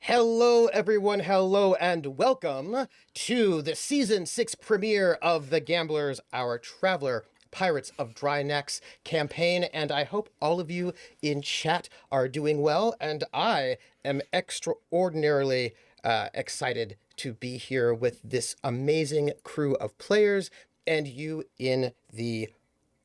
Hello, everyone. Hello, and welcome to the Season 6 premiere of The Gamblers, our Traveler Pirates of Drinax campaign. And I hope all of you in chat are doing well. And I am extraordinarily excited to be here with this amazing crew of players and you in the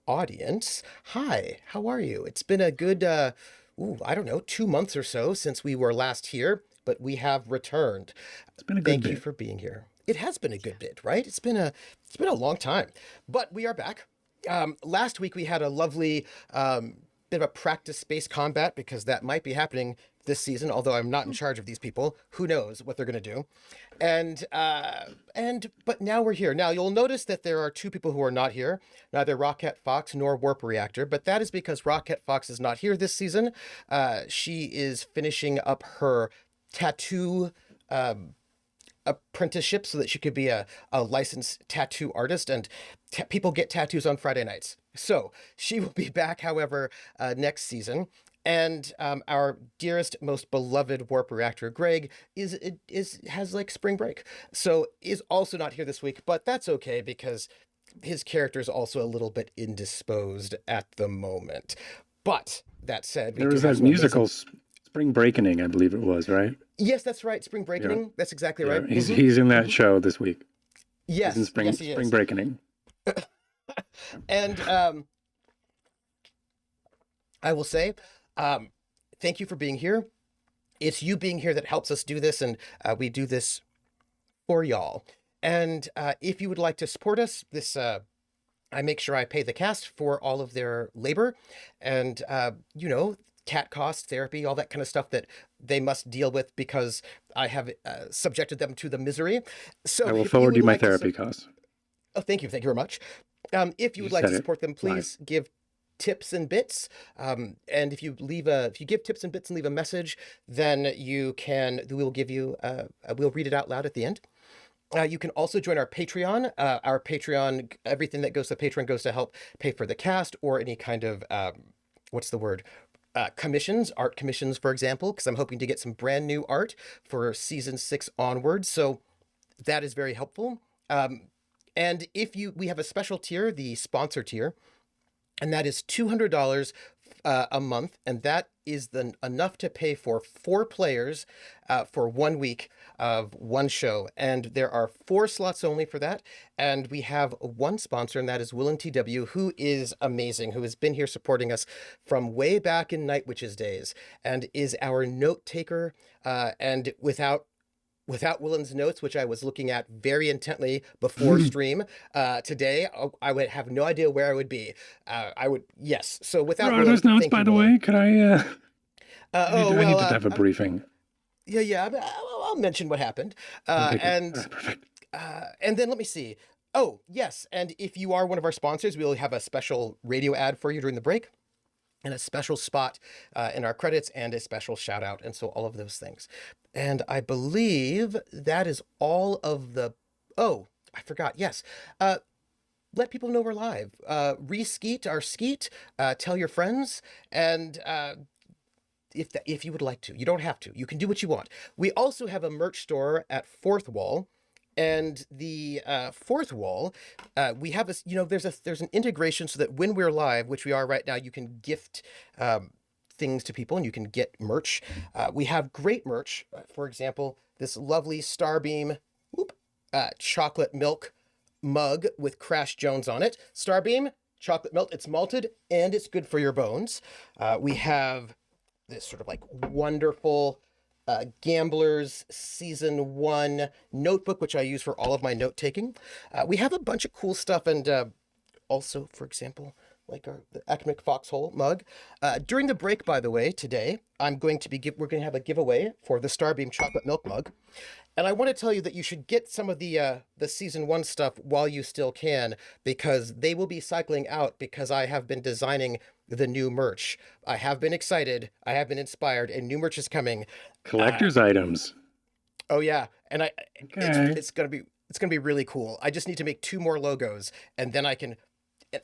audience. Hi, how are you? It's been a good, I don't know, 2 months or so since we were last here, but we have returned. It's been a good Thank bit. you for being here. It has been a good bit, right? It's been a long time, but we are back. Last week we had a lovely bit of a practice space combat because that might be happening this season, although I'm not in charge of these people. Who knows what they're going to do. But now we're here. Now you'll notice that there are two people who are not here, neither Rocket Fox nor Warp Reactor, but that is because Rocket Fox is not here this season. She is finishing up her tattoo apprenticeship so that she could be a licensed tattoo artist, and people get tattoos on Friday nights. So she will be back, however, next season. And our dearest, most beloved Warp Reactor, Greg, has like spring break, so is also not here this week. But that's okay because his character is also a little bit indisposed at the moment. But that said, There was that musical Spring Breakening, I believe it was, right? Yes, that's right. Spring Breakening. Yeah. That's exactly right. He's in that show this week. Yes, he's in Spring Breakening. And I will say, thank you for being here. It's you being here that helps us do this, and we do this for y'all. And if you would like to support us, I make sure I pay the cast for all of their labor and, cat costs, therapy, all that kind of stuff that they must deal with because I have subjected them to the misery. So I will forward you my therapy costs. Oh, thank you. Thank you very much. If you would like to support them, please give tips and bits. And if you give tips and bits and leave a message, then we'll read it out loud at the end. You can also join our Patreon. Our Patreon, everything that goes to Patreon goes to help pay for the cast or any kind of, commissions, art commissions, for example, because I'm hoping to get some brand new art for season 6 onwards. So that is very helpful. And we have a special tier, the sponsor tier, and that is $200 a month, and that is enough to pay for 4 players for 1 week of one show. And there are 4 slots only for that. And we have one sponsor, and that is Will and TW, who is amazing, who has been here supporting us from way back in Night Witches days, and is our note taker. And without Willen's notes, which I was looking at very intently before stream today, I would have no idea where I would be. Yes. So without Where are those notes, by the way? Could I? I need to have a briefing. Yeah. I'll mention what happened. And then let me see. Oh, yes. And if you are one of our sponsors, we'll have a special radio ad for you during the break, and a special spot in our credits, and a special shout out, and so all of those things. And I believe that is all of the... Oh, I forgot. Yes. Let people know we're live. Re-skeet our skeet. Tell your friends. And if you would like to. You don't have to. You can do what you want. We also have a merch store at Fourth Wall. And the Fourth Wall, we have there's an integration so that when we're live, which we are right now, you can gift things to people and you can get merch. We have great merch. For example, this lovely Starbeam chocolate milk mug with Crash Jones on it. Starbeam chocolate milk. It's malted and it's good for your bones. We have this sort of like wonderful Gamblers Season 1 notebook, which I use for all of my note taking. We have a bunch of cool stuff, and also, for example, like the academic foxhole mug. During the break, by the way, today we're going to have a giveaway for the Starbeam chocolate milk mug. And I want to tell you that you should get some of the Season 1 stuff while you still can, because they will be cycling out, because I have been designing the new merch. I have been excited. I have been inspired, and new merch is coming. Collector's items. Oh yeah, and it's gonna be really cool. I just need to make 2 more logos, and then I can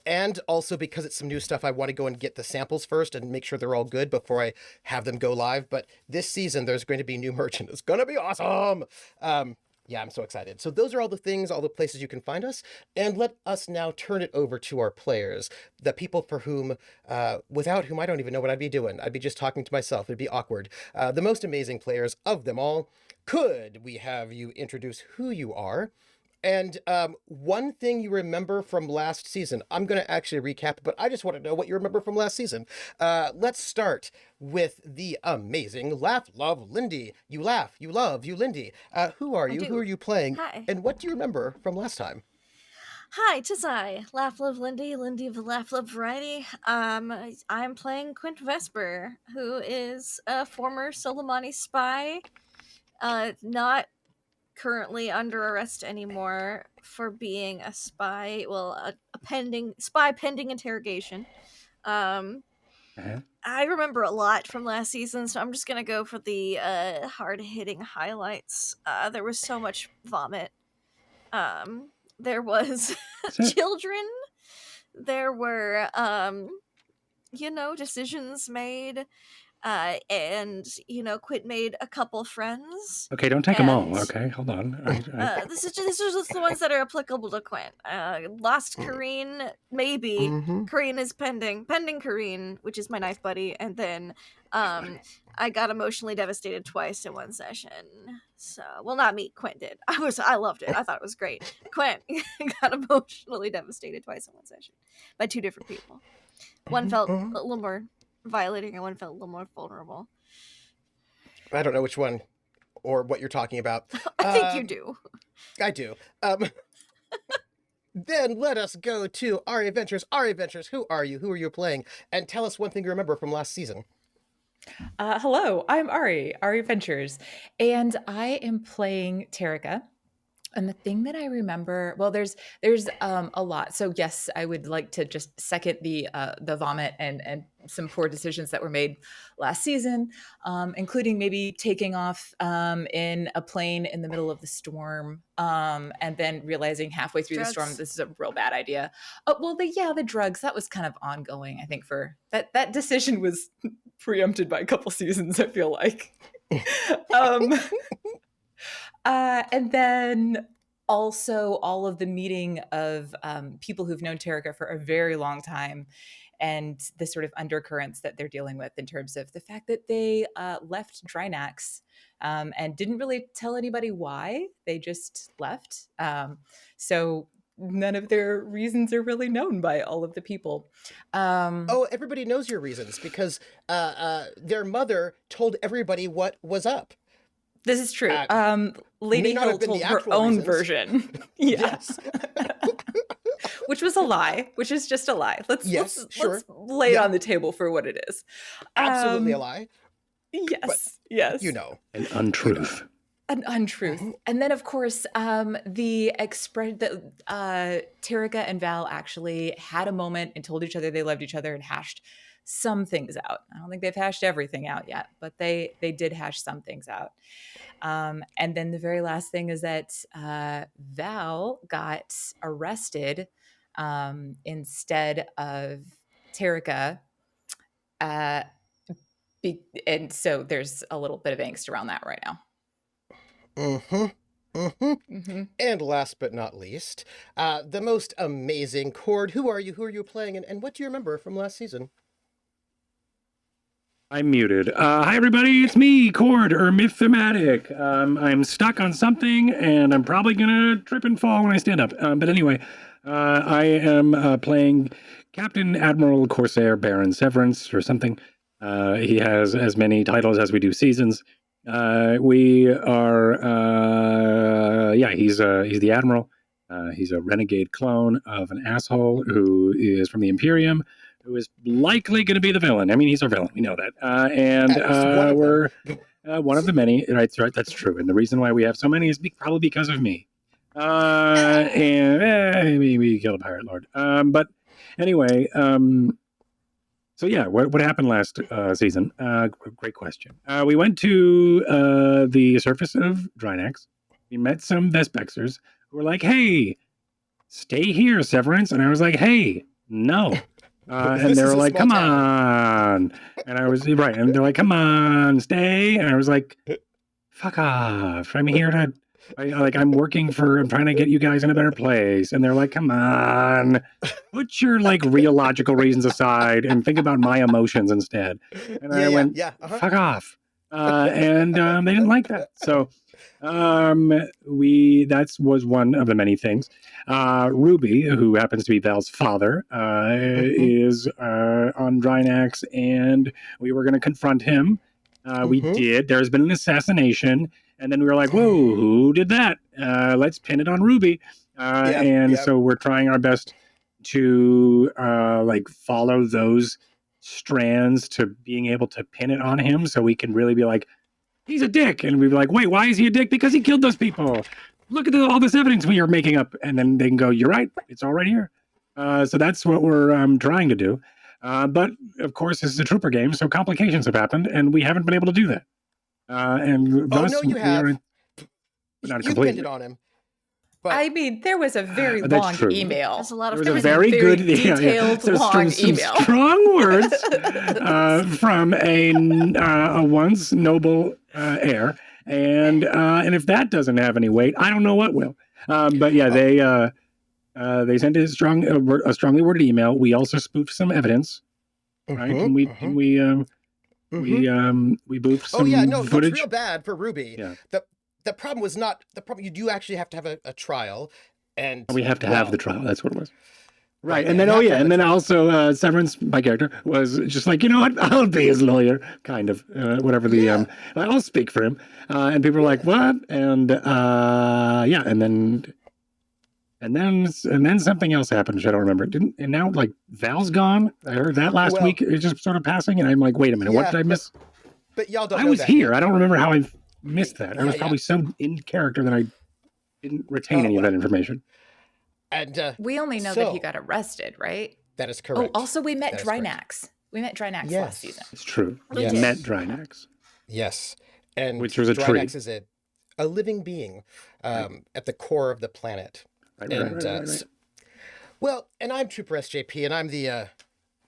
And also because it's some new stuff, I want to go and get the samples first and make sure they're all good before I have them go live. But this season, there's going to be new merch, and it's going to be awesome. Yeah, I'm so excited. So those are all the things, all the places you can find us. And let us now turn it over to our players, the people for whom, without whom I don't even know what I'd be doing. I'd be just talking to myself. It'd be awkward. The most amazing players of them all. Could we have you introduce who you are? And one thing you remember from last season, I'm going to actually recap, but I just want to know what you remember from last season. Let's start with the amazing Laugh, Love, Lindy. You laugh, you love, you Lindy. Who are you? Who are you playing? Hi. And what do you remember from last time? Hi, 'tis I, Laugh Love Lindy, Lindy of the Laugh Love variety. I'm playing Quint Vesper, who is a former Soleimani spy, not currently under arrest anymore for being a spy. Well, a pending interrogation. I remember a lot from last season, so I'm just gonna go for the hard-hitting highlights. There was so much vomit. There was children. There were decisions made, and Quint made a couple friends. Okay, don't take them all. Okay, hold on. This is just the ones that are applicable to Quint. Lost Kareen, maybe. Kareen is pending Kareen, which is my knife buddy, and then I got emotionally devastated twice in one session. So, well, not me. Quint did. I loved it. I thought it was great. Quint got emotionally devastated twice in one session by two different people. One felt a little more violating, and one felt a little more vulnerable. I don't know which one or what you're talking about. I think you do. I do. Then let us go to Ari Adventures. Ari Adventures, who are you? Who are you playing? And tell us one thing you remember from last season. Hello, I'm Ari Ventures, and I am playing Terrica. And the thing that I remember, well, there's a lot. So yes, I would like to just second the vomit and some poor decisions that were made last season, including maybe taking off in a plane in the middle of the storm, and then realizing halfway through the storm this is a real bad idea. Oh well, the drugs, that was kind of ongoing. I think for that decision was preempted by a couple seasons, I feel like. And then also all of the meeting of people who've known Terrica for a very long time, and the sort of undercurrents that they're dealing with in terms of the fact that they left Drinax and didn't really tell anybody why. They just left. So none of their reasons are really known by all of the people. Everybody knows your reasons because their mother told everybody what was up. This is true. Lady Hill told her own version. Yes. Which was a lie, which is just a lie. Let's lay it on the table for what it is. Absolutely a lie. Yes, yes. You know. An untruth. An untruth. And then, of course, Terrica and Val actually had a moment and told each other they loved each other and hashed some things out. I don't think they've hashed everything out yet, but they did hash some things out. And then the very last thing is that Val got arrested instead of Terrica. And so there's a little bit of angst around that right now. And last but not least, the most amazing Cord. Who are you? Who are you playing? And what do you remember from last season? I'm muted. Hi, everybody. It's me, Cord, or Mythematic. I'm stuck on something, and I'm probably going to trip and fall when I stand up. But anyway, I am playing Captain Admiral Corsair Baron Severence or something. He has as many titles as we do seasons. We are, he's the Admiral. He's a renegade clone of an asshole who is from the Imperium, who is likely going to be the villain. I mean, he's our villain. We know that. We're one of the many. Right, that's true. And the reason why we have so many is probably because of me. And we killed a pirate lord. But anyway, so yeah, what happened last season? Great question. We went to the surface of Drinax. We met some Vespexers who were like, "Hey, stay here, Severance." And I was like, "Hey, no. And This they is were a like, small come town. on. And I was, right. And they're like, come on, stay. And I was like, fuck off. I'm here to, I'm trying to get you guys in a better place. And they're like, come on, put your like real logical reasons aside and think about my emotions instead. And I went, fuck off. And they didn't like that. So that was one of the many things. Ruby, who happens to be Val's father, is on Drinax, and we were going to confront him. We did. There's been an assassination, and then we were like, whoa, who did that? Let's pin it on Ruby. So we're trying our best to follow those strands to being able to pin it on him so we can really be like, he's a dick. And we'd be like, wait, why is he a dick? Because he killed those people. Look at all this evidence we are making up. And then they can go, you're right. It's all right here. So that's what we're trying to do. But, of course, this is a trooper game, so complications have happened, and we haven't been able to do that. And thus, no, you have. Not You've pinned it on him. But I mean, there was a very long email. There's a lot of there was a very good, detailed, long email. Strong words from a once noble heir, and if that doesn't have any weight, I don't know what will. But yeah, they sent a strongly worded email. We also spoofed some evidence, right? And we boofed some footage. That's real bad for Ruby. Yeah. The problem was not the problem. You do actually have to have a trial, and we have to have the trial. That's what it was. Right. And then, and then also Severence, my character, was just like, you know what? I'll be his lawyer, kind of, whatever I'll speak for him. And people were like, what? And and then something else happened, which I don't remember. And now, like, Val's gone. I heard that last week. It's just sort of passing. And I'm like, wait a minute, what did I miss? But y'all don't know I was that here. Yet. I don't remember how I missed that. I was probably so in character that I didn't retain any of that information. And we only know that he got arrested, right? That is correct. Oh, also we met Drinax. We met Drinax last season. It's true. We met Drinax. Yes. And which was a Drinax tree. is a living being at the core of the planet. Right. And I'm Trooper SJP, and I'm the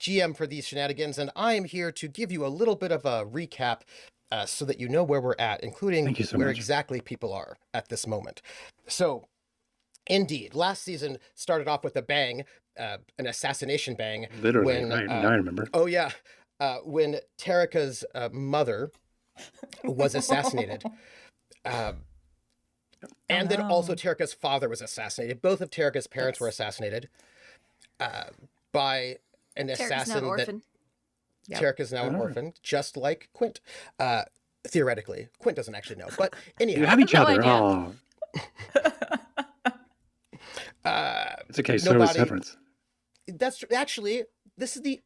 GM for these shenanigans, and I am here to give you a little bit of a recap so that you know where we're at, including where exactly people are at this moment. So, indeed, last season started off with a bang, an assassination bang. Literally, right. I remember. Oh, yeah. When Terrica's mother was assassinated. And then also Terrica's father was assassinated. Both of Terrica's parents were assassinated by an assassin that... Terrica's now an orphan, just like Quint. Theoretically. Quint doesn't actually know. But anyhow. You have each other. Oh. It's okay, so is Severance. That's actually, this is the...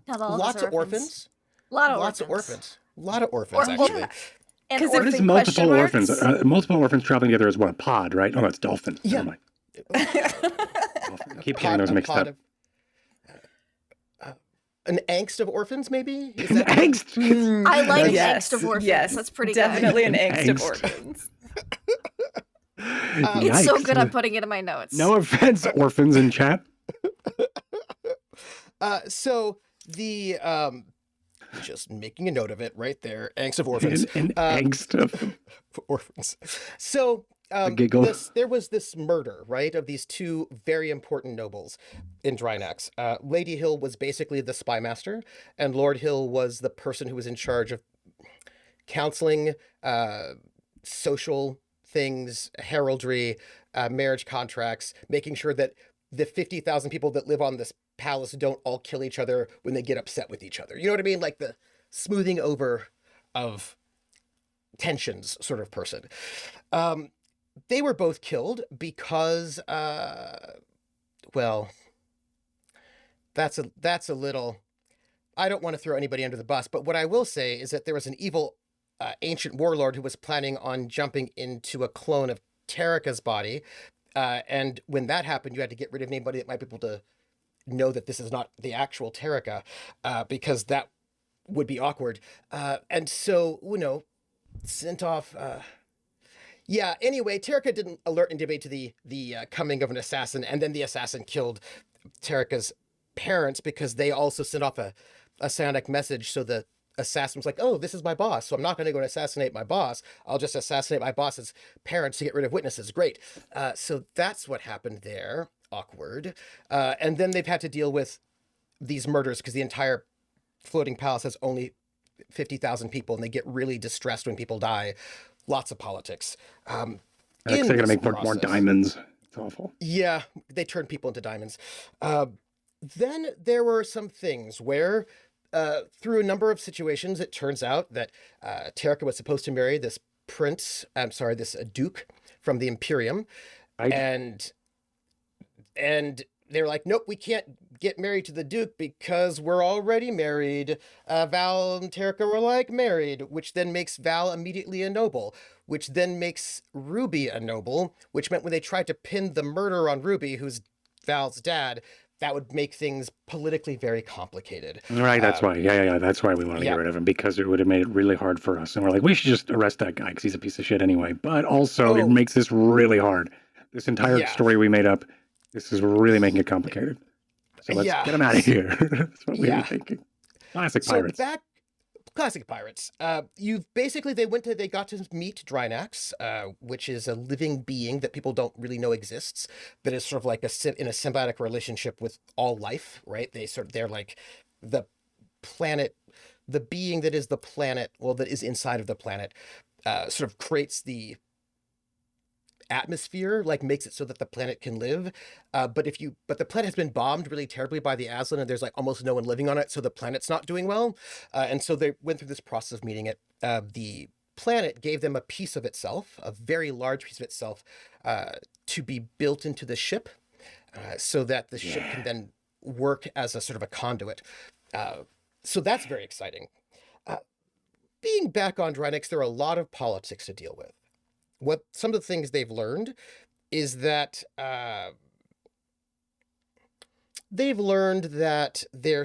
Lots of orphans. Lots of orphans, actually. Because it is multiple orphans. Multiple orphans traveling together is what, a pod, right? Oh, that's dolphin. Yeah. Never mind. Keep getting those mixed up. An angst of orphans, maybe? Is that angst? I like angst of orphans. Yes, that's pretty definitely good. Definitely an angst of orphans. It's so good I'm putting it in my notes. No offense, orphans in chat. So the just making a note of it right there. Angst of orphans. Angst of orphans. So there was this murder, right, of these two very important nobles in Drinax. Lady Hill was basically the spy master, and Lord Hill was the person who was in charge of counseling, social things, heraldry, marriage contracts, making sure that the 50,000 people that live on this palace don't all kill each other when they get upset with each other. You know what I mean? Like the smoothing over of tensions sort of person. They were both killed because, well, that's a little, I don't want to throw anybody under the bus, but what I will say is that there was an evil ancient warlord who was planning on jumping into a clone of Terrica's body. And when that happened, you had to get rid of anybody that might be able to know that this is not the actual Terrica, because that would be awkward. And so, sent off, Yeah, anyway, Terrica didn't alert anybody to the coming of an assassin, and then the assassin killed Terrica's parents because they also sent off a psionic message. So the assassin was like, oh, this is my boss, so I'm not going to go and assassinate my boss. I'll just assassinate my boss's parents to get rid of witnesses. Great. So that's what happened there. Awkward. And then they've had to deal with these murders because the entire floating palace has only 50,000 people, and they get really distressed when people die. Lots of politics. They're going to make more diamonds. It's awful. Yeah, they turn people into diamonds. Then there were some things where, through a number of situations, it turns out that Terrica was supposed to marry this duke from the Imperium. Right. And they were like, nope, we can't get married to the Duke because we're already married. Val and Terrica were like married, which then makes Val immediately a noble, which then makes Ruby a noble, which meant when they tried to pin the murder on Ruby, who's Val's dad, that would make things politically very complicated. Right, that's why. Yeah. That's why we wanted to get rid of him, because it would have made it really hard for us. And we're like, we should just arrest that guy because he's a piece of shit anyway. But also, it makes this really hard. This entire story we made up, this is really making it complicated. So let's get him out of here. That's what we were thinking. Classic pirates. Classic pirates. They got to meet Drinax, which is a living being that people don't really know exists, but is sort of like in a symbiotic relationship with all life, right? They're like the planet, the being that is the planet, that is inside of the planet, sort of creates the atmosphere, like makes it so that the planet can live, but the planet has been bombed really terribly by the Aslan, and there's like almost no one living on it, so the planet's not doing well, and so they went through this process of meeting it. The planet gave them a piece of itself, a very large piece of itself, to be built into the ship, so that the ship can then work as a sort of a conduit. So that's very exciting. Being back on Drinax, there are a lot of politics to deal with. What some of the things they've learned is that there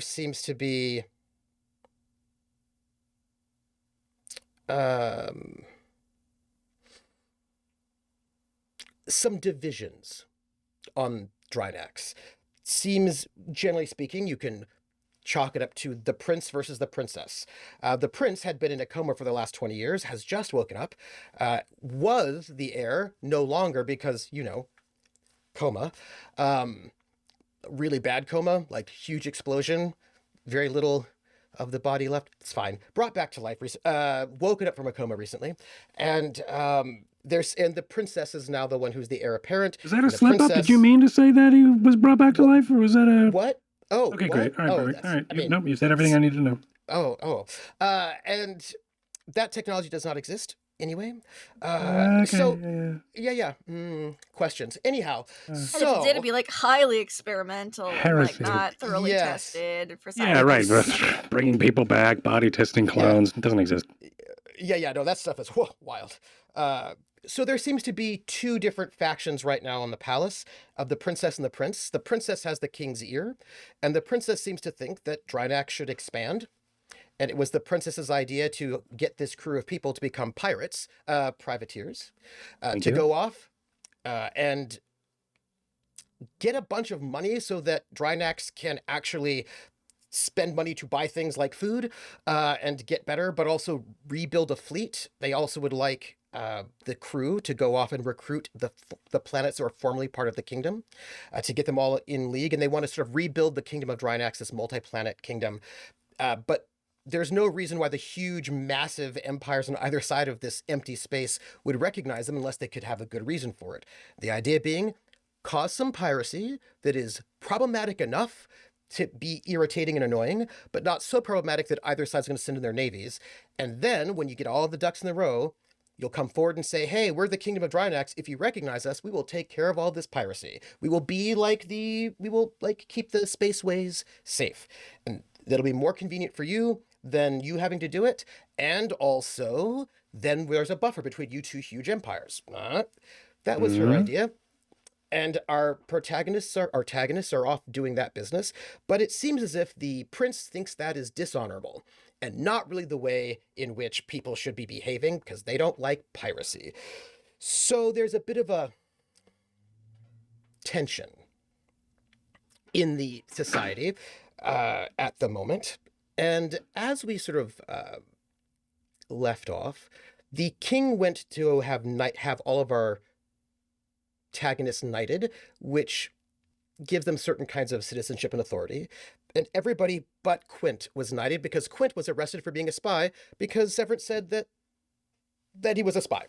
seems to be some divisions on Drinax. Seems, generally speaking, you can chalk it up to the prince versus the princess. The prince had been in a coma for the last 20 years, has just woken up, was the heir, no longer because, coma. Really bad coma, like huge explosion, very little of the body left. It's fine. Brought back to life, woken up from a coma recently. And the princess is now the one who's the heir apparent. Is that a slip up? Did you mean to say that he was brought back to life, or was that a... What? Oh, okay, what? Great. All right. Nope, you said everything I need to know. And that technology does not exist anyway. Questions. Anyhow, and if it did, it'd be like highly experimental, heresy. Like not thoroughly tested for science. Yeah, right. Bringing people back, body testing clones, it doesn't exist. No, that stuff is wild. So there seems to be two different factions right now in the palace of the princess and the prince. The princess has the king's ear, and the princess seems to think that Drinax should expand. And it was the princess's idea to get this crew of people to become pirates, privateers, to go off and get a bunch of money so that Drinax can actually spend money to buy things like food and get better, but also rebuild a fleet. They also would like the crew to go off and recruit the planets that are formerly part of the kingdom to get them all in league. And they want to sort of rebuild the kingdom of Drinax, this multi-planet kingdom. But there's no reason why the huge, massive empires on either side of this empty space would recognize them unless they could have a good reason for it. The idea being, cause some piracy that is problematic enough to be irritating and annoying, but not so problematic that either side's going to send in their navies. And then when you get all the ducks in a row, you'll come forward and say, hey, we're the kingdom of Drinax. If you recognize us, we will take care of all this piracy. We will keep the spaceways safe. And that'll be more convenient for you than you having to do it. And also, then there's a buffer between you two huge empires. That was her idea. And our protagonists are off doing that business. But it seems as if the prince thinks that is dishonorable and not really the way in which people should be behaving because they don't like piracy. So there's a bit of a tension in the society at the moment. And as we sort of left off, the king went to have all of our Tagonists knighted, which gives them certain kinds of citizenship and authority. And everybody but Quint was knighted because Quint was arrested for being a spy because Severence said that he was a spy.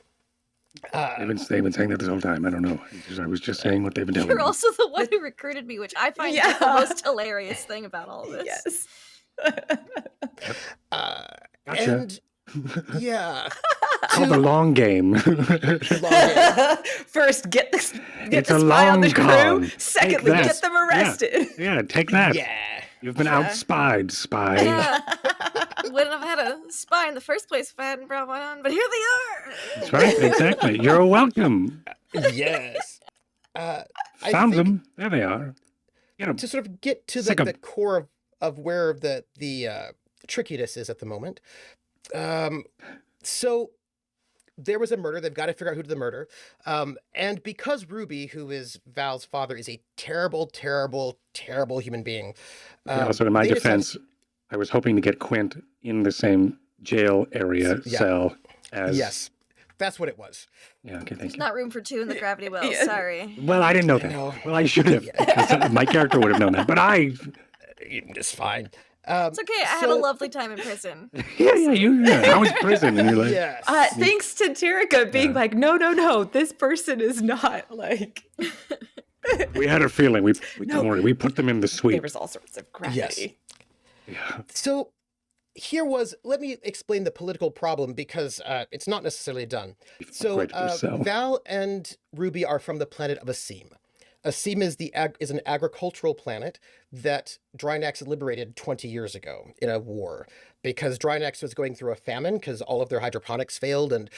They've been saying that this whole time. I don't know. I was just saying what they've been telling me. You're also the one who recruited me, which I find the most hilarious thing about all of this. Yes. Gotcha. And yeah. It's called the long game. First, get the It's spy on the con. crew. Secondly, get them arrested. Yeah, take that. Yeah. You've been outspied, spy. Yeah. Wouldn't have had a spy in the first place if I hadn't brought one on, but here they are. That's right, exactly. You're welcome. Yes. Found them. There they are. You know, to sort of get to the core of where the trickiness is at the moment. So there was a murder. They've got to figure out who did the murder. And because Ruby, who is Val's father, is a terrible, terrible, terrible human being. Also, in my defense, I was hoping to get Quint in the same jail area cell as... Yes, that's what it was. Yeah, okay, thank you. Not room for two in the gravity well, sorry. Well, I didn't know that. Well, I should have. Because my character would have known that, but It's fine. It's okay. I had a lovely time in prison. Yeah. How was prison? And you're like, yes. Thanks to Terrica being like, no, this person is not like. We had a feeling. Don't worry. We put them in the suite. There was all sorts of gravity. Yes. Yeah. So let me explain the political problem because it's not necessarily done. So Val and Ruby are from the planet of Asim. Asim is an agricultural planet that Drinax liberated 20 years ago in a war because Drinax was going through a famine because all of their hydroponics failed and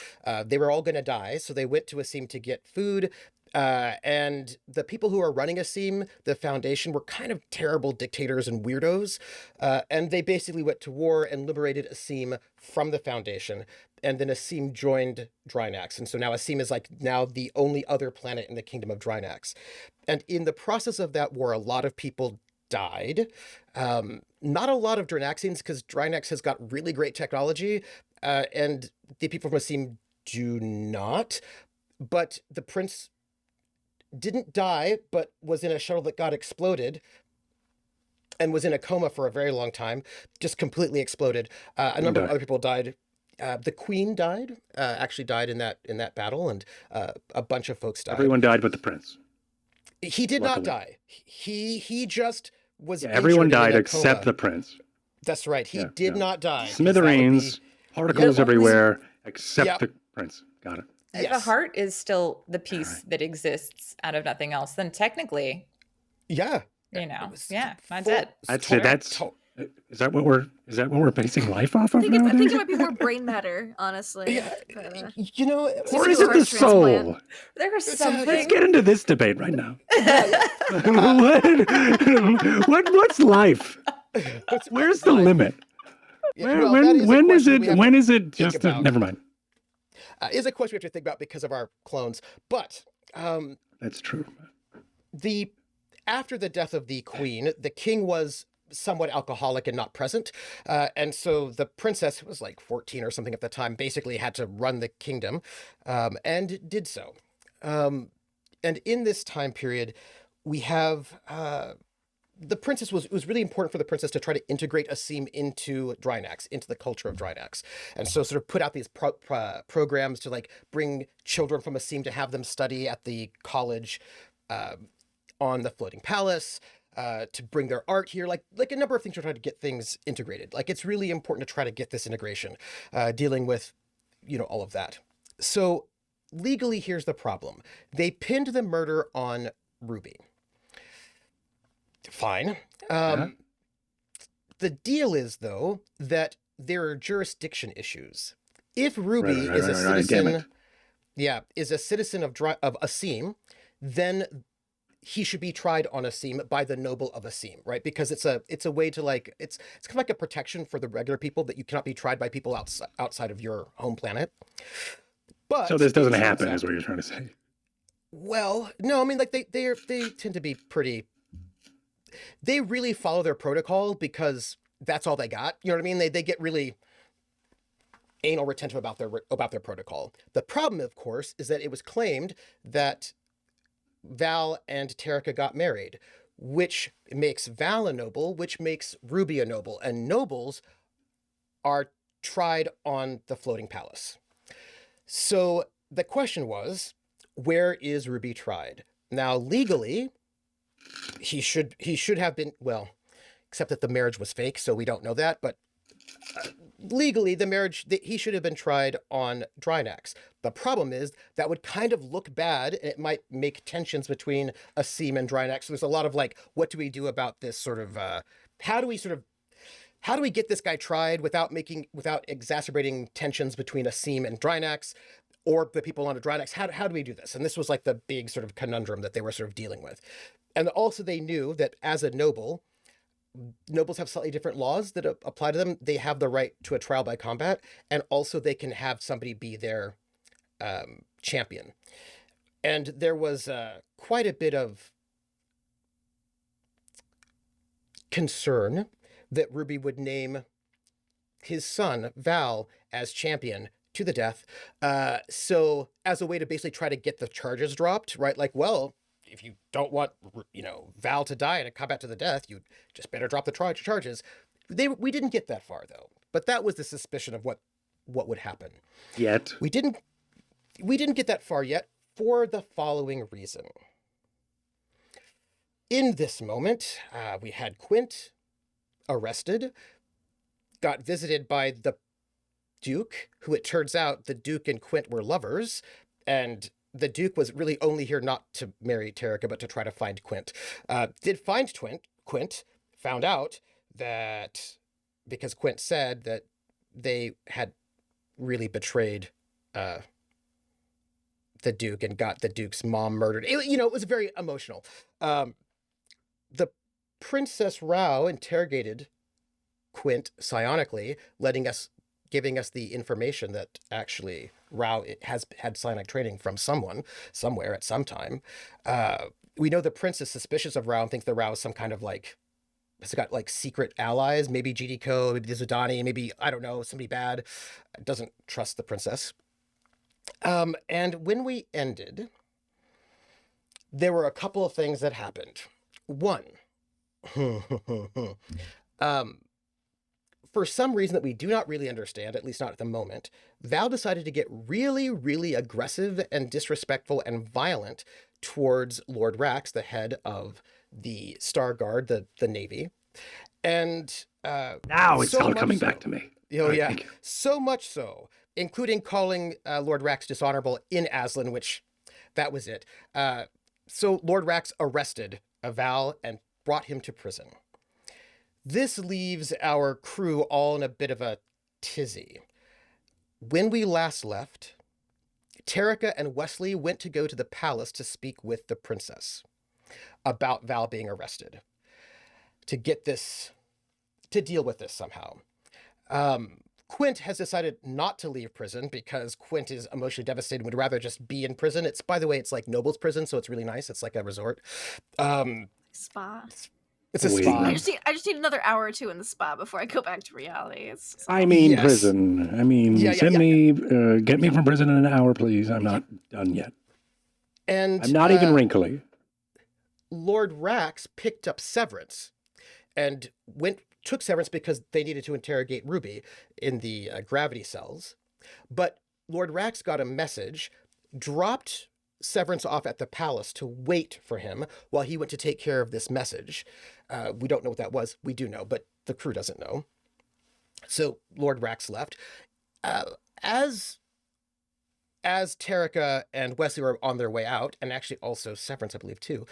they were all going to die. So they went to Asim to get food. And the people who are running Asim, the Foundation, were kind of terrible dictators and weirdos. And they basically went to war and liberated Asim from the Foundation. And then Asim joined Drinax. And so now Asim is now the only other planet in the kingdom of Drinax. And in the process of that war, a lot of people died. Not a lot of Drinaxians because Drinax has got really great technology. And the people from Asim do not. But the prince didn't die, but was in a shuttle that got exploded and was in a coma for a very long time, just completely exploded. A number of other people died. The queen actually died in that battle, and a bunch of folks died. Everyone died but the prince. He did not die. He just was everyone died except the prince. That's right. He did not die. Smithereens, particles everywhere, except the prince. Got it. If a heart is still the piece that exists out of nothing else, then technically, not dead. Is that what we're basing life off of? I think it might be more brain matter, honestly. Yeah, or is it the soul? There's something. Let's get into this debate right now. What's life? Where's the limit? When is it just never mind? Is a question we have to think about because of our clones. But that's true. After the death of the queen, the king was somewhat alcoholic and not present. And so the princess, who was 14 or something at the time, basically had to run the kingdom and did so. And in this time period, we have... the princess it was really important for the princess to try to integrate Asim into Drinax, into the culture of Drinax. And so sort of put out these programs to bring children from Asim to have them study at the college on the floating palace, to bring their art here, like a number of things to try to get things integrated. It's really important to try to get this integration, dealing with, all of that. So legally, here's the problem. They pinned the murder on Ruby. Fine. The deal is, though, that there are jurisdiction issues. If Ruby is a citizen, is a citizen of Asim, then he should be tried on Asim by the noble of Asim, right? Because it's a way to it's kind of like a protection for the regular people that you cannot be tried by people outside of your home planet. But so this doesn't it turns happen, out- is what you're trying to say. Well, no, I mean, like they tend to be pretty. They really follow their protocol because that's all they got. You know what I mean? They get really anal retentive about their protocol. The problem, of course, is that it was claimed that Val and Terrica got married, which makes Val a noble, which makes Ruby a noble, and nobles are tried on the floating palace. So the question was, where is Ruby tried? Now, legally, he should have been, well, except that the marriage was fake, so we don't know that, but legally, he should have been tried on Drinax. The problem is that would kind of look bad, and it might make tensions between Asim and Drinax. So there's a lot of like, what do we do about this sort of, how do we get this guy tried without exacerbating tensions between Asim and Drinax, or the people on Drinax? How do we do this? And this was like the big sort of conundrum that they were sort of dealing with. And also they knew that as a noble, nobles have slightly different laws that apply to them. They have the right to a trial by combat, and also they can have somebody be their champion. And there was quite a bit of concern that Ruby would name his son, Val, as champion to the death. So as a way to basically try to get the charges dropped, right? Like, well, if you don't want, Val to die in a combat to the death, you just better drop the charges. We didn't get that far, though. But that was the suspicion of what would happen. Yet. We didn't get that far yet for the following reason. In this moment, we had Quint arrested, got visited by the Duke, who it turns out the Duke and Quint were lovers, and the Duke was really only here not to marry Terrica, but to try to find Quint. Did find Quint, found out that because Quint said that they had really betrayed the Duke and got the Duke's mom murdered. It was very emotional. The Princess Rao interrogated Quint psionically, giving us the information that actually Rao has had psionic training from someone, somewhere, at some time. We know the prince is suspicious of Rao and thinks that Rao is some kind of has got secret allies, maybe GDCO, maybe the Zudani, maybe, I don't know, somebody bad. Doesn't trust the princess. And when we ended, there were a couple of things that happened. One, for some reason that we do not really understand, at least not at the moment, Val decided to get really, really aggressive and disrespectful and violent towards Lord Rax, the head of the Star Guard, the Navy. And now it's all coming back to me. Oh, yeah. So much so, including calling Lord Rax dishonorable in Aslan, which that was it. So Lord Rax arrested Val and brought him to prison. This leaves our crew all in a bit of a tizzy. When we last left, Terrica and Wesley went to go to the palace to speak with the princess about Val being arrested, to deal with this somehow. Quint has decided not to leave prison because Quint is emotionally devastated and would rather just be in prison. By the way, it's like Noble's prison, so it's really nice. It's like a resort. Spa. It's a spa. I just need another hour or two in the spa before I go back to reality. Yes. Prison. Send me, get me from prison in an hour, please. I'm not done yet. And I'm not even wrinkly. Lord Rax picked up Severence and took Severence because they needed to interrogate Ruby in the gravity cells. But Lord Rax got a message, dropped Severence off at the palace to wait for him while he went to take care of this message. We don't know what that was. We do know, but the crew doesn't know. So Lord Rax left. As Terrica and Wesley were on their way out, and actually also Severance, I believe, too,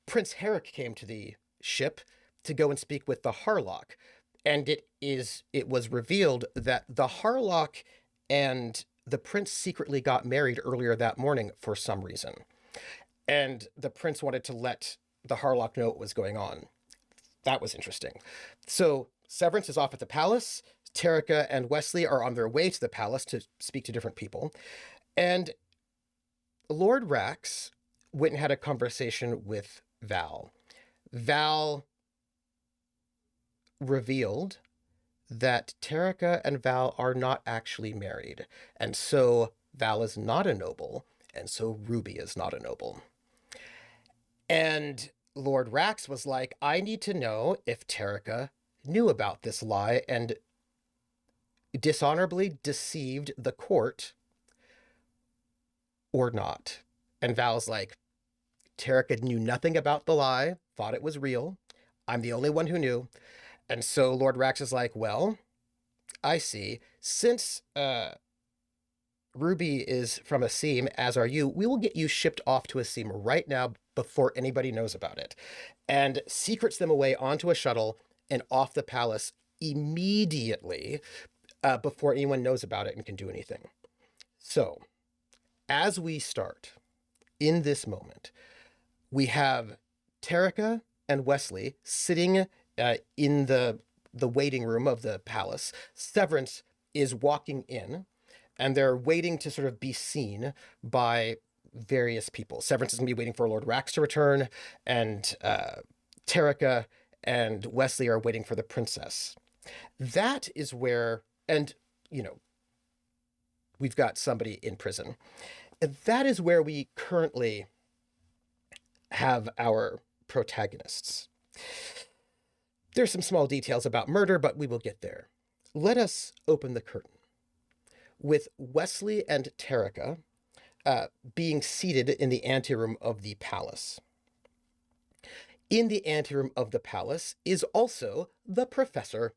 Prince Herrick came to the ship to go and speak with the Harlock. And it was revealed that the Harlock and the prince secretly got married earlier that morning for some reason. And the prince wanted to let the Harlock know what was going on. That was interesting. So Severance is off at the palace. Terrica and Wesley are on their way to the palace to speak to different people. And Lord Rax went and had a conversation with Val. Val revealed that Terrica and Val are not actually married. And so Val is not a noble, and so Ruby is not a noble. And Lord Rax was like, I need to know if Terrica knew about this lie and dishonorably deceived the court or not. And Val's like, Terrica knew nothing about the lie, thought it was real. I'm the only one who knew. And so Lord Rax is like, well, I see. Since Ruby is from a seam, as are you, we will get you shipped off to a seam right now before anybody knows about it. And secrets them away onto a shuttle and off the palace immediately before anyone knows about it and can do anything. So, as we start in this moment, we have Terrica and Wesley sitting in the waiting room of the palace. Severence is walking in, and they're waiting to sort of be seen by various people. Severence is going to be waiting for Lord Rax to return, and Terrica and Wesley are waiting for the princess. That is where, and, you know, we've got somebody in prison. And that is where we currently have our protagonists. There's some small details about murder, but we will get there. Let us open the curtain with Wesley and Terrica being seated in the anteroom of the palace. In the anteroom of the palace is also the professor.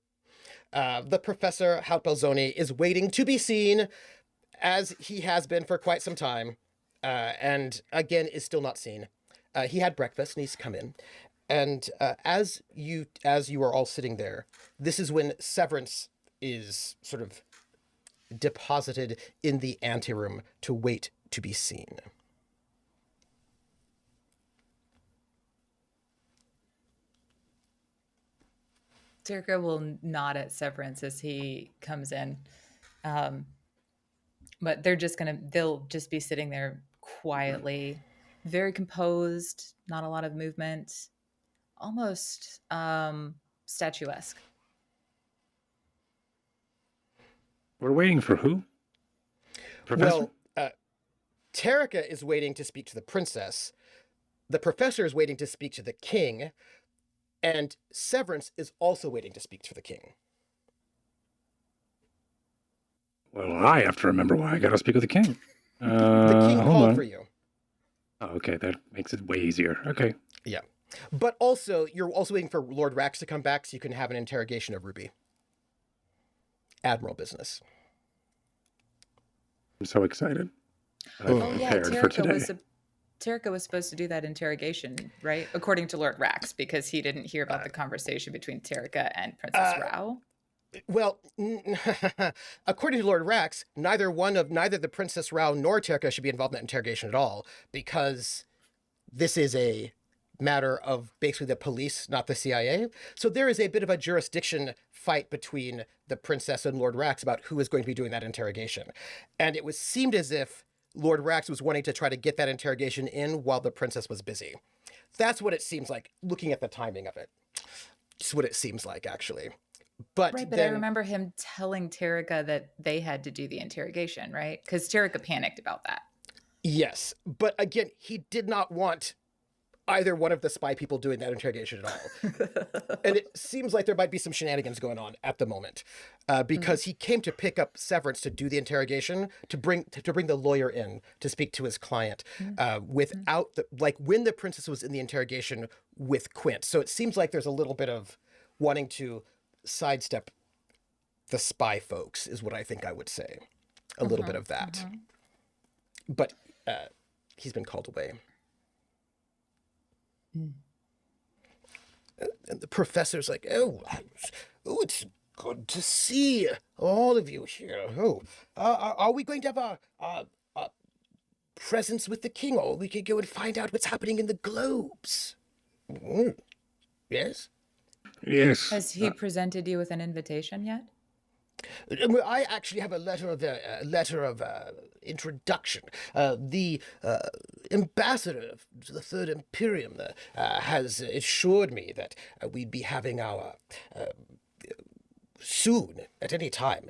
The professor, Hout Belzoni, is waiting to be seen, as he has been for quite some time, and again is still not seen. He had breakfast and he's come in. And as you are all sitting there, this is when Severance is sort of deposited in the anteroom to wait to be seen. Terrica will nod at Severance as he comes in. But they'll just be sitting there quietly, very composed, not a lot of movement, almost statuesque. We're waiting for who? Professor? Well, Terrica is waiting to speak to the princess. The professor is waiting to speak to the king. And Severance is also waiting to speak to the king. Well, I have to remember why I got to speak with the king. The king called for you. Oh, okay. That makes it way easier. Okay. Yeah. But also, you're also waiting for Lord Rax to come back so you can have an interrogation of Ruby. Admiral business. I'm so excited. Terrica was supposed to do that interrogation, right? According to Lord Rax, because he didn't hear about the conversation between Terrica and Princess Rao. Well, according to Lord Rax, neither the Princess Rao nor Terrica should be involved in that interrogation at all, because this is a matter of basically the police, not the CIA. So there is a bit of a jurisdiction fight between the princess and Lord Rax about who is going to be doing that interrogation. And it seemed as if Lord Rax was wanting to try to get that interrogation in while the princess was busy. That's what it seems like, looking at the timing of it. It's what it seems like, actually. But I remember him telling Terrica that they had to do the interrogation, right? Because Terrica panicked about that. Yes. But again, he did not want either one of the spy people doing that interrogation at all. And it seems like there might be some shenanigans going on at the moment, because he came to pick up Severance to do the interrogation, to bring the lawyer in to speak to his client, without when the princess was in the interrogation with Quint. So it seems like there's a little bit of wanting to sidestep the spy folks, is what I think I would say. A little bit of that. But he's been called away. And the professor's like, oh, it's good to see all of you here. Oh, are we going to have a presence with the king, or we could go and find out what's happening in the globes? Yes? Yes. Has he presented you with an invitation yet? I actually have a letter of introduction. The ambassador to the Third Imperium has assured me that we'd be having our soon, at any time.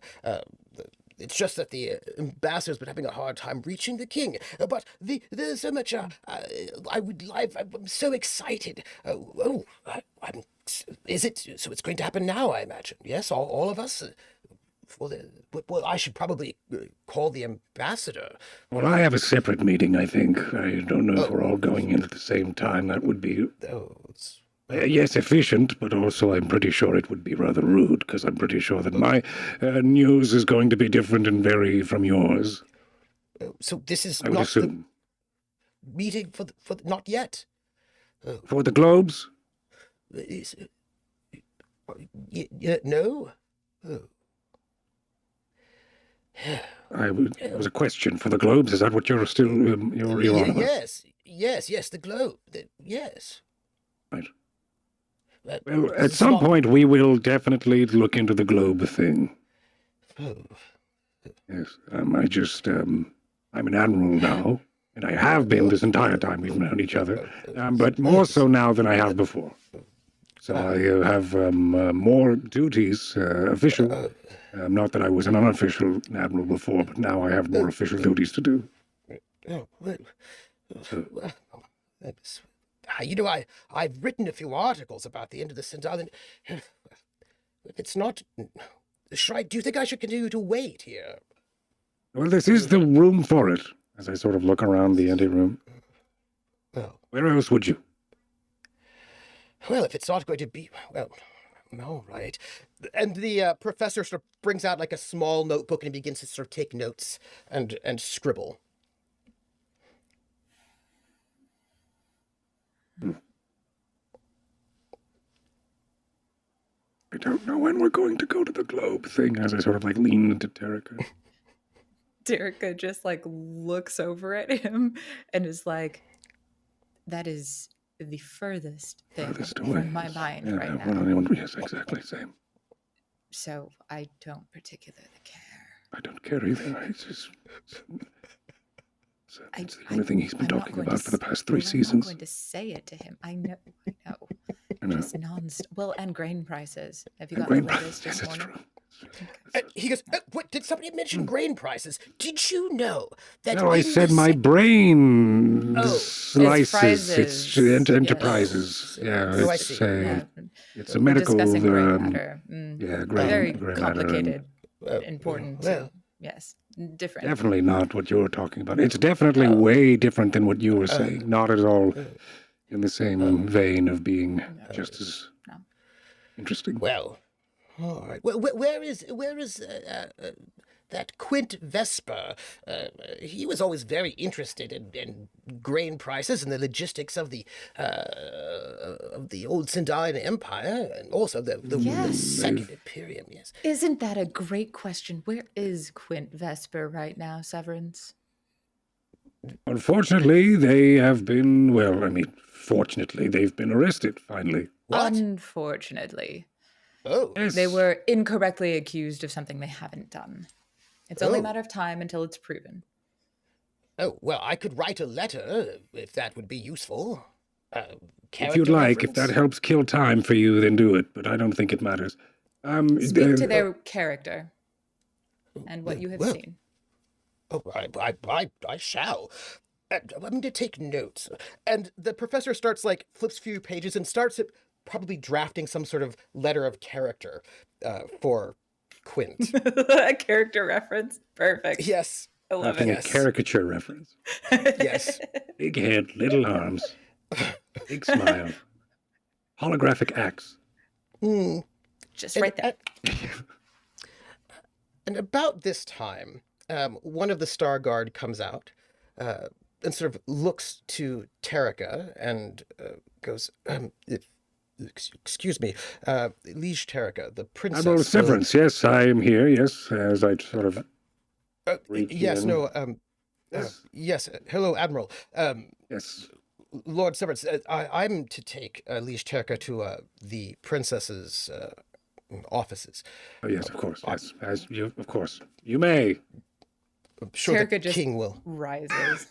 It's just that the ambassador's been having a hard time reaching the king. But there's so much. I'm so excited. Is it so? It's going to happen now, I imagine. Yes, all of us. Well, I should probably call the ambassador. Well, I have a separate meeting, I think. I don't know if we're all going in at the same time. That would be... yes, efficient, but also I'm pretty sure it would be rather rude, because I'm pretty sure that my news is going to be different and vary from yours. So this is I would not assume. the meeting for not yet. For the globes? No. It was a question for the globes. Is that what you're still you're on about? Yes. The globe. Yes. Right. Well, at some point we will definitely look into the globe thing. Oh. Yes. I'm an admiral now, and I have been this entire time we've known each other, but more so now than I have before. So I have more duties, official. Not that I was an unofficial admiral before, but now I have more official duties to do. I've written a few articles about the end of the Centaur. If it's not... do you think I should continue to wait here? Well, this is the room for it, as I sort of look around the empty room. Where else would you? Well, if it's not going to be... Well, all right. And the professor sort of brings out like a small notebook and begins to sort of take notes and scribble. I don't know when we're going to go to the globe thing, as I sort of like lean into Terrica. Terrica just like looks over at him and is like, that is the furthest thing from my mind right now. Yes, exactly same. So I don't particularly care. I don't care either. It's just... It's the only thing he's been talking about for the past 3 seasons. I'm not going to say it to him. I know. Just non-stop. Well, and grain prices. Have you gotten the latest this morning? He goes, what, did somebody mention grain prices? Did you know that... No, I said my brain slices. It's enterprises. Yeah, it's a medical... Discussing gray matter. Very gray complicated, important. Yes, different. Definitely not what you're talking about. It's definitely way different than what you were saying. Not at all in the same vein of being just as interesting. Well, all right. Where is that Quint Vesper? He was always very interested in grain prices and the logistics of the old Sindarian Empire, and also the Second Imperium. Yes. Isn't that a great question? Where is Quint Vesper right now, Severence? Unfortunately, they have been. Well, I mean, fortunately, they've been arrested finally. What? Unfortunately. Oh. Yes. They were incorrectly accused of something they haven't done. It's only a matter of time until it's proven. Oh, well, I could write a letter if that would be useful. If you'd like, if that helps kill time for you, then do it. But I don't think it matters. Speak to their character and what you have seen. Oh, I shall. I'm going to take notes. And the professor starts, flips a few pages and starts probably drafting some sort of letter of character for Quint. A character reference? Perfect. Yes. I love it. A caricature reference. Yes. Big head, little arms, big smile, holographic axe. Just right there. And about this time, one of the Star Guard comes out and sort of looks to Terrica and goes, excuse me, Liege Terrica, the princess. Admiral Severence, yes, I am here, yes, as I sort of... yes, in. no, yes, hello, Admiral. Yes. Lord Severance, I'm to take Liege Terrica to the princess's offices. Oh, yes, of course. Yes, as you, of course. You may. I'm sure Terrica the just king will. rises.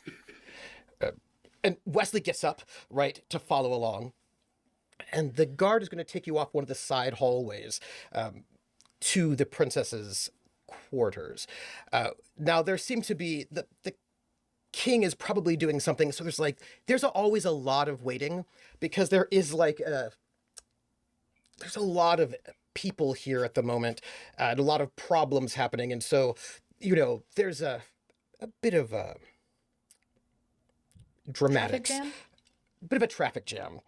And Wesley gets up, right, to follow along. And the guard is going to take you off one of the side hallways to the princess's quarters. Now, there seem to be... The king is probably doing something, so there's always a lot of waiting, because there is there's a lot of people here at the moment, and a lot of problems happening, and so, there's a bit of a dramatics. Traffic jam? Bit of a traffic jam.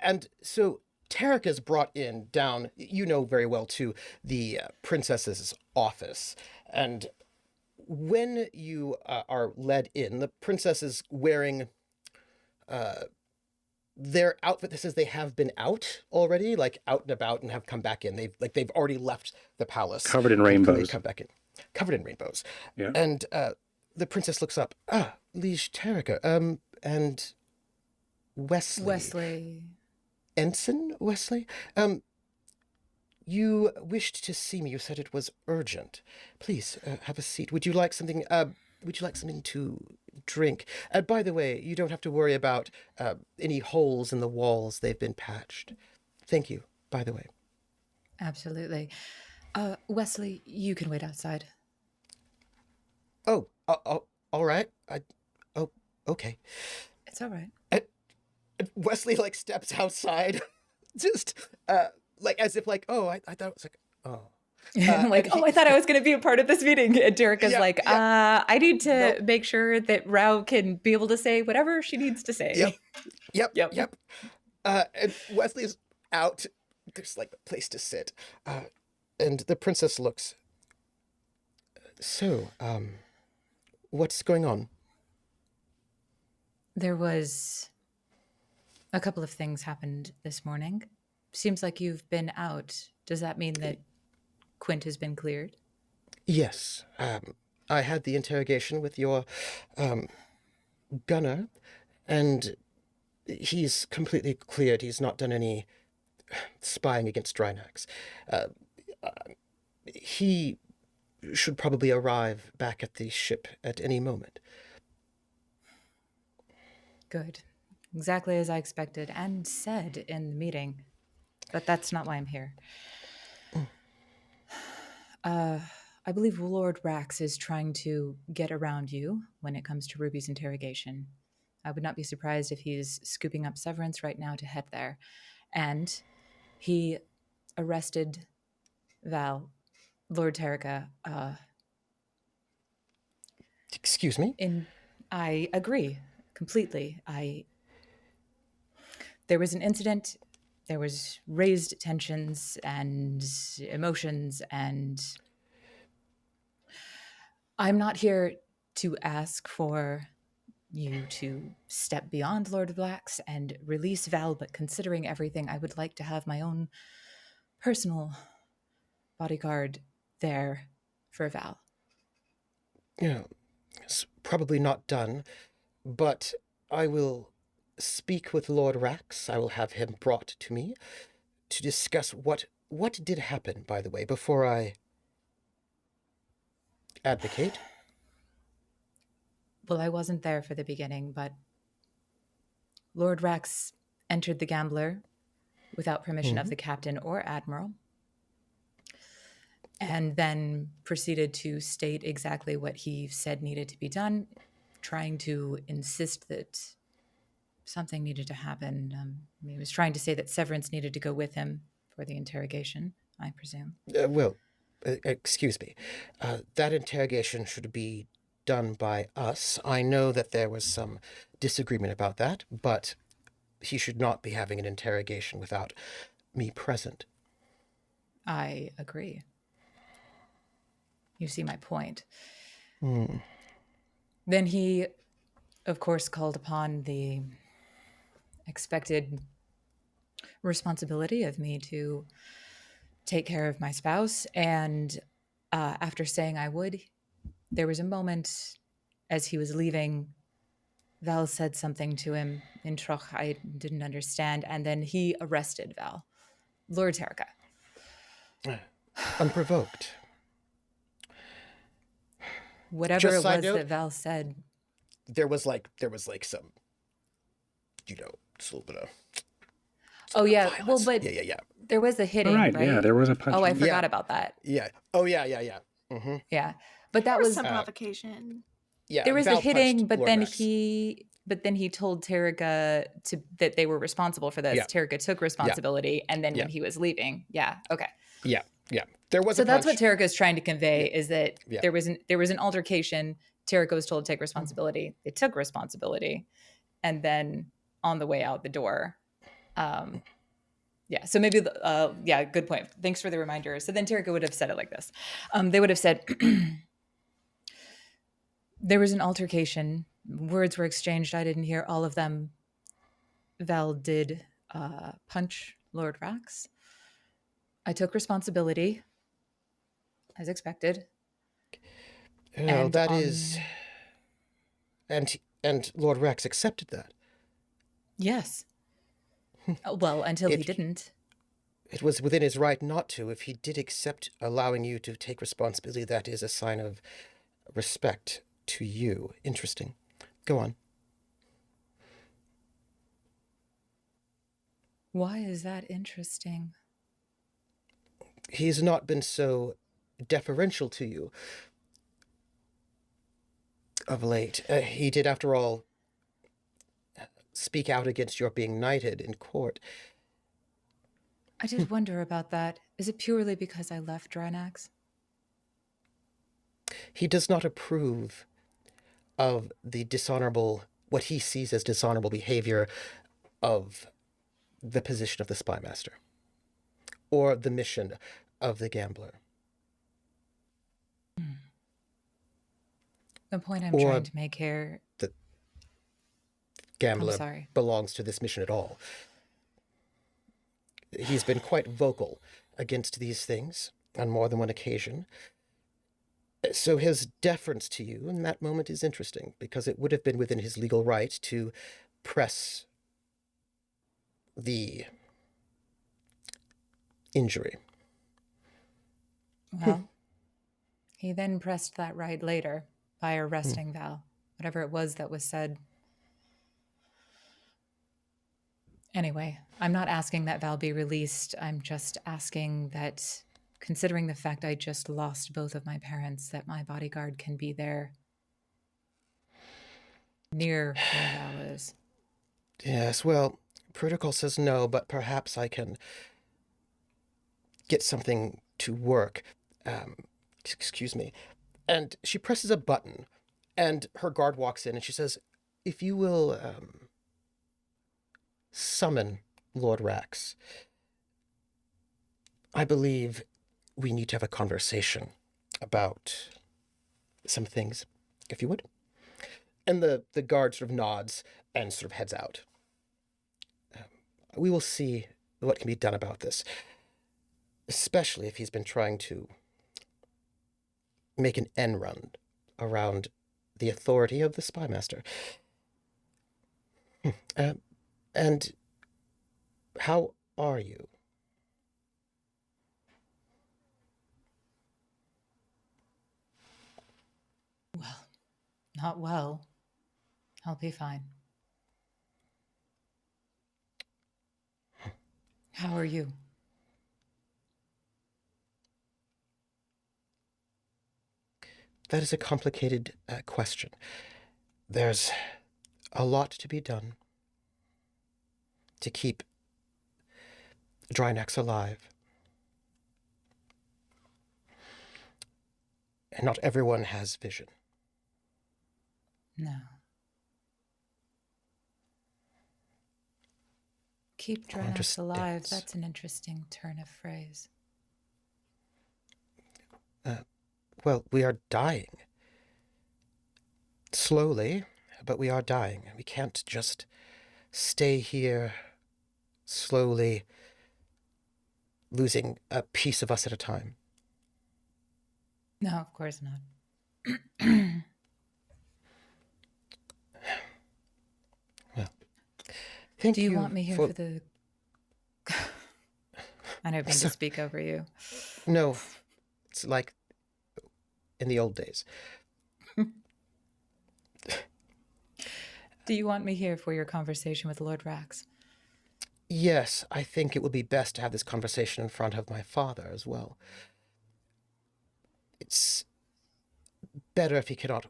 And so Terrica's brought in down, very well, to the princess's office. And when you are led in, the princess is wearing their outfit that says they have been out already, like out and about, and have come back in. They've already left the palace. Covered in and rainbows. Come back in. Covered in rainbows. Yeah. And the princess looks up. Liege Terrica. And Wesley. Ensign Wesley? You wished to see me. You said it was urgent. Please, have a seat. Would you like something to drink? By the way, you don't have to worry about any holes in the walls. They've been patched. Thank you, by the way. Absolutely. Wesley, you can wait outside. Oh, all right. Okay. It's all right. Wesley steps outside, just as if I thought it was oh. I thought I was going to be a part of this meeting. And Terrica's I need to make sure that Rao can be able to say whatever she needs to say. Yep. And Wesley's out. There's a place to sit. And the princess looks. So, what's going on? There was a couple of things happened this morning. Seems like you've been out. Does that mean that Quint has been cleared? Yes. I had the interrogation with your gunner, and he's completely cleared. He's not done any spying against Drinax. He should probably arrive back at the ship at any moment. Good. Exactly as I expected and said in the meeting. But that's not why I'm here. I believe Lord Rax is trying to get around you when it comes to Ruby's interrogation. I would not be surprised if he's scooping up Severence right now to head there. And he arrested Val, Lord Terrica. Excuse me? I agree completely. There was an incident. There was raised tensions and emotions, and I'm not here to ask for you to step beyond Lord Blacks and release Val, but considering everything, I would like to have my own personal bodyguard there for Val. Yeah, it's probably not done, but I will speak with Lord Rax. I will have him brought to me to discuss what did happen, by the way, before I advocate. Well, I wasn't there for the beginning, but Lord Rax entered the Gambler without permission of the captain or admiral, and then proceeded to state exactly what he said needed to be done, trying to insist that something needed to happen. He was trying to say that Severence needed to go with him for the interrogation, I presume. Excuse me. That interrogation should be done by us. I know that there was some disagreement about that, but he should not be having an interrogation without me present. I agree. You see my point. Then he, of course, called upon the expected responsibility of me to take care of my spouse. And after saying I would, there was a moment as he was leaving, Val said something to him in Troch I didn't understand, and then he arrested Val, Lord Terrica. Unprovoked. Whatever Just it side was note, that Val said. there was like some, just a little bit of Oh yeah, well, violence. but Yeah. there was a hitting, right. right? Yeah, there was a punch. Oh, I Yeah. forgot about that. Yeah. Oh yeah. Mm-hmm. Yeah, but There that was was some provocation. Yeah. there was the Val hitting, punched but Lord then Rex. he told Terrica that they were responsible for this. Yeah. Terrica took responsibility, and then Yeah. when he was leaving, yeah, okay. Yeah. There was So a that's punch. what Terrica is trying to convey is that Yeah. there was an altercation. Terrica was told to take responsibility. They took responsibility, and then on the way out the door, yeah. So maybe yeah, good point. Thanks for the reminder. So then Terrica would have said it like this. They would have said, there was an altercation. Words were exchanged. I didn't hear all of them. Val did punch Lord Rax. I took responsibility, as expected. Oh, that is. And Lord Rex accepted that. Yes. Well, until he It- didn't. It was within his right not to. If he did accept allowing you to take responsibility, that is a sign of respect to you. Interesting. Go on. Why is that interesting? He's not been so deferential to you of late. He did, after all, speak out against your being knighted in court. I did wonder about that. Is it purely because I left Drinax? He does not approve of the dishonorable, what he sees as dishonorable behavior of the position of the spy master or the mission of the gambler. The point I'm Or trying to make here. The gambler I'm sorry. belongs to this mission at all. He's been quite vocal against these things on more than one occasion. So his deference to you in that moment is interesting, because it would have been within his legal right to press the injury. Well, he then pressed that right later by arresting Val, whatever it was that was said. Anyway, I'm not asking that Val be released. I'm just asking that, considering the fact I just lost both of my parents, that my bodyguard can be there near where Val is. Yes, well, protocol says no, but perhaps I can get something to work. Excuse me. And she presses a button, and her guard walks in, and she says, if you will summon Lord Rax, I believe we need to have a conversation about some things, if you would. And the guard sort of nods and sort of heads out. We will see what can be done about this, especially if he's been trying to make an end run around the authority of the spy master. And how are you? Well, not well. I'll be fine. How are you? That is a complicated question. There's a lot to be done to keep Drinax alive. And not everyone has vision. No. Keep Drinax alive. That's an interesting turn of phrase. Well, we are dying. Slowly, but we are dying. We can't just stay here slowly losing a piece of us at a time. No, of course not. Well, thank you. Do you want me here for the... I don't mean to speak over you. No, it's like in the old days. Do you want me here for your conversation with Lord Rax? Yes, I think it would be best to have this conversation in front of my father as well. It's better if he cannot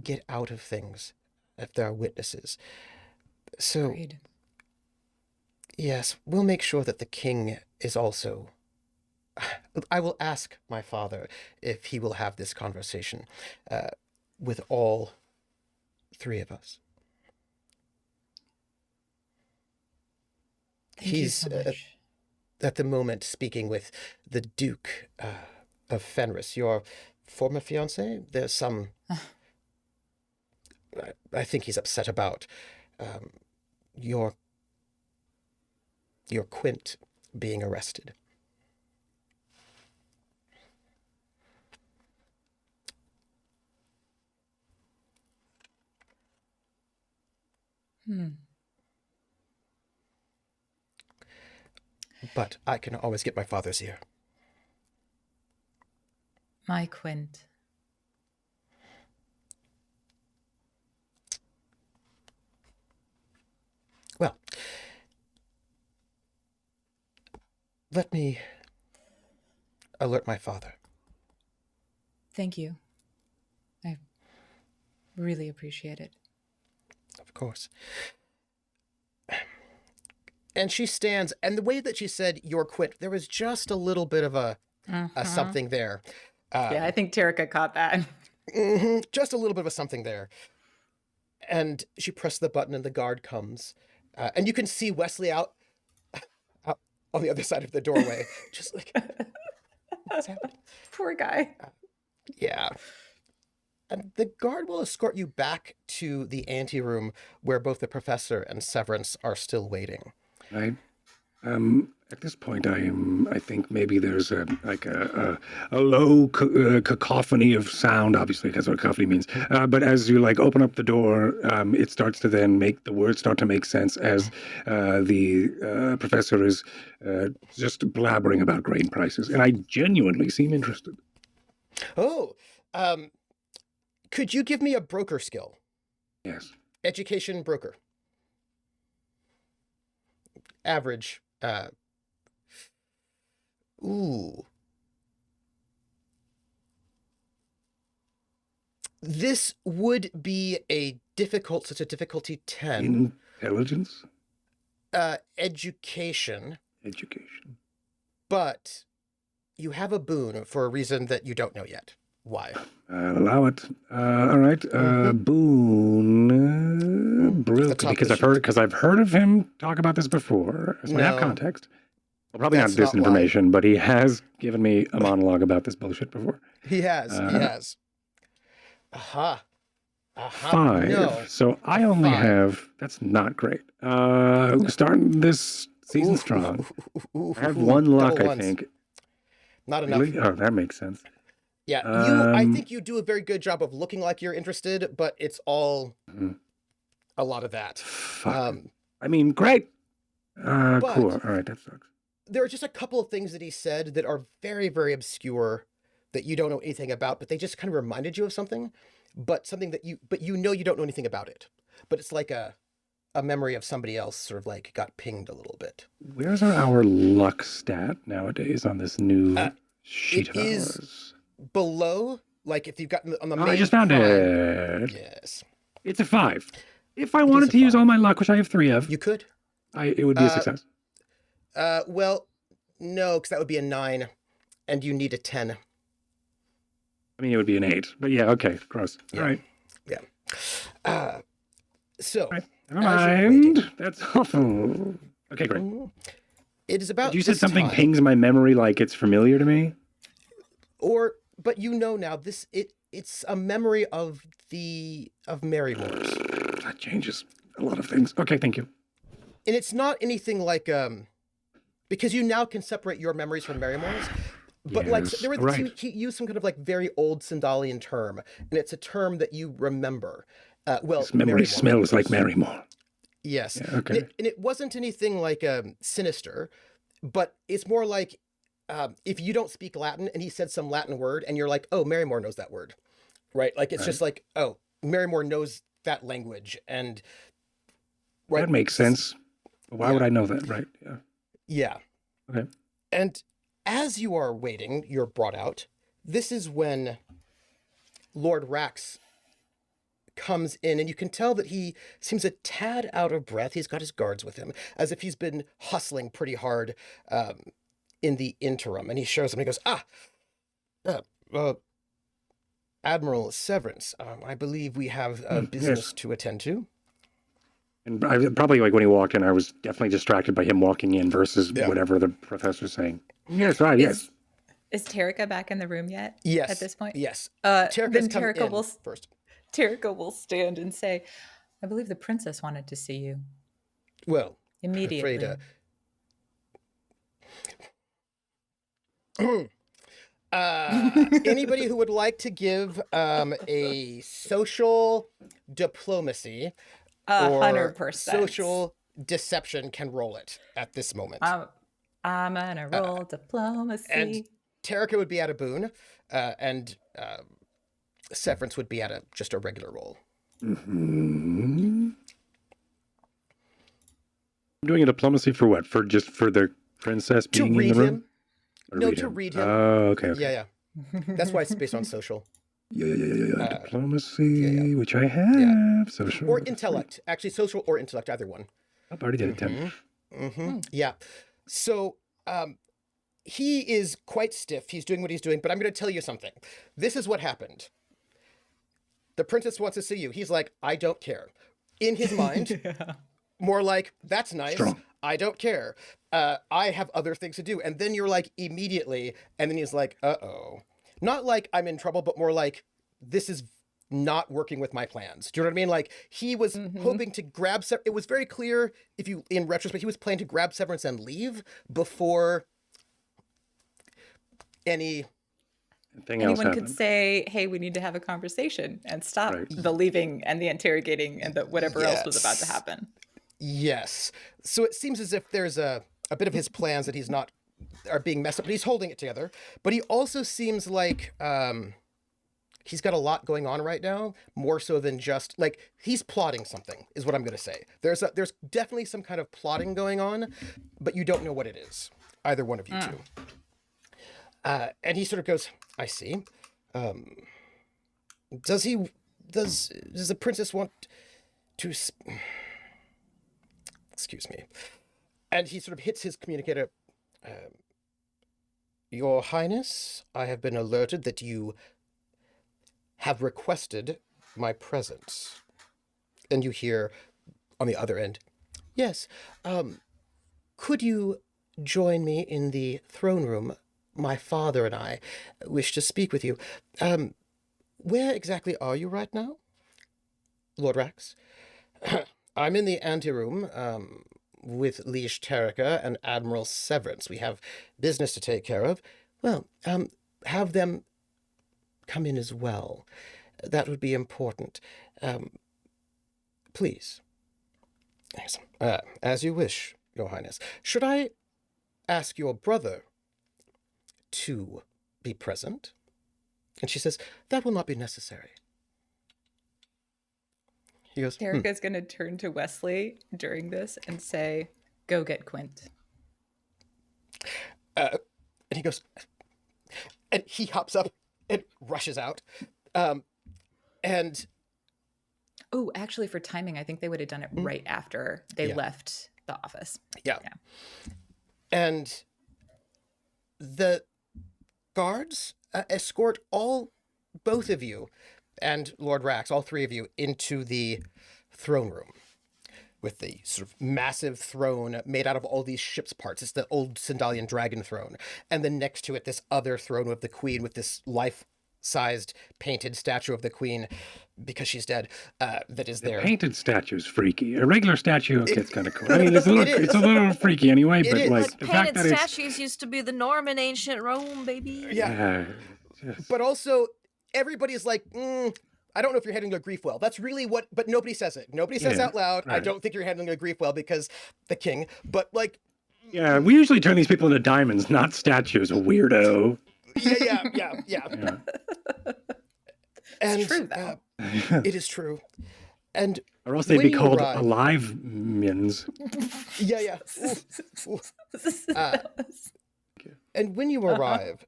get out of things, if there are witnesses. So, Agreed. yes, we'll make sure that the king is also... I will ask my father if he will have this conversation with all three of us. Thank you so much. At the moment speaking with the Duke of Fenris, your former fiance. There's some... I think he's upset about your Quint being arrested. But I can always get my father's ear. My Quint. Well, let me alert my father. Thank you. I really appreciate it. Of course. And she stands, and the way that she said, "Your Quint," there was just a little bit of a something there. Yeah, I think Terrica caught that. Just a little bit of a something there. And she pressed the button, and the guard comes. And you can see Wesley out on the other side of the doorway, just like, what's happening? Poor guy. Yeah. And the guard will escort you back to the anteroom where both the professor and Severence are still waiting. At this point, I think maybe there's a low cacophony of sound. Obviously, that's what cacophony means. But as you open up the door, it starts to then the words start to make sense as the professor is just blabbering about grain prices, and I genuinely seem interested. Oh, could you give me a broker skill? Yes. Education broker. Average. Ooh. This would be such a difficulty 10. Intelligence? Education. Education. But you have a boon for a reason that you don't know yet. Why? I'll allow it. All right. Boon. Brilliant. Because I've heard of him talk about this before. So I have context. Well, probably not this information, but he has given me a monologue about this bullshit before. He has. He has. Aha. 5. No. So I only have... That's not great. Starting this season strong. I have 1 luck, I think. Not enough. Really? Oh, that makes sense. Yeah, I think you do a very good job of looking like you're interested, but it's all a lot of that. I mean, great. Cool. All right, that sucks. There are just a couple of things that he said that are very, very obscure that you don't know anything about, but they just kind of reminded you of something, but something that you don't know anything about it. But it's like a memory of somebody else sort of got pinged a little bit. Where's our luck stat nowadays on this new sheet of ours? Below, if you've gotten on the main... I just found it. Yes. It's a 5. If I wanted to use all my luck, which I have 3 of... You could. It would be a success. Well, no, because that would be a 9, and you need a 10. I mean, it would be an 8, but yeah, okay, gross. Yeah. All right. Yeah. So... Right. Never mind. That's awful. Okay, great. It is about... You said something pings my memory like it's familiar to me? But now, it's a memory of Merrymore's. That changes a lot of things. Okay, thank you. And it's not anything because you now can separate your memories from Merrymore's. But he used some kind of very old Sindalian term, and it's a term that you remember. This memory smells like Merrymore. Yes. Yeah, okay. And it wasn't anything sinister, but it's more like if you don't speak Latin and he said some Latin word and you're like, oh, Marymore knows that word, right? Like it's just like, oh, Marymore knows that language, and right, that makes sense. Why would I know that, right? Yeah. Yeah. Okay. And as you are waiting, you're brought out. This is when Lord Rax comes in, and you can tell that he seems a tad out of breath. He's got his guards with him, as if he's been hustling pretty hard in the interim. And he shows him, and he goes, Admiral Severence, I believe we have business to attend to. And I probably, like, when he walked in, I was definitely distracted by him walking in versus whatever the professor's saying. Yes, right, yes. Is Terrica back in the room yet? Yes. At this point? Yes. Terrica will first. Terrica will stand and say, I believe the princess wanted to see you. Well, immediately. I'm afraid, anybody who would like to give a social diplomacy or 100% social deception can roll it at this moment. I'm gonna roll diplomacy. And Terrica would be at a boon, and Severance would be at just a regular roll. Mm-hmm. I'm doing a diplomacy for what? For the princess being in the room? To read him. Oh, okay. Yeah. That's why it's based on social. Yeah. Diplomacy, which I have. Social. Or intellect. Actually, social or intellect, either one. I've already did a 10. Mm-hmm. Yeah. So he is quite stiff. He's doing what he's doing, but I'm going to tell you something. This is what happened. The princess wants to see you. He's like, I don't care. In his mind, more like, that's nice. Strong. I don't care. I have other things to do. And then you're like, immediately. And then he's like, uh-oh. Not like I'm in trouble, but more like, this is not working with my plans. Do you know what I mean? Like, he was hoping to grab... It was very clear, in retrospect, he was planning to grab Severance and leave before anyone could say, hey, we need to have a conversation and stop the leaving and the interrogating and the whatever else was about to happen. Yes. So it seems as if there's a bit of his plans that are being messed up, but he's holding it together. But he also seems like he's got a lot going on right now, more so than just like he's plotting something, is what I'm going to say. There's definitely some kind of plotting going on, but you don't know what it is. Either one of you two. And he sort of goes, I see. Does the princess want to... Excuse me. And he sort of hits his communicator. Your Highness, I have been alerted that you have requested my presence. And you hear on the other end, yes, could you join me in the throne room? My father and I wish to speak with you. Where exactly are you right now, Lord Rax? I'm in the anteroom with Liege Terrica and Admiral Severance. We have business to take care of. Well, have them come in as well. That would be important. Please. Yes. As you wish, Your Highness. Should I ask your brother to be present? And she says, that will not be necessary. He goes, Terrica's going to turn to Wesley during this and say, go get Quint. And he goes, and he hops up and rushes out. And oh, actually, for timing, I think they would have done it right after they left the office. Yeah. And the guards escort both of you and Lord Rax, all three of you, into the throne room with the sort of massive throne made out of all these ship's parts. It's the old Sindalian dragon throne. And then next to it, this other throne of the queen with this life-sized painted statue of the queen, because she's dead, that is there. Painted statue's freaky. A regular statue, okay, it's kind of cool. I mean, it's a little freaky anyway, but is. like the fact that statues used to be the norm in ancient Rome, baby. Yeah. But also, everybody's like, I don't know if you're handling a grief well. That's really but nobody says it. Nobody says out loud, I don't think you're handling a grief well because the king, but like, Yeah, we usually turn these people into diamonds, not statues. Weirdo. Yeah. And It's true, though. it is true. And Or else they'd when be you called arrive- alive mins. Yeah. Ooh. And when you arrive,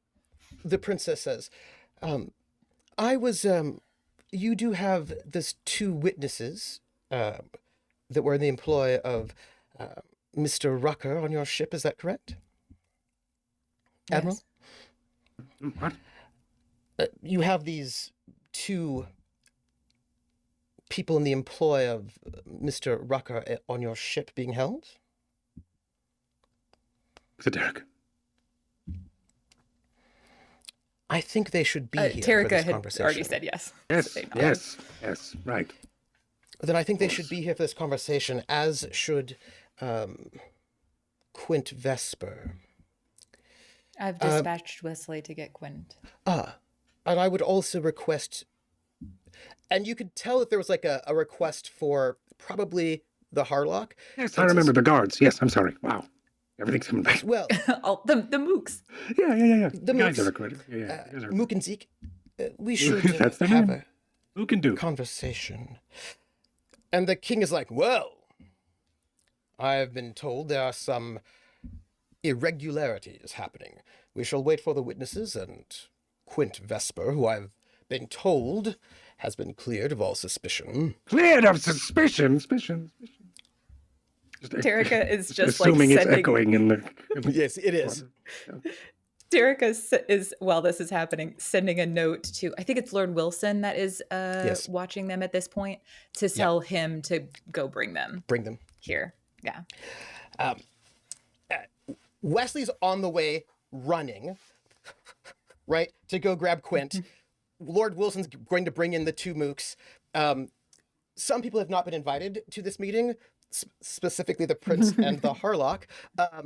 the princess says, you do have this 2 witnesses that were in the employ of Mr. Rucker on your ship, is that correct? Admiral? What? You have these 2 people in the employ of Mr. Rucker on your ship being held? Derek. I think they should be here for Terrica this had conversation. already said yes. Yes, right. Then I think they should be here for this conversation, as should Quint Vesper. I've dispatched Wesley to get Quint. And I would also request, and you could tell that there was like a request for probably the Harlock. Yes, I remember the guards. Yes, I'm sorry. Wow. Everything's coming back. Well, the mooks. Yeah. The guys mooks. are recorded. Yeah. Guys are Mook and Zeke, we should That's the have name. a Who can do? conversation. And the king is like, well, I've been told there are some irregularities happening. We shall wait for the witnesses, and Quint Vesper, who I've been told has been cleared of all suspicion. Cleared of suspicion. Terrica is just assuming like it's sending... echoing in the. Yes, it is. Terrica is, while this is happening, sending a note to, I think it's Lord Wilson that is Yes. watching them at this point, to tell him to go bring them here. Yeah. Wesley's on the way running, right, to go grab Quint. Lord Wilson's going to bring in the 2 mooks. Some people have not been invited to this meeting, specifically the prince and the Harlock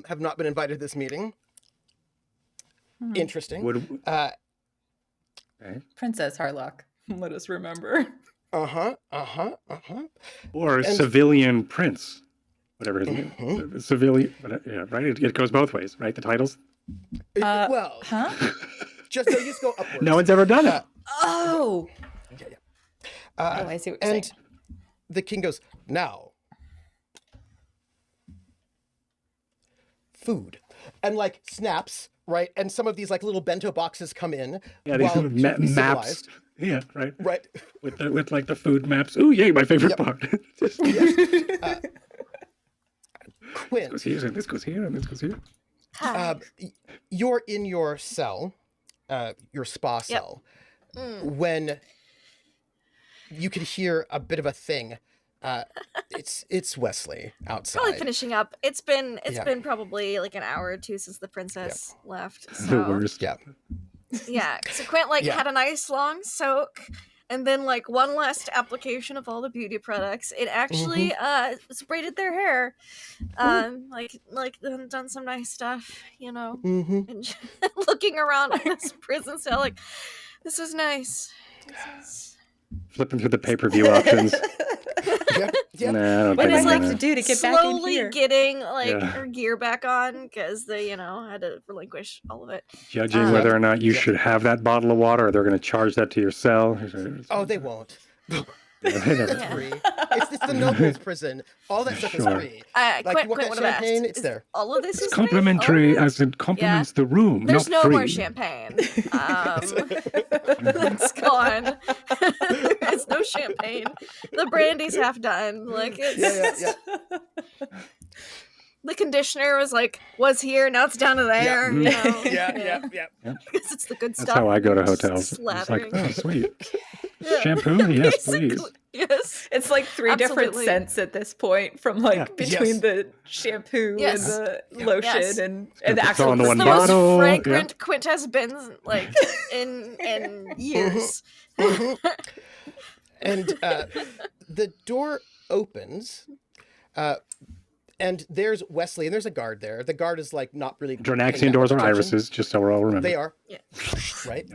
have not been invited to this meeting. Interesting. Princess Harlock, let us remember. Or civilian prince, whatever his name is. Civilian, yeah, right? It goes both ways, right? The titles? Well, just go upwards. No one's ever done it. Oh! Yeah. I see what you're saying. The king goes, now, food. And like snaps, right? And some of these like little bento boxes come in. Yeah, these while maps. civilized. Yeah, right. Right. With like the food maps. Ooh, yay, my favorite part. Quint. This goes here, and this goes here, and this goes here. You're in your cell, your spa cell, when you could hear a bit of a thing. It's Wesley outside. Probably finishing up. It's been probably like an hour or 2 since the princess left. So. The worst. Yeah. So Quint had a nice long soak, and then like one last application of all the beauty products. It actually braided their hair, like done some nice stuff, you know. And just looking around at this prison cell, like this is nice. Flipping through the pay-per-view options. Yep. Nah, I don't What think does I'm like gonna- to do to get back in Slowly here? getting her gear back on because they, had to relinquish all of it. Judging whether or not you should have that bottle of water, or they're going to charge that to your cell. Oh, they won't. They never- It's free. It's the noble's prison. All that stuff is Sure. free. Like, Like, you want that Quint would have champagne? asked, It's is there. All of this It's is complimentary, free? Oh, as it complements the room. There's not no free. more champagne. It's gone. There's no champagne. The brandy's half done. Like it's the conditioner was here, now it's down to there. You know? Yeah. Because it's the good That's stuff. how I go to hotels. It's like, Slathering. oh, sweet. Yeah. Shampoo? Yes, Basically, please. Yes. It's like 3 different Absolutely. scents at this point, from between the shampoo Yes. and the lotion Yes. and It's the all actual in the one the bottle. most fragrant Quint has been in years. And the door opens, and there's Wesley, and there's a guard there. The guard is not really. paying that Drinaxian doors are much attention. irises, just so we're all remember. They are. Yeah. Right.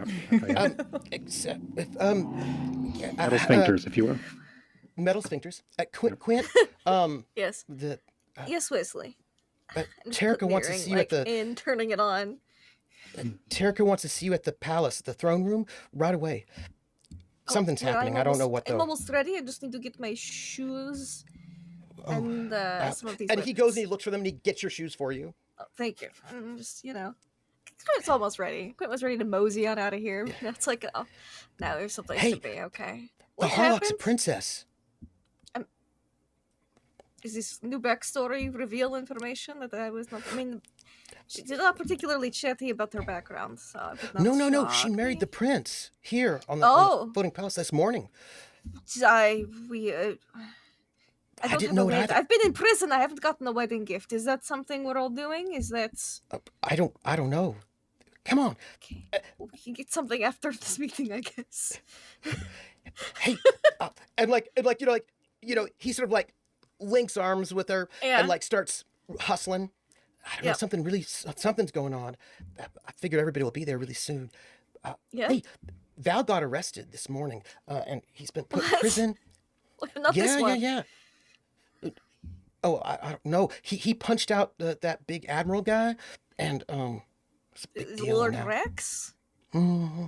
Except Metal sphincters, if you will. metal sphincters. Quint. Yes. The Yes, Wesley. Terrica wants to see you at the... in, turning it on. Terrica wants to see you at the palace, the throne room, right away. Something's happening. I don't know what though. I'm almost ready. I just need to get my shoes and some of these And weapons. he goes and he looks for them and he gets your shoes for you. Oh, thank you. I'm just, Quint's almost ready. Quint was ready to mosey on out of here. Yeah. It's like, oh, now there's someplace to be. Okay. What Harlock's a princess. Is this new backstory reveal information that I was not... I mean, she's not particularly chatty about her background, so... No. She married the prince here on the floating palace this morning. I didn't know it either. I've been in prison. I haven't gotten a wedding gift. Is that something we're all doing? Is that... I don't know. Come on. Okay. We can get something after this meeting, I guess. Hey, he sort of like links arms with her and like starts hustling. I don't know, something's going on. I figured everybody will be there really soon. Hey, Val got arrested this morning, and he's been put in prison. Not this one. Yeah. Oh, I don't know. He punched out that big admiral guy, and it's a big deal Lord now. Rex? Mm-hmm.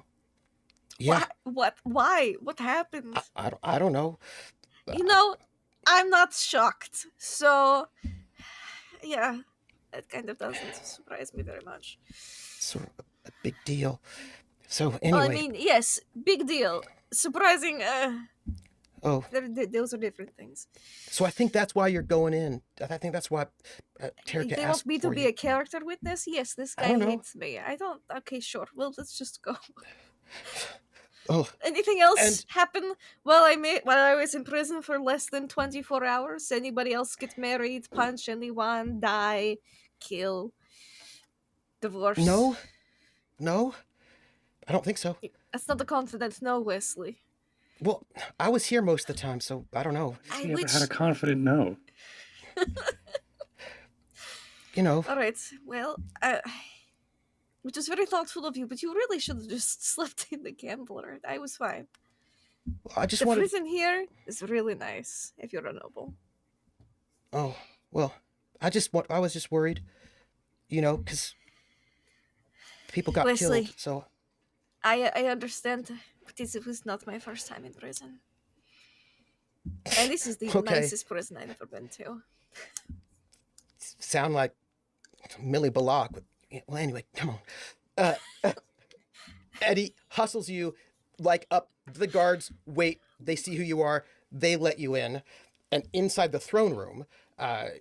Yeah. What? Why? What happened? I don't know. I'm not shocked. So, yeah, it kind of doesn't surprise me very much. Sort of a big deal. So anyway. Well, I mean, yes, big deal. Surprising. Those are different things. So I think that's why you're going in. I think that's why Terrica they asked want me to be a character witness? Yes, this guy hates me. I don't... Okay, sure. Well, let's just go. Oh. Anything else happen while I was in prison for less than 24 hours? Anybody else get married, punch anyone, die, kill, divorce? No. I don't think so. That's not a confident no, Wesley. Well, I was here most of the time, so I don't know. I never had a confident no. All right. Well, which is very thoughtful of you, but you really should have just slept in the gambler. I was fine. I just wanted... The prison here is really nice if you're a noble. Oh, well, I was just worried, because people got killed, so... I understand, but it was not my first time in prison. And this is the nicest prison I've ever been to. Sound like Millie Ballock. Well, anyway, come on. Eddie hustles you like up. The guards wait. They see who you are. They let you in. And inside the throne room,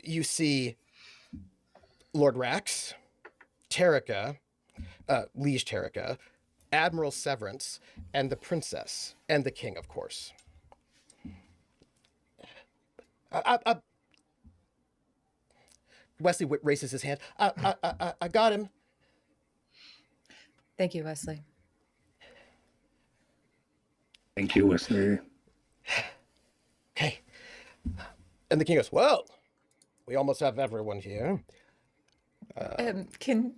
you see Lord Rax, Terrica, Liege Terrica, Admiral Severence, and the princess, and the king, of course. Wesley raises his hand. I got him. Thank you, Wesley. Thank you, Wesley. Okay. And the king goes, well, we almost have everyone here. Can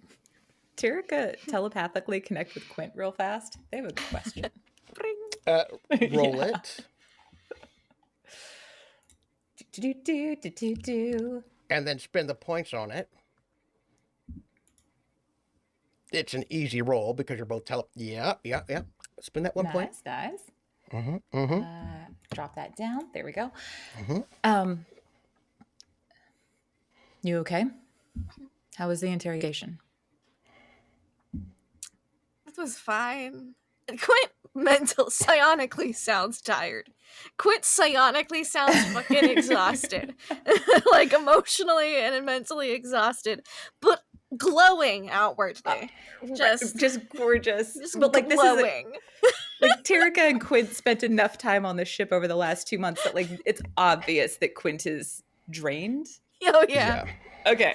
Terrica telepathically connect with Quint real fast? They have a question. Roll it. Do. And then spend the points on it. It's an easy roll because you're both Yeah. Spend that one point. Nice. Mm-hmm. Drop that down. There we go. Mm-hmm. You okay? How was the interrogation? It was fine. Quint psionically sounds tired. Quint psionically sounds fucking exhausted. Like emotionally and mentally exhausted. But glowing outwardly. Just gorgeous. But like glowing. Like Terrica and Quint spent enough time on the ship over the last 2 months that like it's obvious that Quint is drained. Oh yeah. Okay.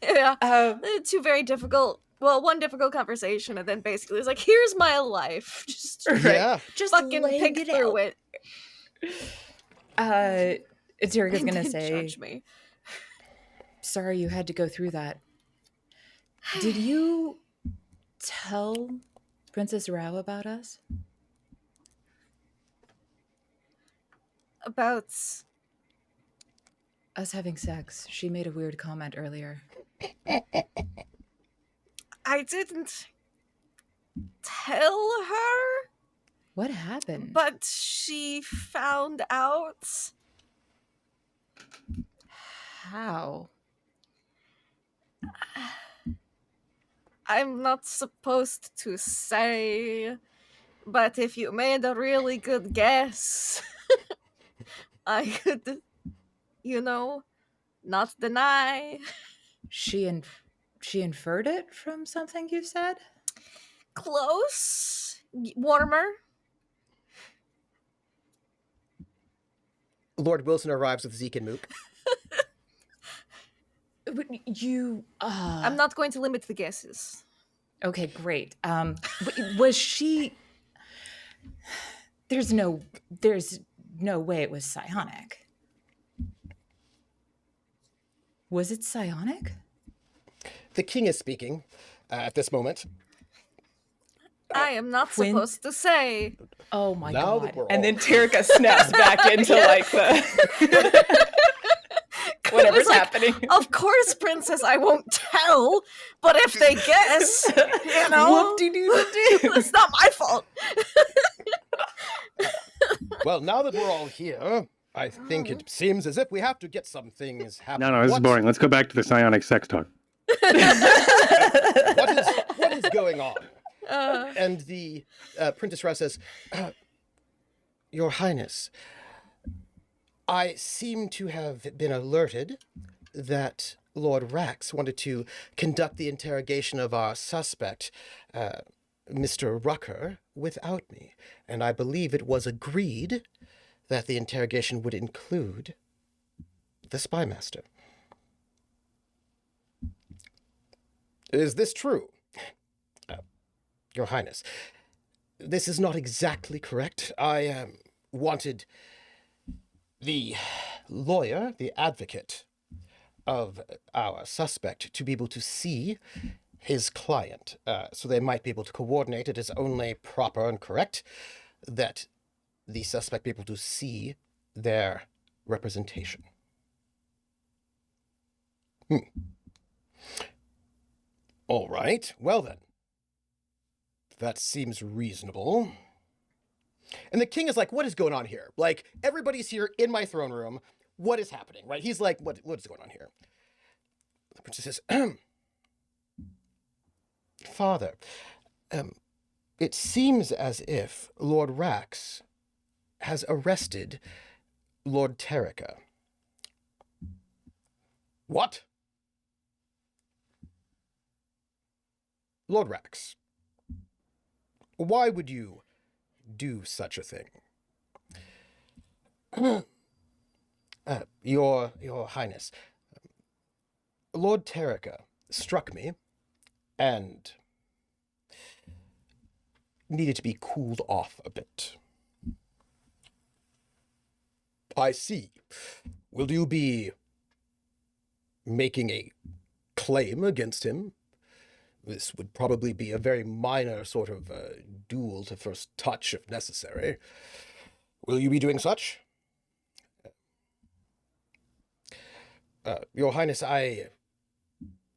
Yeah. Two very difficult. Well, one difficult conversation, and then basically it's like, here's my life. Just fucking pick through it. Terrica's gonna say, judge me. Sorry you had to go through that. Did you tell Princess Rao about us? About us having sex. She made a weird comment earlier. I didn't tell her. What happened? But she found out. How? I'm not supposed to say, but if you made a really good guess, I could, not deny. She inferred it from something you said? Close. Warmer. Lord Wilson arrives with Zeke and Mook. I'm not going to limit the guesses. Okay, great. Was she... There's no way it was psionic. Was it psionic? The king is speaking at this moment. I am not supposed to say. Oh my Now god. that we're And all then Terrica snaps back into like the whatever's happening. Of course, princess, I won't tell, but if they guess, Whoop-de-doo-de-doo. it's not my fault. Well, now that we're all here, I think it seems as if we have to get some things happening. No, this is boring. Let's go back to the psionic sex talk. What is going on? And the Princess Russ says, Your Highness, I seem to have been alerted that Lord Rax wanted to conduct the interrogation of our suspect, Mr. Rucker, without me, and I believe it was agreed that the interrogation would include the spymaster. Is this true? Your Highness, this is not exactly correct. I wanted the lawyer, the advocate of our suspect, to be able to see his client, so they might be able to coordinate. It is only proper and correct that the suspect be able to see their representation. All right, well then. That seems reasonable. And the king is like, what is going on here? Like, everybody's here in my throne room. What is happening, right? He's like, what is going on here? The princess says, Father, it seems as if Lord Rax has arrested Lord Terrica. What? Lord Rax, why would you do such a thing? Your Highness, Lord Terrica struck me and needed to be cooled off a bit. I see. Will you be making a claim against him? This would probably be a very minor sort of duel to first touch if necessary. Will you be doing such? Your Highness, I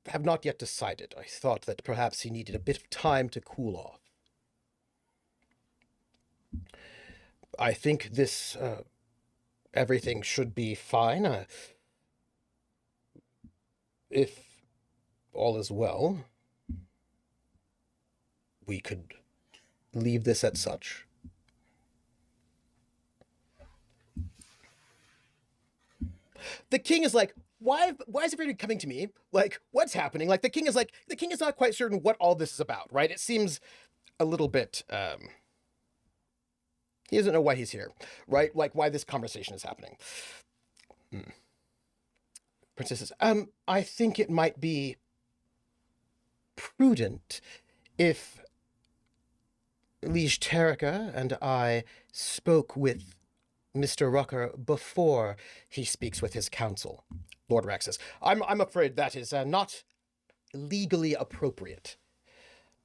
have not yet decided. I thought that perhaps he needed a bit of time to cool off. I think this, everything should be fine. If all is well, we could leave this at such. The king is like, why is everybody coming to me? Like, what's happening? Like, the king is not quite certain what all this is about, right? It seems a little bit, he doesn't know why he's here, right? Like, why this conversation is happening. Princess says, I think it might be prudent if Liege Terrica and I spoke with Mr. Rucker before he speaks with his counsel. Lord Rax says, I'm afraid that is not legally appropriate.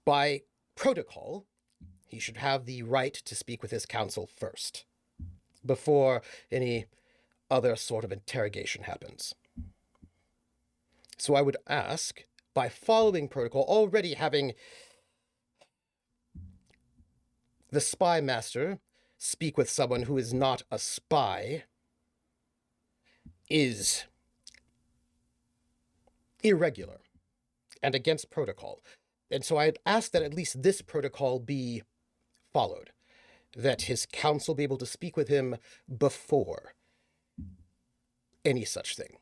By protocol, he should have the right to speak with his counsel first, before any other sort of interrogation happens. So I would ask, by following protocol, already having the spy master speak with someone who is not a spy is irregular and against protocol. And so I'd ask that at least this protocol be followed, that his counsel be able to speak with him before any such thing.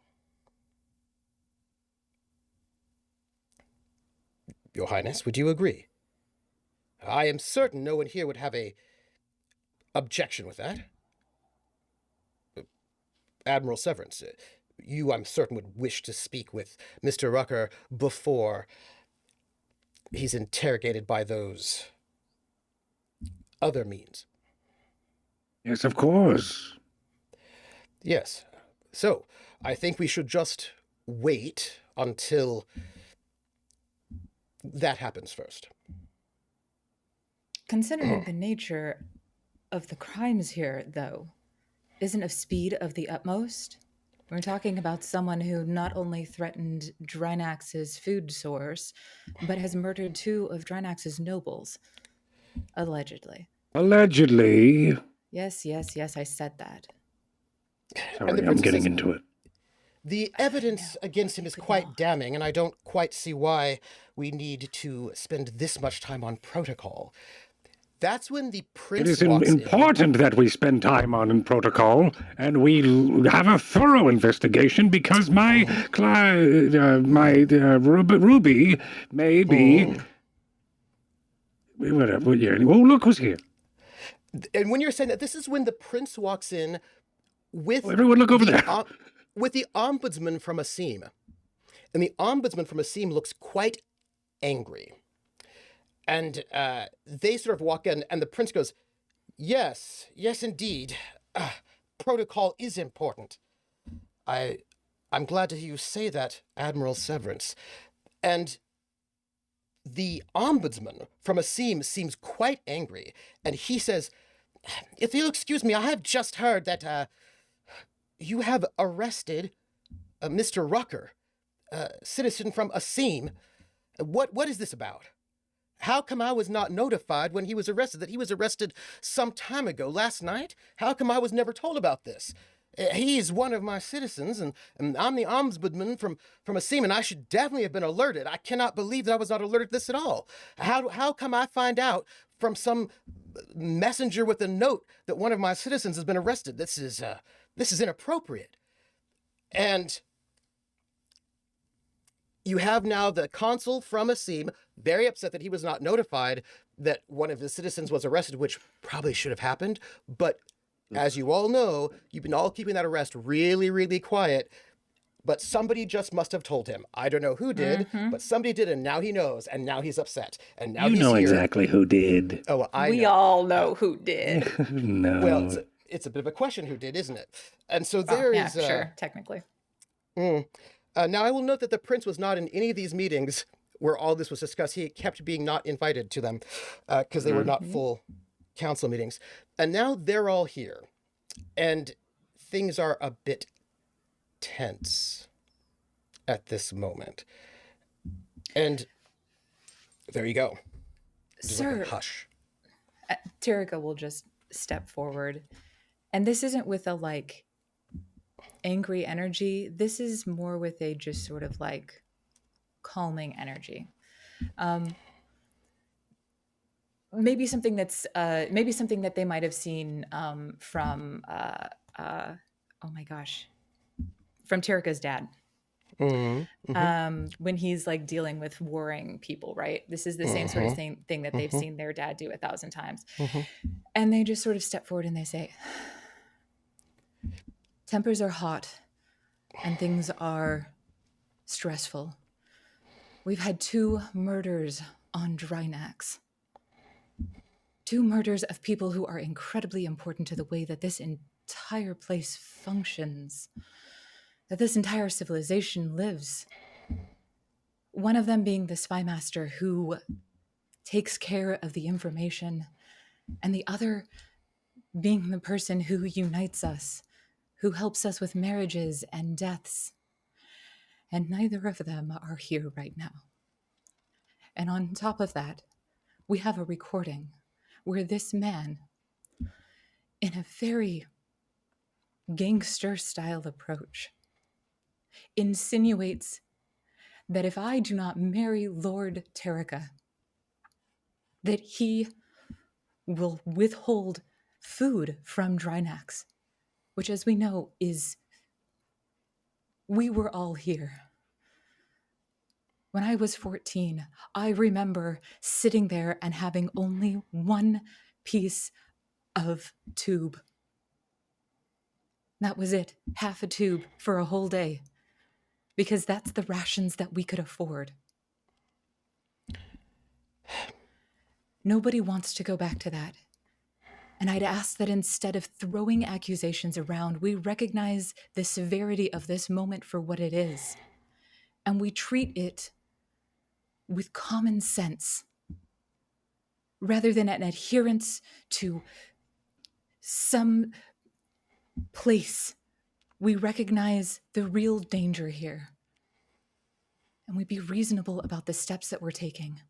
Your Highness, would you agree? I am certain no one here would have a objection with that. Admiral Severence, you, I'm certain, would wish to speak with Mr. Rucker before he's interrogated by those other means. Yes, of course. Yes. So, I think we should just wait until that happens first. Considering the nature of the crimes here, though, isn't of speed of the utmost? We're talking about someone who not only threatened Drinax's food source, but has murdered 2 of Drinax's nobles. Allegedly. Allegedly. Yes, I said that. Sorry, I'm getting into it. The evidence against him is quite damning, and I don't quite see why we need to spend this much time on protocol. That's when the prince It is important that we spend time on protocol, and we have a thorough investigation because my Ruby may be. Whatever. Yeah. Oh, look who's here! And when you're saying that, this is when the prince walks in with everyone look over there. With the ombudsman from Asim, and the ombudsman from Asim looks quite angry. And they sort of walk in, and the prince goes, yes, indeed. Protocol is important. I'm glad to hear you say that, Admiral Severence. And the ombudsman from Asim seems quite angry, and he says, if you'll excuse me, I have just heard that you have arrested Mr. Rucker, citizen from Asim. What is this about? How come I was not notified when he was arrested, that he was arrested some time ago, last night? How come I was never told about this? He's one of my citizens, and I'm the ombudsman from Asim, and I should definitely have been alerted. I cannot believe that I was not alerted to this at all. How come I find out from some messenger with a note that one of my citizens has been arrested? This is inappropriate. And you have now the consul from Asim very upset that he was not notified that one of his citizens was arrested, which probably should have happened. But as you all know, you've been all keeping that arrest really, really quiet. But somebody just must have told him. I don't know who did, but somebody did, and now he knows, and now he's upset. And now you he's know here. Exactly who did. Oh, well, we all know who did. No. Well, it's a bit of a question who did, isn't it? And so there is. Sure, technically. Now, I will note that the prince was not in any of these meetings where all this was discussed. He kept being not invited to them because they were not full council meetings. And now they're all here. And things are a bit tense at this moment. And there you go. Sir, like hush. Terrica will just step forward. And this isn't with a, angry energy. This is more with a just sort of, calming energy. Maybe something that they might have seen from from Terrica's dad. When he's dealing with warring people, right? This is the same sort of thing that they've seen their dad do 1,000 times. And they just sort of step forward and they say, tempers are hot and things are stressful. We've had 2 murders on Drinax. 2 murders of people who are incredibly important to the way that this entire place functions, that this entire civilization lives. One of them being the spy master who takes care of the information, and the other being the person who unites us, who helps us with marriages and deaths. And neither of them are here right now. And on top of that, we have a recording where this man, in a very gangster-style approach, insinuates that if I do not marry Lord Terrica, that he will withhold food from Drinax, which, as we know, is... We were all here. When I was 14, I remember sitting there and having only one piece of tube. That was it, half a tube for a whole day, because that's the rations that we could afford. Nobody wants to go back to that. And I'd ask that instead of throwing accusations around, we recognize the severity of this moment for what it is. And we treat it with common sense, rather than an adherence to some place. We recognize the real danger here. And we be reasonable about the steps that we're taking.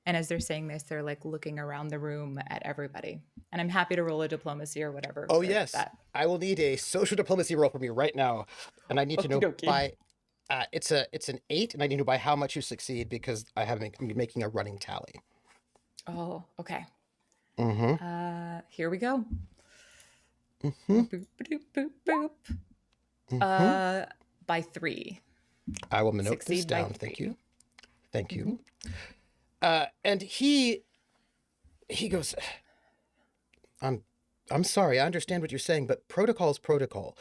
And as they're saying this, they're like looking around the room at everybody. And I'm happy to roll a diplomacy or whatever. Oh, yes. I will need a social diplomacy roll from you right now. And I need to know by... it's an 8, and I need to know by how much you succeed, because I'm making a running tally. Oh, okay. Mm-hmm. Here we go. Mm-hmm. Boop, boop, boop, boop. Mm-hmm. By 3. I will note this down. Thank you. Thank you. And he goes, I'm sorry, I understand what you're saying, but protocol is protocol.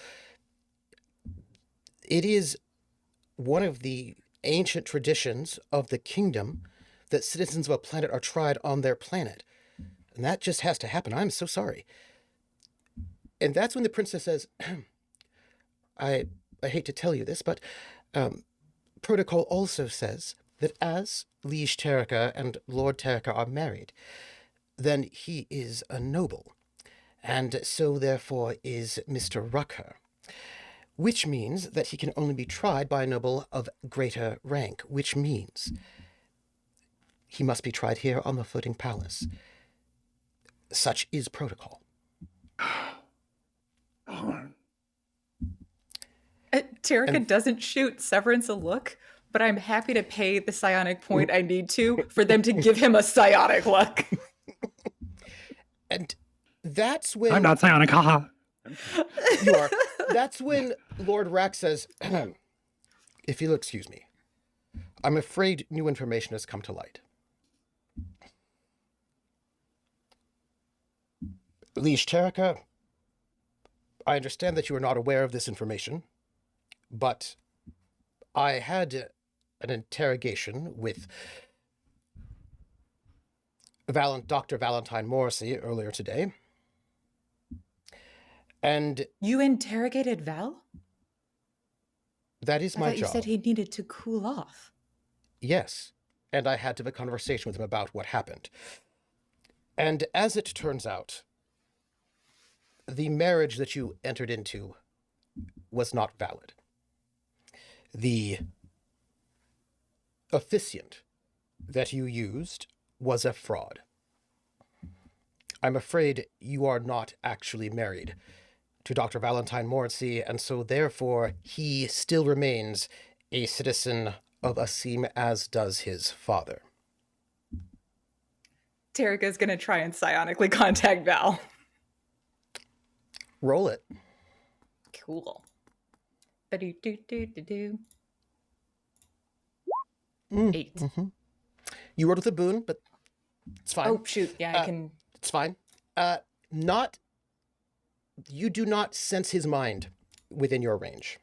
It is one of the ancient traditions of the kingdom that citizens of a planet are tried on their planet. And that just has to happen. I'm so sorry. And that's when the princess says, I hate to tell you this, but protocol also says that as Liege Terrica and Lord Terrica are married, then he is a noble, and so therefore is Mr. Rucker, which means that he can only be tried by a noble of greater rank, which means he must be tried here on the floating palace. Such is protocol. Terrica doesn't shoot Severence a look, but I'm happy to pay the psionic point I need to for them to give him a psionic look. And that's when... I'm not psionic, haha. You are. That's when Lord Rax says, if you'll excuse me, I'm afraid new information has come to light. Liege Terrica, I understand that you are not aware of this information, but I had an interrogation with Dr. Valentine Morrissey earlier today. And... You interrogated Val? That is my job. You said he needed to cool off. Yes, and I had to have a conversation with him about what happened. And as it turns out, the marriage that you entered into was not valid. The officiant that you used was a fraud. I'm afraid you are not actually married to Dr. Valentine Morrissey, and so therefore he still remains a citizen of Asim, as does his father. Terrica's gonna try and psionically contact Val. Roll it. Cool. Ba-do-do-do-do-do. 8. Mm-hmm. You rolled with a boon, but it's fine. Oh, shoot. Yeah, I can... It's fine. You do not sense his mind within your range.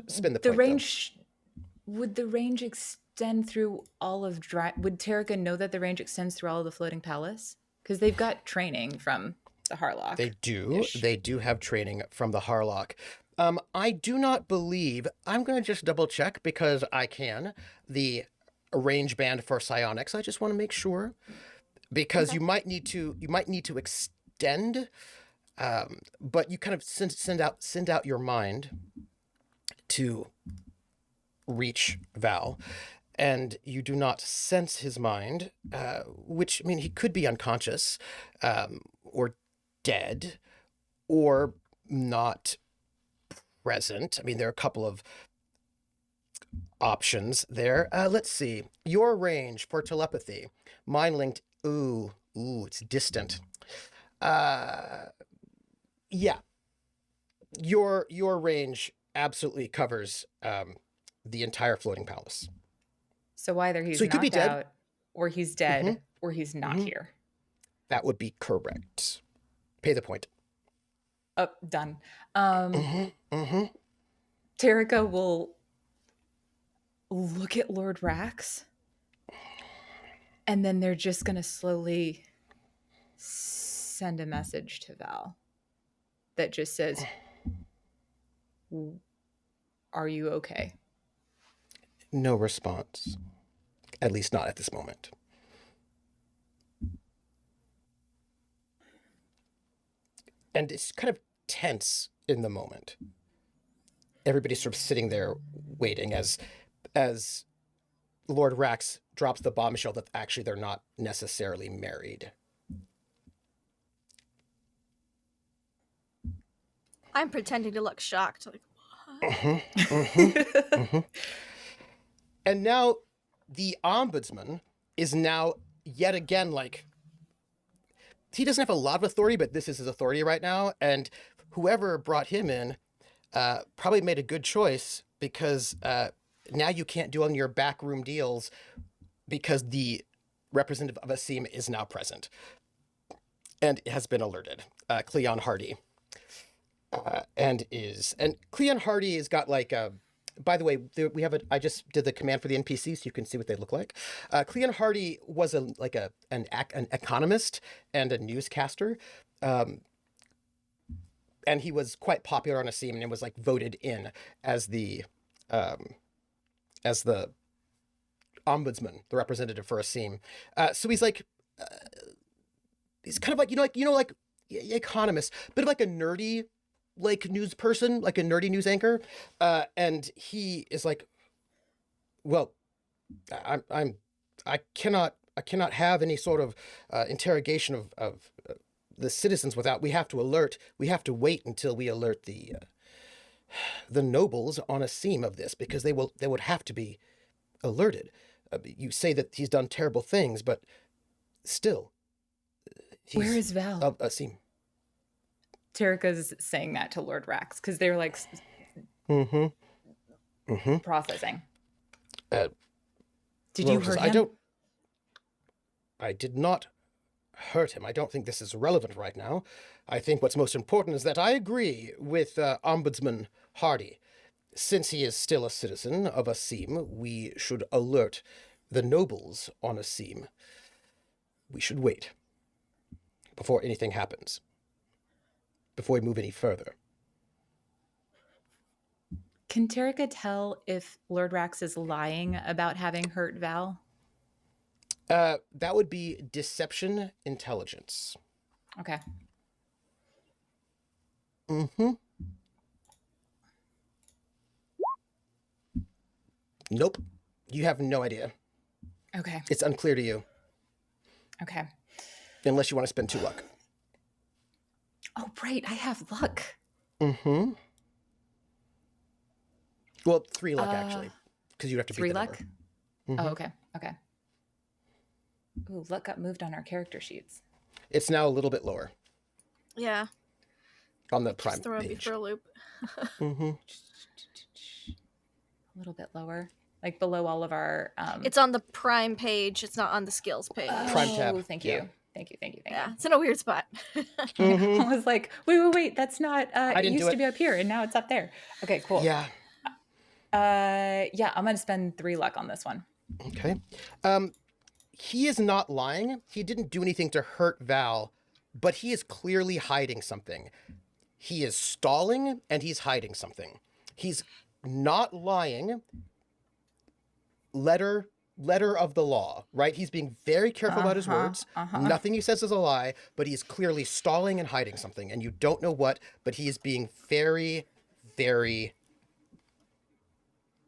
Spin the point, range... Though. Would the range extend through all of... Would Terrica know that the range extends through all of the floating palace? Because they've got training from the Harlock. They do. They do have training from the Harlock. I do not believe... I'm going to just double check, because I can. The range band for psionics. I just want to make sure. Because you might need to extend, but you kind of send out your mind to reach Val, and you do not sense his mind, which, I mean, he could be unconscious, or dead, or not present. I mean, there are a couple of options there. Let's see. Your range for telepathy. Mind linked. Ooh, it's distant. Yeah. Your range absolutely covers the entire floating palace. So either he's So he could be knocked dead. out, or he's dead, or he's not here. That would be correct. Pay the point. Oh, done. Terrica will look at Lord Rax, and then they're just going to slowly send a message to Val that just says, "Are you okay?" No response. At least not at this moment. And it's kind of tense in the moment. Everybody's sort of sitting there waiting as Lord Rax drops the bombshell that actually they're not necessarily married. I'm pretending to look shocked. Like, And now the ombudsman is now yet again like, he doesn't have a lot of authority, but this is his authority right now. And whoever brought him in probably made a good choice, because now you can't do on your backroom deals because the representative of Asim is now present and has been alerted. Cleon Hardy. And Cleon Hardy has got like a, by the way, I just did the command for the NPC so you can see what they look like. Cleon Hardy was an economist and a newscaster. And he was quite popular on Asim and was like voted in as the ombudsman, the representative for Asim. So he's like, he's kind of like, like economist, bit of like a nerdy, like news person, like a nerdy news anchor. And he is like, well, I cannot have any sort of interrogation of the citizens without, we have to wait until we alert the nobles on Asim of this, because they would have to be alerted. You say that he's done terrible things, but still, Where is Val? Asim. Terrica's saying that to Lord Rax because they're like processing. Did you hurt him? I did not hurt him. I don't think this is relevant right now. I think what's most important is that I agree with Ombudsman Hardy. Since he is still a citizen of Asim, we should alert the nobles on Asim. We should wait before anything happens, before we move any further. Can Terrica tell if Lord Rax is lying about having hurt Val? That would be deception intelligence. Okay. Nope. You have no idea. Okay. It's unclear to you. Okay. Unless you want to spend 2 luck. Oh, right. I have luck. Well, 3 luck, actually. Because you have to beat 3 the luck? number. Oh, okay. Okay. Ooh, luck got moved on our character sheets. It's now a little bit lower. yeah, On the prime just throwing me page. for a loop. A little bit lower. Like below all of our... It's on the prime page. It's not on the skills page. Prime tab. Oh, thank you. Yeah. Thank you. Yeah, it's in a weird spot. I was like, wait, that's not... it didn't used do to it. be up here, and now it's up there. Okay, cool. Yeah. Yeah, I'm going to spend 3 luck on this one. Okay. He is not lying. He didn't do anything to hurt Val, but he is clearly hiding something. He is stalling and he's hiding something. He's not lying. Letter letter of the law, right? He's being very careful about his words. Nothing he says is a lie, but he's clearly stalling and hiding something, and you don't know what, but he is being very, very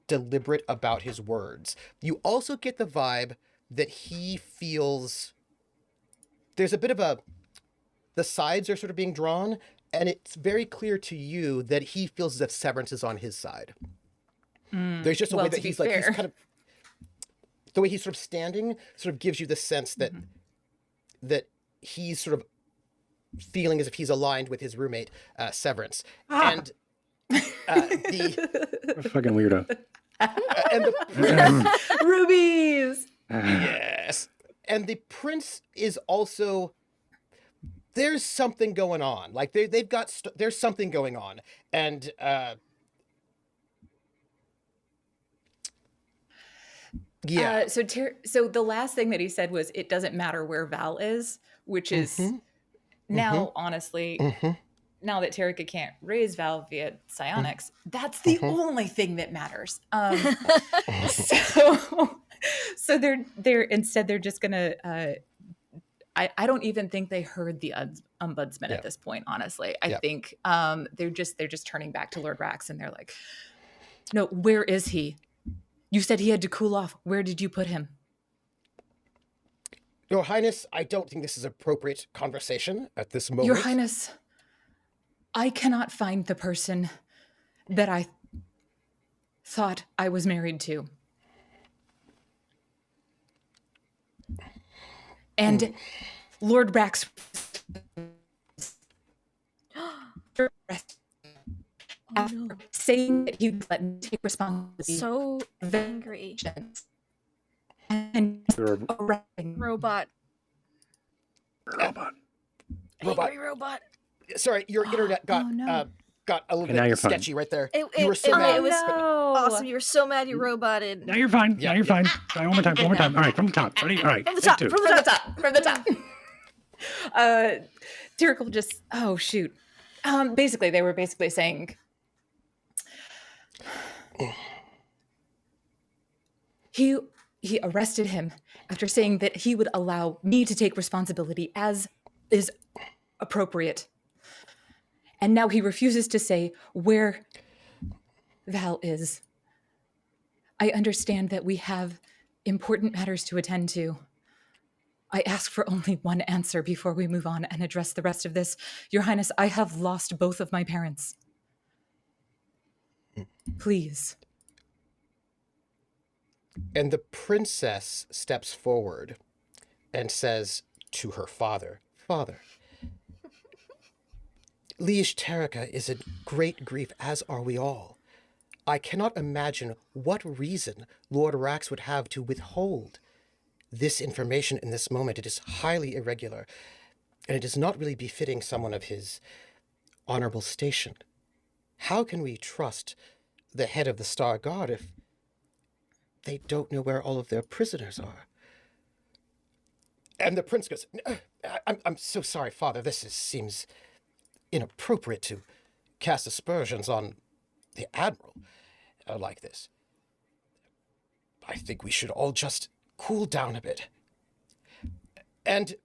deliberate about his words. You also get the vibe that he feels there's a bit of the sides are sort of being drawn, and it's very clear to you that he feels as if Severance is on his side. There's just a way that he's kind of, the way he's sort of standing sort of gives you the sense that that he's sort of feeling as if he's aligned with his roommate, Severance. And the fucking weirdo. And the Rubies. yes. And the prince is also, there's something going on. Like they've got, there's something going on. And yeah. So the last thing that he said was, it doesn't matter where Val is, which is now, honestly, now that Terrica can't raise Val via psionics, that's the only thing that matters. So they're instead they're just gonna. I don't even think they heard the ombudsman at this point. Honestly, I think they're just turning back to Lord Rax, and they're like, "No, where is he? You said he had to cool off. Where did you put him?" Your Highness, I don't think this is appropriate conversation at this moment. Your Highness, I cannot find the person that I thought I was married to. And Lord Rax after saying that he would let me take responsibility. So angry. And Robot. Angry robot. Sorry, your internet got a little bit sketchy right there. You were so mad. It was awesome. You were so mad you roboted. Now you're fine. Now you're fine. Try one more time. All right, from the top. Ready? All right. From the top. Terrica just, oh shoot. Basically, they were basically saying, he arrested him after saying that he would allow me to take responsibility as is appropriate. And now he refuses to say where Val is. I understand that we have important matters to attend to. I ask for only one answer before we move on and address the rest of this. Your Highness, I have lost both of my parents. Please. And the princess steps forward and says to her father, "Father, Liege Terrica is in great grief, as are we all. I cannot imagine what reason Lord Rax would have to withhold this information in this moment. It is highly irregular, and it is not really befitting someone of his honorable station. How can we trust the head of the Star Guard if they don't know where all of their prisoners are?" And the prince goes, I'm so sorry, Father. This seems inappropriate to cast aspersions on the Admiral like this. I think we should all just cool down a bit. And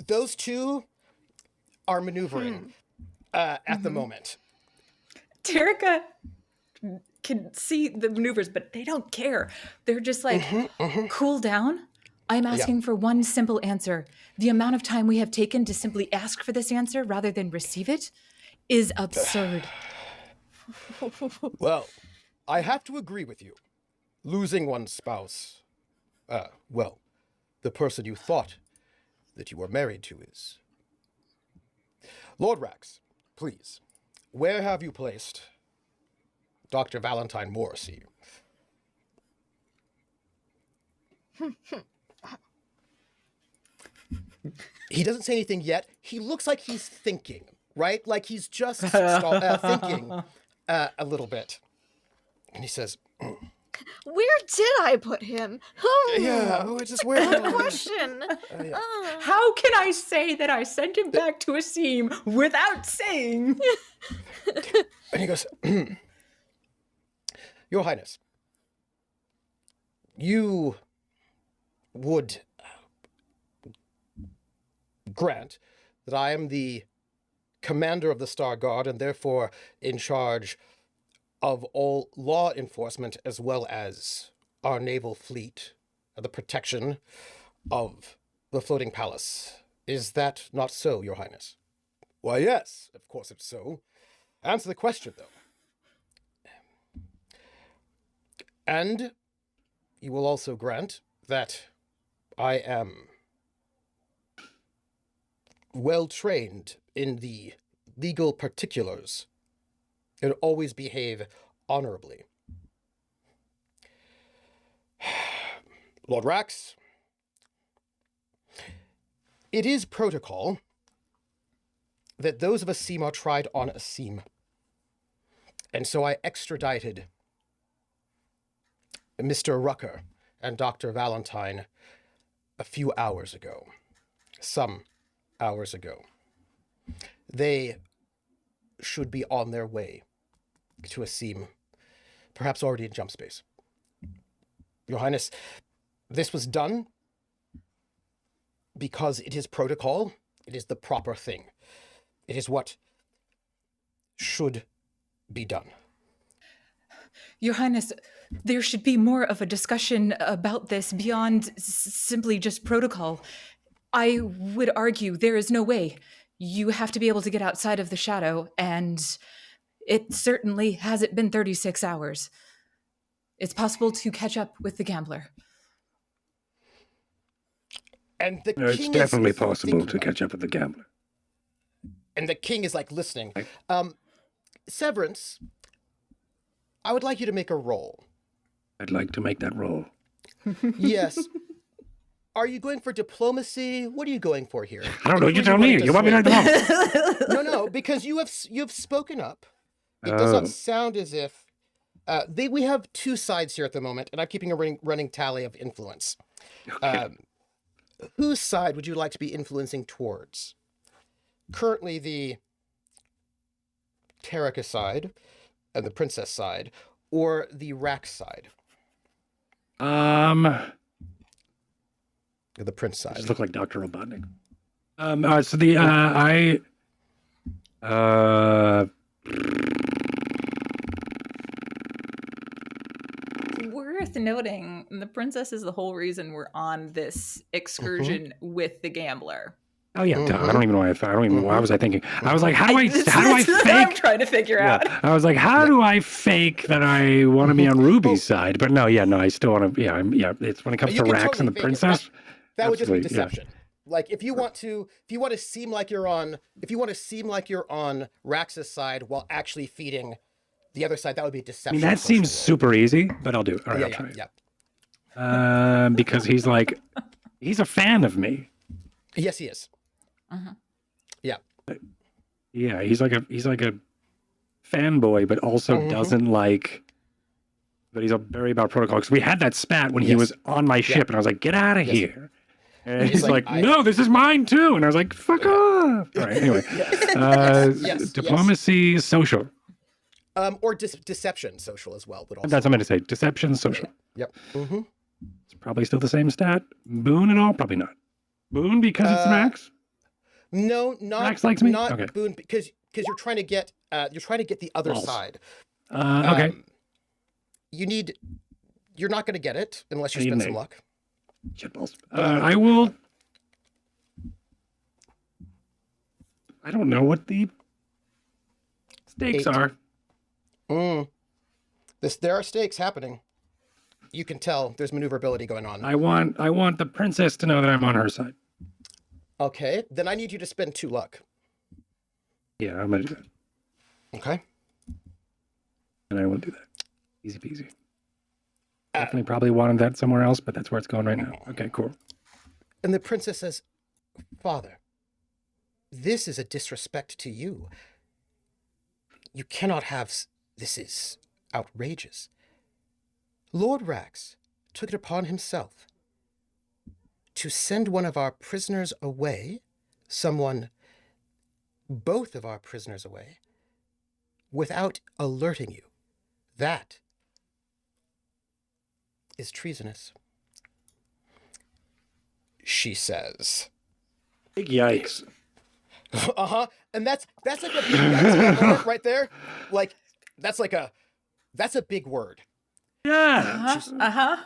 those two are maneuvering at the moment. Terrica can see the maneuvers, but they don't care. They're just like, cool down. I'm asking for one simple answer. The amount of time we have taken to simply ask for this answer rather than receive it is absurd. Well, I have to agree with you. Losing one's spouse, well, the person you thought that you were married to is... Lord Rax, please, where have you placed Dr. Valentine Morrissey? He doesn't say anything yet. He looks like he's thinking, right? Like he's just thinking a little bit. And he says... Where did I put him? It's just weird. Good question. How can I say that I sent him back to Asim without saying? And he goes, Your Highness, you would grant that I am the commander of the Star Guard and therefore in charge of all law enforcement as well as our naval fleet and the protection of the floating palace. Is that not so, Your Highness? Why, yes, of course it's so. Answer the question, though. And you will also grant that I am well trained in the legal particulars and always behave honorably. Lord Rax, it is protocol that those of Asim are tried on Asim. And so I extradited Mr. Rucker and Dr. Valentine a few hours ago. Some hours ago. They should be on their way to Asim, perhaps already in jump space. Your Highness, this was done because it is protocol. It is the proper thing. It is what should be done. Your Highness, there should be more of a discussion about this beyond simply just protocol. I would argue there is no way. You have to be able to get outside of the shadow, and it certainly hasn't been 36 hours. It's possible to catch up with the gambler. And the It's king definitely is possible to catch up with the gambler. And the king is like listening. Severence, I would like you to make a roll. I'd like to make that roll. Yes. Are you going for diplomacy? What are you going for here? I don't know. You tell me. You want me to know? No, because you have spoken up. It does not sound as if we have two sides here at the moment, and I'm keeping a running tally of influence. Okay. Whose side would you like to be influencing towards? Currently, the Terrica side and the princess side, or the Rax side? The prince side. I just look like Dr. Robotnik. So the Worth noting, the princess is the whole reason we're on this excursion with the gambler. Oh yeah, I don't even know why I don't even know why was I thinking. I was like, how do I fake? I'm trying to figure out. I was like, how do I fake that I want to be on Ruby's side? But no, I still want to. It's when it comes to Rax and the princess. That would just be deception. Yeah. Like if you want to seem like you're on Rax's side while actually feeding the other side, that would be deception. I mean, that seems super easy, but I'll do it. All right, I'll try it. Because he's a fan of me. Yes, he is. Yeah. Yeah, he's like a fanboy, but also doesn't like. But he's very about protocol. Because we had that spat when he was on my ship, and I was like, "Get out of here!" And he's like, "No, this is mine too." And I was like, "Fuck off!" All right. Anyway, diplomacy, social. Or deception, social as well. But also that's what I'm going to say. Deception, social. Yep. It's probably still the same stat. Boone and all, probably not. Boone because it's Rax. No, not Rax likes me. Not okay. Boone because you're trying to get the other side. Okay. You're not going to get it unless you spend some luck. Shitballs. I will. I don't know what the stakes are. There are stakes happening. You can tell there's maneuverability going on. I want the princess to know that I'm on her side. Okay, then I need you to spend 2 luck. Yeah, I'm gonna do that. Okay. And I will do that. Easy peasy. Definitely probably wanted that somewhere else, but that's where it's going right now. Okay, cool. And the princess says, "Father, this is a disrespect to you. You cannot have... This is outrageous. Lord Rax took it upon himself to send one of our prisoners away, both of our prisoners away, without alerting you. That is treasonous. She says. Yikes. And that's like a big yikes moment right there. Like, that's a big word. Yeah. Uh-huh.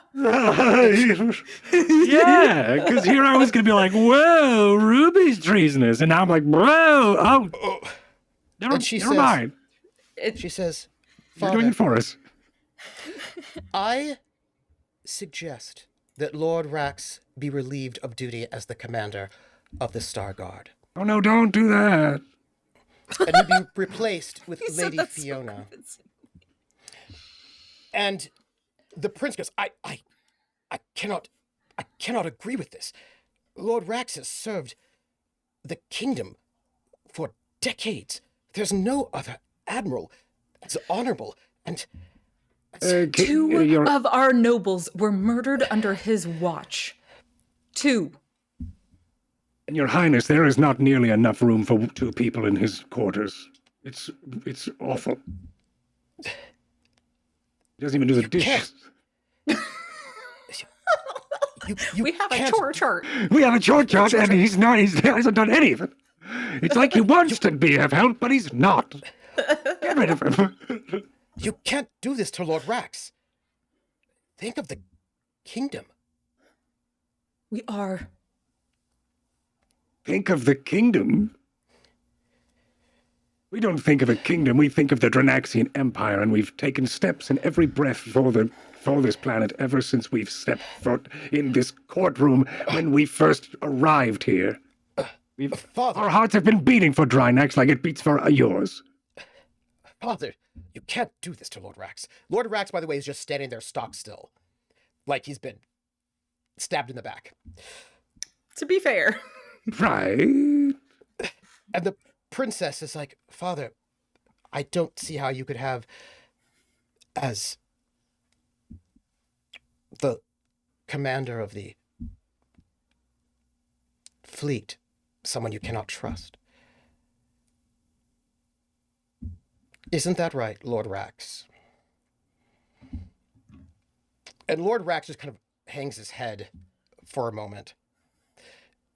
Yeah, because here I was going to be like, whoa, Ruby's treasonous. And now I'm like, bro, never mind. She says, You're doing it for us. I suggest that Lord Rax be relieved of duty as the commander of the Star Guard. Oh, no, don't do that. And he'd be replaced with He said Lady that so Fiona. convincing. And the prince goes, I cannot agree with this. Lord Rax has served the kingdom for decades. There's no other admiral as honorable and... Two of our nobles were murdered under his watch. 2. And Your Highness, there is not nearly enough room for 2 people in his quarters. It's awful. He doesn't even do the dishes. We have a chore chart. We have a chore chart, and he hasn't done any of it. It's like he wants to have help, but he's not. Get rid of him. You can't do this to Lord Rax. Think of the kingdom. We are. Think of the kingdom? We don't think of a kingdom, we think of the Drinaxian Empire, and we've taken steps in every breath for this planet ever since we've stepped foot in this courtroom when we first arrived here. Father. Our hearts have been beating for Drinax like it beats for yours. Father, you can't do this to Lord Rax. Lord Rax, by the way, is just standing there stock still. Like he's been stabbed in the back. To be fair. Right. And the princess is like, Father, I don't see how you could have, as the commander of the fleet, someone you cannot trust. Isn't that right, Lord Rax? And Lord Rax just kind of hangs his head for a moment,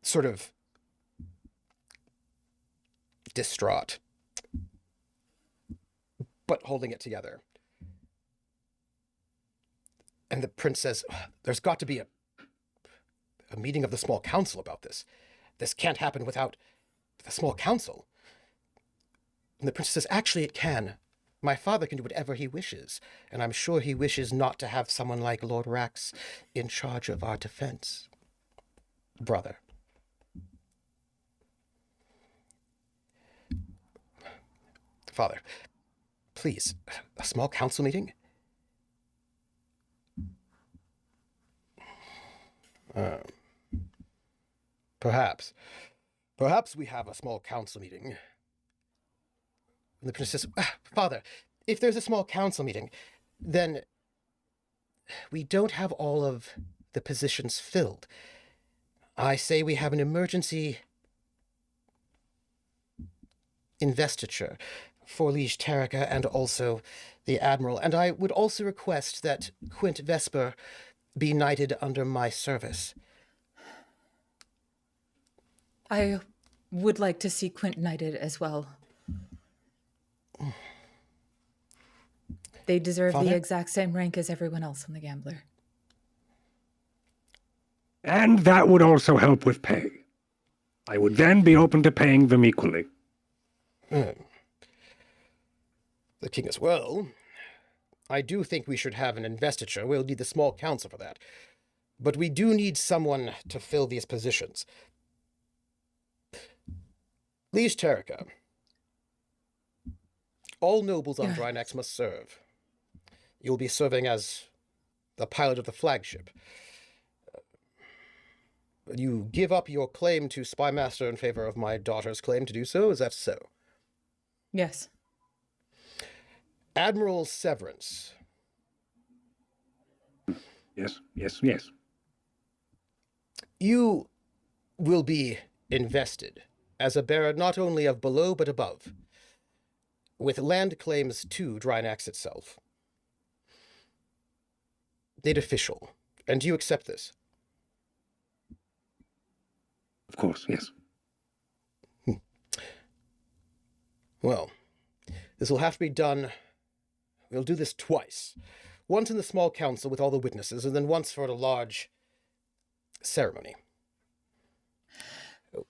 sort of distraught, but holding it together. And the prince says, there's got to be a meeting of the small council about this. This can't happen without the small council. And the princess says, actually it can. My father can do whatever he wishes, and I'm sure he wishes not to have someone like Lord Rax in charge of our defense. Brother. Father, please, a small council meeting? Perhaps. Perhaps we have a small council meeting. And the princess says, Father, if there's a small council meeting, then we don't have all of the positions filled. I say we have an emergency investiture for Liege Terrica and also the Admiral, and I would also request that Quint Vesper be knighted under my service. I would like to see Quint knighted as well. They deserve Father? the exact same rank as everyone else on the Gambler. And that would also help with pay. I would then be open to paying them equally. The king as well. I do think we should have an investiture. We'll need the small council for that. But we do need someone to fill these positions. Liege Terrica. All nobles on Drinax must serve. You'll be serving as the pilot of the flagship. You give up your claim to Spymaster in favor of my daughter's claim to do so? Is that so? Yes. Admiral Severence. Yes. You will be invested as a bearer not only of below but above, with land claims to Drinax itself. made official. And do you accept this? Of course, yes. Well, this will have to be done. We'll do this twice. Once in the small council with all the witnesses, and then once for a large ceremony.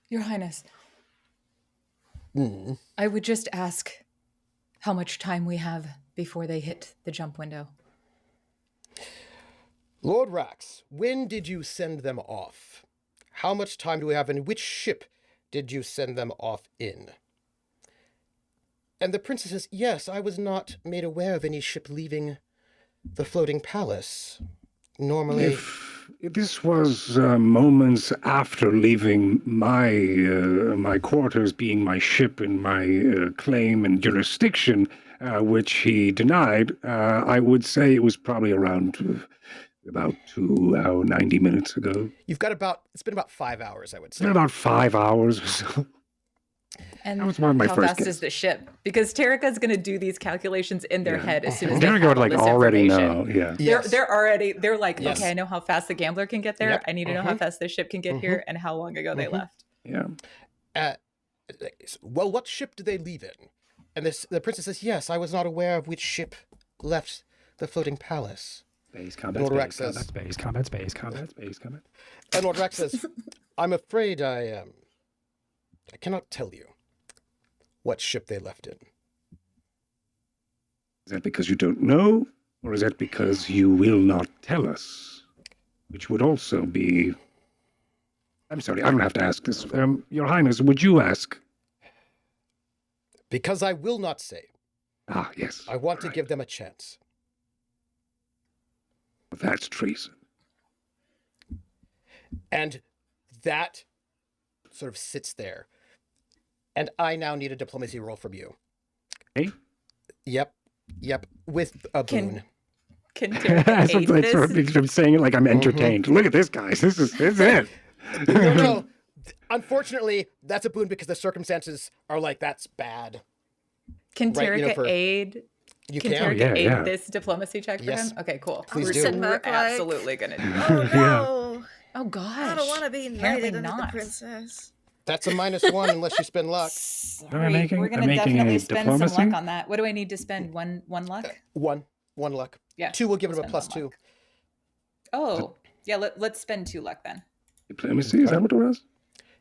Your Highness, I would just ask how much time we have before they hit the jump window. Lord Rax, when did you send them off? How much time do we have, and which ship did you send them off in? And the princess says, yes, I was not made aware of any ship leaving the floating palace. Normally... If this was moments after leaving my quarters, being my ship and my claim and jurisdiction, which he denied, I would say it was probably around about 90 minutes ago. It's been about 5 hours, I would say. It's been about 5 hours or so. And that was one of my how first fast guess. is the ship? Because Terrica's going to do these calculations in their head as soon as they Terrica have would all this already information. know, yeah. Yes. They're like, Yes. okay, I know how fast the gambler can get there. Yep. I need to know how fast this ship can get here and how long ago they left. Yeah. Well, what ship did they leave in? And the princess says, yes, I was not aware of which ship left the floating palace. Space, combat, Lord space, Rex combat, says- space, combat, space, combat, space, combat. And Lord Rex says, I'm afraid I cannot tell you what ship they left in. Is that because you don't know, or is that because you will not tell us? Which would also be... I'm sorry, I don't have to ask this. Your Highness, would you ask? Because I will not say. Ah, yes. I want to give them a chance. That's treason. And that sort of sits there. And I now need a diplomacy roll from you. Hey? Yep. With a boon. Can Terrica aid this? I'm saying it like I'm entertained. Look at this, guys. This is it. No. Unfortunately, that's a boon because the circumstances are like, that's bad. Can Right, Terrica aid? You Can can. Terrica aid yeah. this diplomacy check for Yes. him? Okay, cool. Please We're do. sitting We're back like, absolutely gonna do that. oh no, Oh gosh. I don't want to be Apparently knighted under the not. princess. That's a -1 unless you spend luck. I'm making- We're I'm gonna making definitely a spend diplomacy? some luck on that. What do I need to spend? One luck? One luck. Yeah. 2 will give we'll him a spend one +2. luck. Oh, yeah. Let's spend 2 luck then. Diplomacy, is that what it was?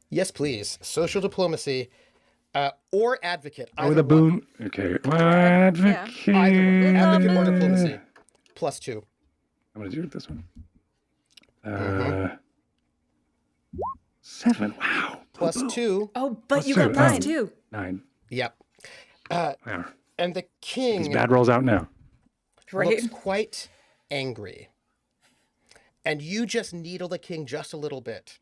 Yes, please. Social diplomacy or advocate. Oh, with a boon. Okay. Advocate. Advocate or diplomacy. +2. I'm going to do this one. 7. Wow. +2. Oh, but Plus you two. got plus Nine. 2. 9. Yep. Wow. And the These king bad rolls out now. Right? looks quite angry. And you just needle the king just a little bit.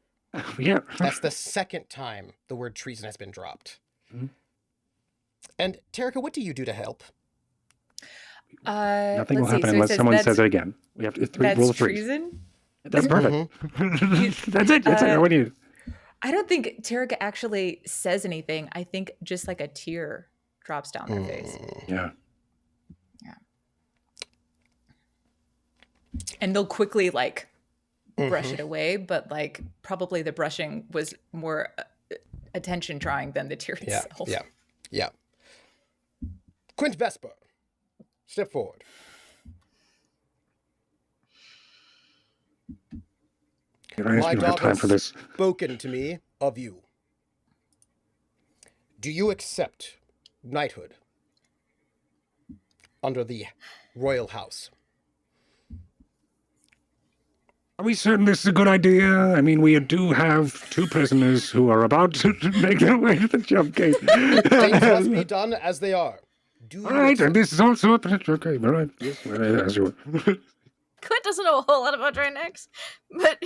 Yeah. That's the second time the word treason has been dropped. And Terrica, what do you do to help? Nothing will let's see. happen So it unless says someone that's- says it again. We have to That's roll 3. treason? That's perfect. That's it. That's it. What do you? I don't think Terrica actually says anything. I think just like a tear drops down their face. Yeah. And they'll quickly like brush it away, but like probably the brushing was more attention drawing than the tear itself. Yeah. Quint Vesper, step forward. Your Highness, My we don't have dog time has for this. spoken to me of you. Do you accept knighthood under the royal house? Are we certain this is a good idea? I mean, we do have 2 prisoners who are about to make their way to the jump gate. Things must be done as they are. Do you All right, accept- and this is also a potential. Okay, all right. Yes, as you were. Quint doesn't know a whole lot about Drinax, but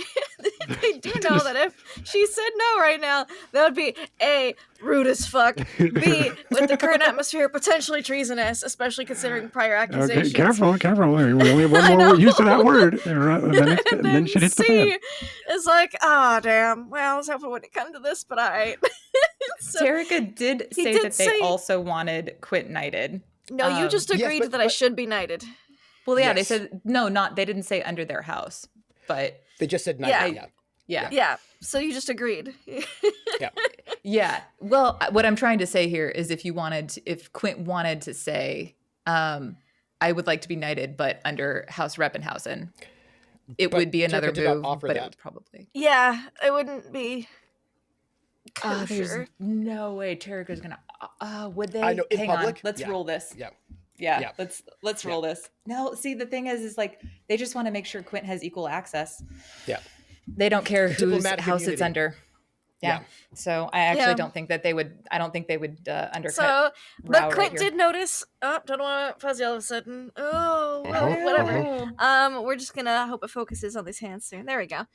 they do know that if she said no right now, that would be A, rude as fuck, B, with the current atmosphere, potentially treasonous, especially considering prior accusations. Okay, careful. We only have one more use of that word. And then shit hits the C fan. is like, damn, well, I was hoping it wouldn't come to this, but I... So, Terrica did He say did that they say- also wanted Quint knighted. no, you just yes, agreed but- that I but- should be knighted. Well, yeah, they Yes. said no, they didn't say under their house, but They just said night. yeah. So you just agreed. Yeah. Yeah. Well, what I'm trying to say here is if Quint wanted to say, I would like to be knighted, but under House Reppenhausen, it would be another Terrica did not move, offer but that. it would probably. Yeah, it wouldn't be There's kosher. no way Terrica's gonna. Would they? I know, in Hang public? on. Let's Yeah. roll this. Yeah. Yeah. Let's roll this. No, see, the thing is like they just want to make sure Quint has equal access. Yeah. They don't care whose Diplomatic house it's immunity. under. Yeah. So I actually don't think that they would. I don't think they would undercut. So, but Rao Quint right here. did notice. Oh, don't want to fuzzy all of a sudden. Oh, well, whatever. We're just gonna hope it focuses on these hands soon. There we go.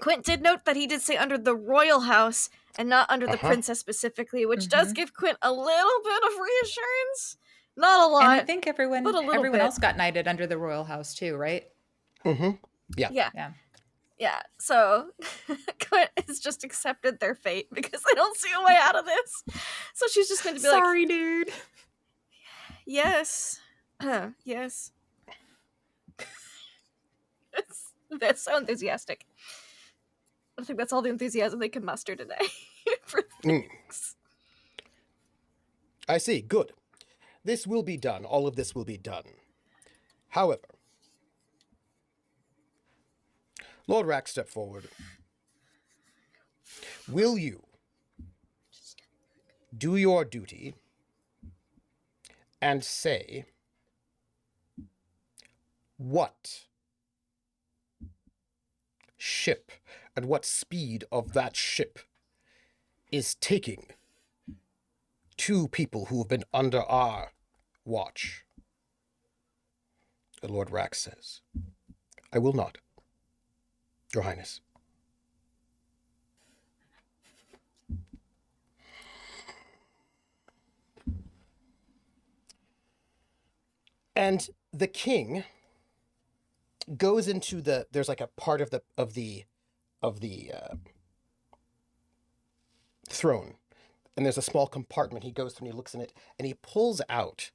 Quint did note that he did say under the royal house and not under the princess specifically, which does give Quint a little bit of reassurance. Not a lot. And I think everyone bit. else got knighted under the royal house too, right? Yeah, so Quint has just accepted their fate because they don't see a way out of this. So she's just going to be like, sorry, dude. Yes. Yes. That's so enthusiastic. I think that's all the enthusiasm they can muster today for things. I see. Good. This will be done. All of this will be done. However, Lord Rack, step forward. Will you do your duty and say what ship and what speed of that ship is taking two people who have been under our watch? And Lord Rack says, I will not, Your Highness. And the king goes into there's like a part of the throne, and there's a small compartment. He goes through and he looks in it, and he pulls out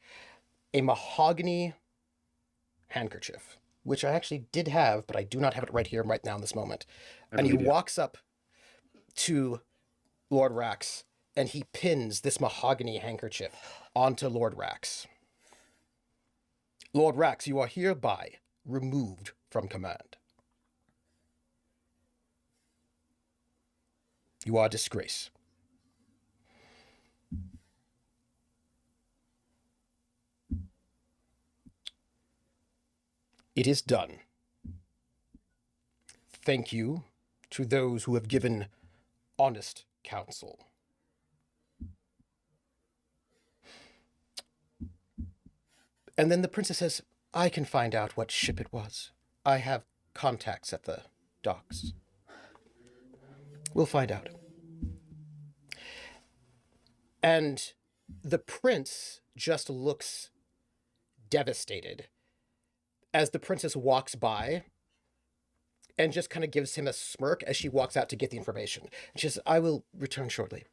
a mahogany handkerchief, which I actually did have, but I do not have it right here, right now in this moment. And he walks up to Lord Rax, and he pins this mahogany handkerchief onto Lord Rax. Lord Rax, you are hereby removed from command. You are a disgrace. It is done. Thank you to those who have given honest counsel. And then the princess says, I can find out what ship it was. I have contacts at the docks. We'll find out. And the prince just looks devastated as the princess walks by and just kind of gives him a smirk as she walks out to get the information. She says, I will return shortly.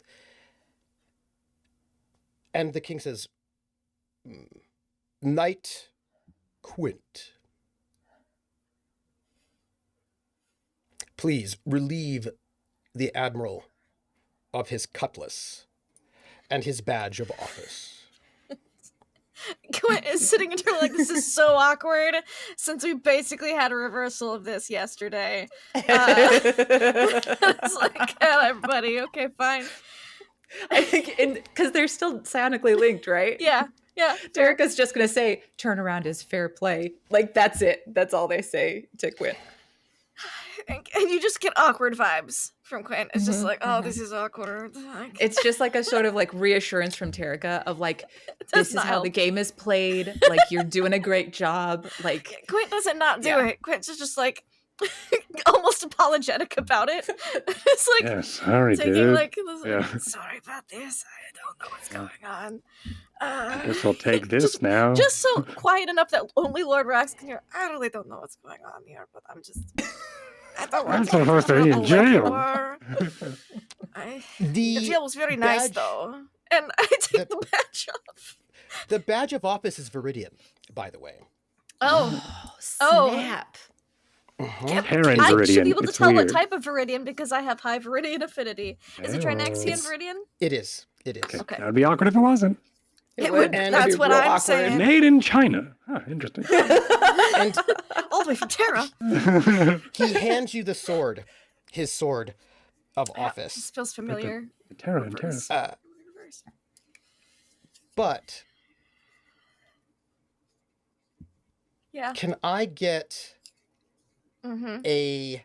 And the king says, Knight Quint, please relieve the admiral of his cutlass and his badge of office. Quint is sitting internally like, this is so awkward since we basically had a reversal of this yesterday. It's like, oh, everybody, okay, fine. I think because they're still sonically linked, right? Yeah. Terrica's just going to say, turn around is fair play. Like, that's it. That's all they say to Quint. And you just get awkward vibes from Quint. It's just like, oh, this is awkward. It's just like a sort of like reassurance from Terrica of like, this is how the game is played. Like, you're doing a great job. Like, Quint doesn't not do it. Quint's just like almost apologetic about it. It's like, yeah, sorry, taking dude. like, Yeah. sorry about this. I don't know what's going on. I guess I'll take this now. Just so quiet enough that only Lord Rax can hear. I really don't know what's going on here, but I'm just. I'm supposed to be in jail. The jail was very nice, though. And I take the badge off. The badge of office is Viridian, by the way. Oh, Snap. Terran I should Viridian. be able to It's tell weird. what type of Viridian because I have high Viridian affinity. Is it Drinaxian Viridian? It is. It is. Okay. That would be awkward if it wasn't. It would. and That's it'd be what real I'm awkward. saying. Made in China. Huh, interesting. And All the way from Terra. he hands you the sword, his sword of This office. feels familiar. Terra and Terra. But Yeah. can I get a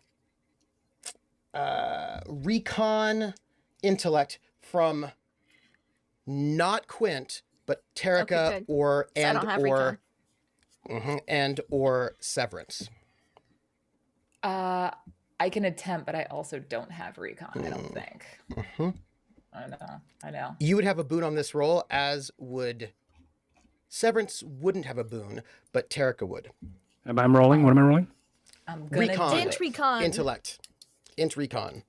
recon intellect from not Quint, but Terrica good. or So I don't have recon. and or Severance? I can attempt, but I also don't have recon, I don't think. I know. You would have a boon on this roll, as would Severance. Wouldn't have a boon, but Terrica would. Am I rolling? What am I rolling? I'm gonna Recon. do Int it. recon. Intellect. Int recon.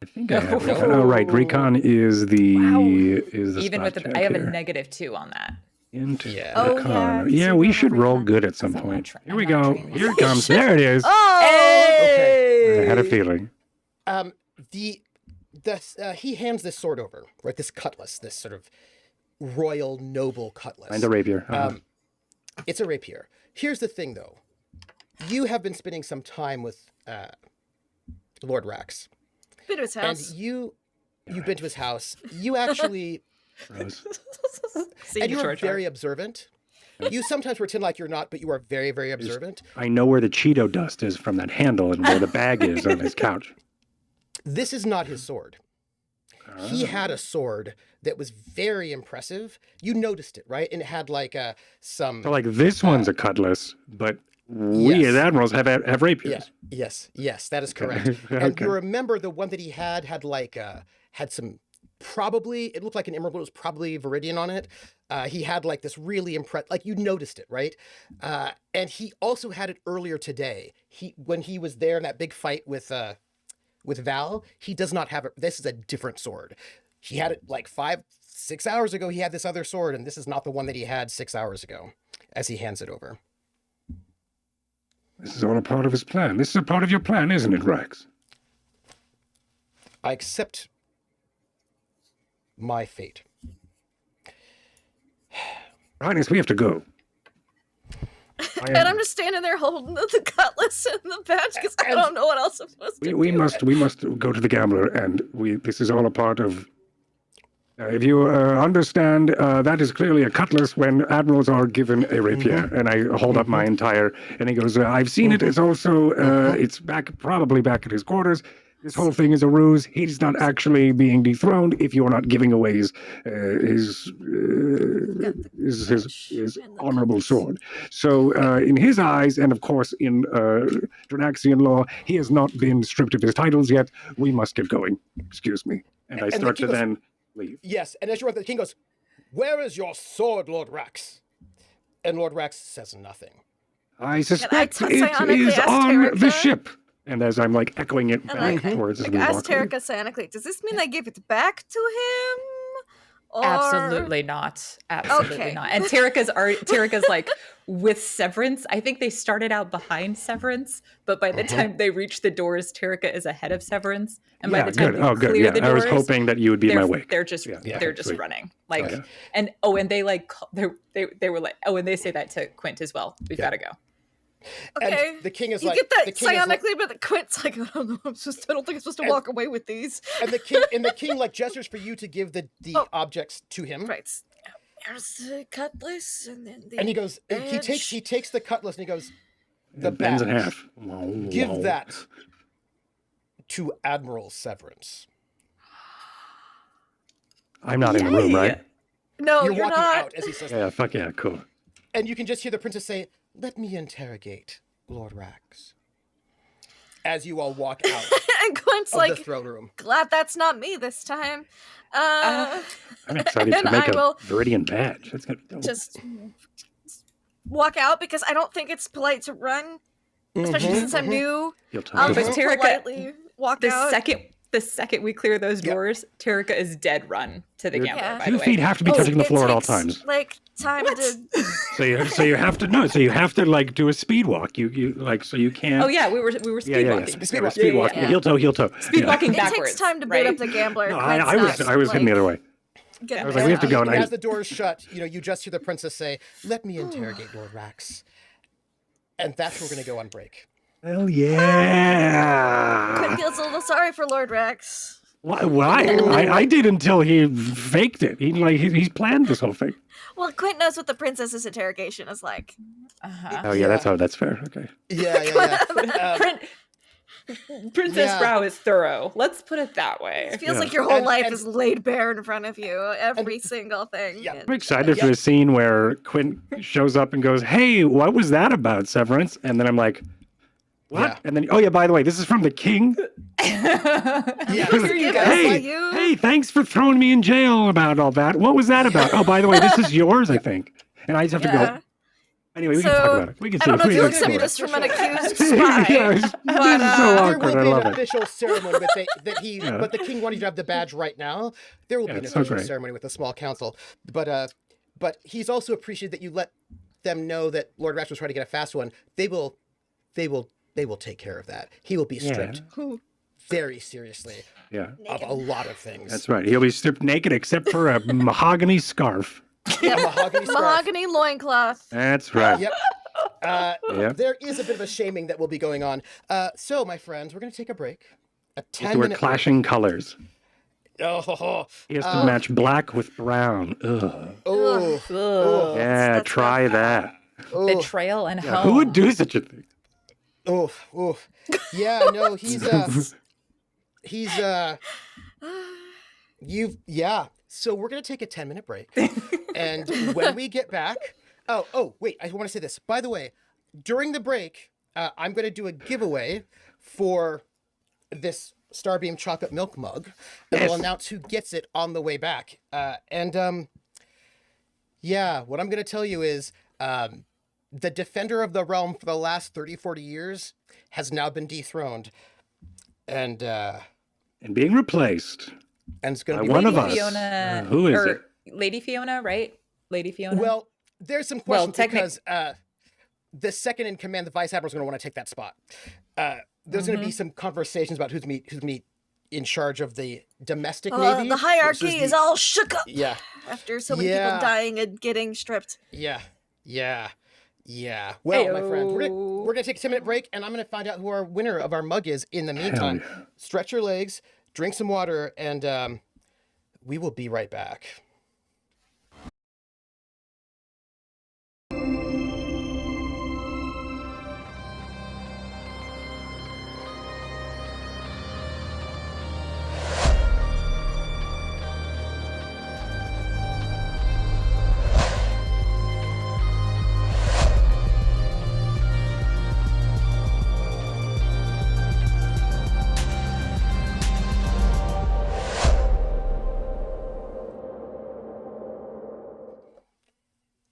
I think I have recon. Oh, right. Recon is the Even with spot the, check I have a here. -2 on that. Int Yeah. Oh, recon. yeah, 'cause Yeah, you we don't should have roll recon. good at some I'm not point. tra- Here I'm we not go. trained. Here it comes. There it is. Oh! I had a feeling. He hands this sword over, right? This cutlass, this sort of royal noble cutlass. And a rapier. It's a rapier. Here's the thing, though. You have been spending some time with Lord Rax, Been to his house. and you've been to his house. You actually, Rose. and you are very observant. You sometimes pretend like you're not, but you are very, very observant. I know where the Cheeto dust is from that handle and where the bag is on his couch. This is not his sword. He had a sword that was very impressive. You noticed it, right? And it had like some. So, like, this one's a cutlass, but we Yes. as admirals have rapiers. Yeah. Yes, that is correct. And Okay. you remember the one that he had like had some, probably it looked like an emerald, but it was probably Viridian on it. He had like this really like you noticed it, right? And he also had it earlier today. When he was there in that big fight with Val, he does not have it. This is a different sword. He had it like 5-6 hours ago. He had this other sword, and this is not the one that he had 6 hours ago. As he hands it over. This is all a part of his plan. This is a part of your plan, isn't it, Rax? I accept my fate. Highness, we have to go. And I'm just standing there holding the cutlass and the badge because I don't know what else I'm supposed to do. We must go to the gambler, and this is all a part of. If you understand, that is clearly a cutlass when admirals are given a rapier. And I hold up my entire, and he goes, I've seen it. It's also, it's probably back at his quarters. This whole thing is a ruse. He's not actually being dethroned if you're not giving away his honorable sword. So in his eyes, and of course in Drinaxian law, he has not been stripped of his titles yet. We must get going. Excuse me. And I start to then leave. Yes, and as you run, the king goes, "Where is your sword, Lord Rax?" And Lord Rax says nothing. I suspect it psionically is ask on Terrica? the ship. And as I'm like echoing it back towards Like, we ask walk Terrica psionically, does this mean I give it back to him? Or... Absolutely not. Absolutely Okay. not. And Terrica's like with Severance. I think they started out behind Severance, but by the time they reach the doors, Terrica is ahead of Severance. And by the time they clear the I was doors, hoping that you would be in my wake. they're just they're just sweet. running. Like Okay. and they like they were like and they say that to Quint as well. We've got to go. Okay. And the king is You like, get that the king is like, psionically, but the Quint's like, I don't know. I don't think I'm supposed to walk away with these. and the king like gestures for you to give the objects to him. Right. There's the cutlass, and then the And he goes, badge. he takes the cutlass and he goes, the It bends in badge. half. Give that to Admiral Severance. I'm not in the room, right? No, You're you're walking not. out as he says that. Yeah, fuck yeah, cool. And you can just hear the princess say, "Let me interrogate Lord Rax." As you all walk out And Quint's of like, the throne room. glad that's not me this time. I'm excited to and make I a will Viridian badge. That's gonna be dope. just walk out because I don't think it's polite to run, especially since I'm new. You'll tell But me. Just Terrica- politely walk The out. the second we clear those doors, Terrica is dead run to the gambler, Yeah. by 2 the way. feet have to be touching the It floor at all takes, times. like, time to... So you have to no. So you have to like do a speed walk. You like so you can't. Oh yeah, we were speed walking. Speed walk. Yeah. Heel toe. Speed walking It backwards. takes time to boot right? up the gambler. No, Quint's I was not, heading the other way. get I was like, we have to go. And As the doors shut, you just hear the princess say, "Let me interrogate Lord Rax," and that's where we're gonna go on break. Hell yeah! Quint feels a little sorry for Lord Rex. Why? I did until he faked it. He's planned this whole thing. Well, Quint knows what the princess's interrogation is like. Oh yeah, that's fair. Okay. Yeah. Princess Brow is thorough. Let's put it that way. It feels like your whole life is laid bare in front of you. Every single thing. Yeah. I'm excited for the scene where Quint shows up and goes, "Hey, what was that about, Severance?" And then I'm like, "What?" Yeah. And then, "Oh yeah, by the way, this is from the king." Yeah. Here you go. Hey, thanks for throwing me in jail about all that. What was that about? Oh, by the way, this is yours, I think. And I just have to go. Anyway, we can talk about it. We can I don't know if we you can accept explore this from an it. accused spy. Yeah, this is so There awkward. will I be love an it. official ceremony, but the king wanted you to have the badge right now. There will be an it's so official great. ceremony with a small council, but he's also appreciated that you let them know that Lord Rax was trying to get a fast one. They will take care of that. He will be stripped very seriously Yeah, of a lot of things. that's right. He'll be stripped naked except for a mahogany scarf. A mahogany scarf. Mahogany loincloth. That's right. Yep. Yep. There is a bit of a shaming that will be going on. So, my friends, we're going to take a break. A We're 10-minute clashing colors. Oh, He has to match black with brown. Ugh. Yeah, That's try that. Betrayal and home. Who would do such a thing? Oof. Yeah, no, So we're going to take a 10-minute break. And when we get back, wait, I want to say this. By the way, during the break, I'm going to do a giveaway for this Starbeam chocolate milk mug. And we'll announce who gets it on the way back. What I'm going to tell you is the defender of the realm for the last 30, 40 years has now been dethroned. And being replaced. And it's going to be one of Lady us. Fiona, Who is it? Lady Fiona, right? Lady Fiona. Well, there's some questions because the second in command, the vice admiral, is going to want to take that spot. There's going to be some conversations about who's in charge of the domestic navy. The hierarchy is all shook up. Yeah. After so many people dying and getting stripped. Yeah. Well, my friends, we're gonna take a 10-minute break, and I'm gonna find out who our winner of our mug is. In the meantime, stretch your legs, drink some water, and we will be right back.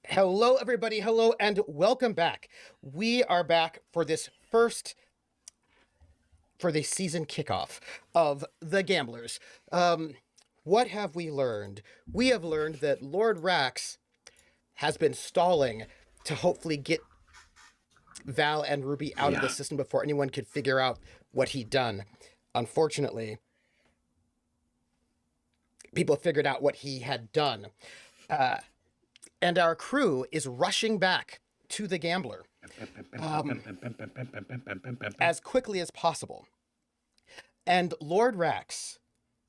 Hello, everybody. Hello, and welcome back. We are back for the season kickoff of The Gamblers. What have we learned? We have learned that Lord Rax has been stalling to hopefully get Val and Ruby out of the system before anyone could figure out what he'd done. Unfortunately, people figured out what he had done. And our crew is rushing back to the Gambler as quickly as possible. And Lord Rax,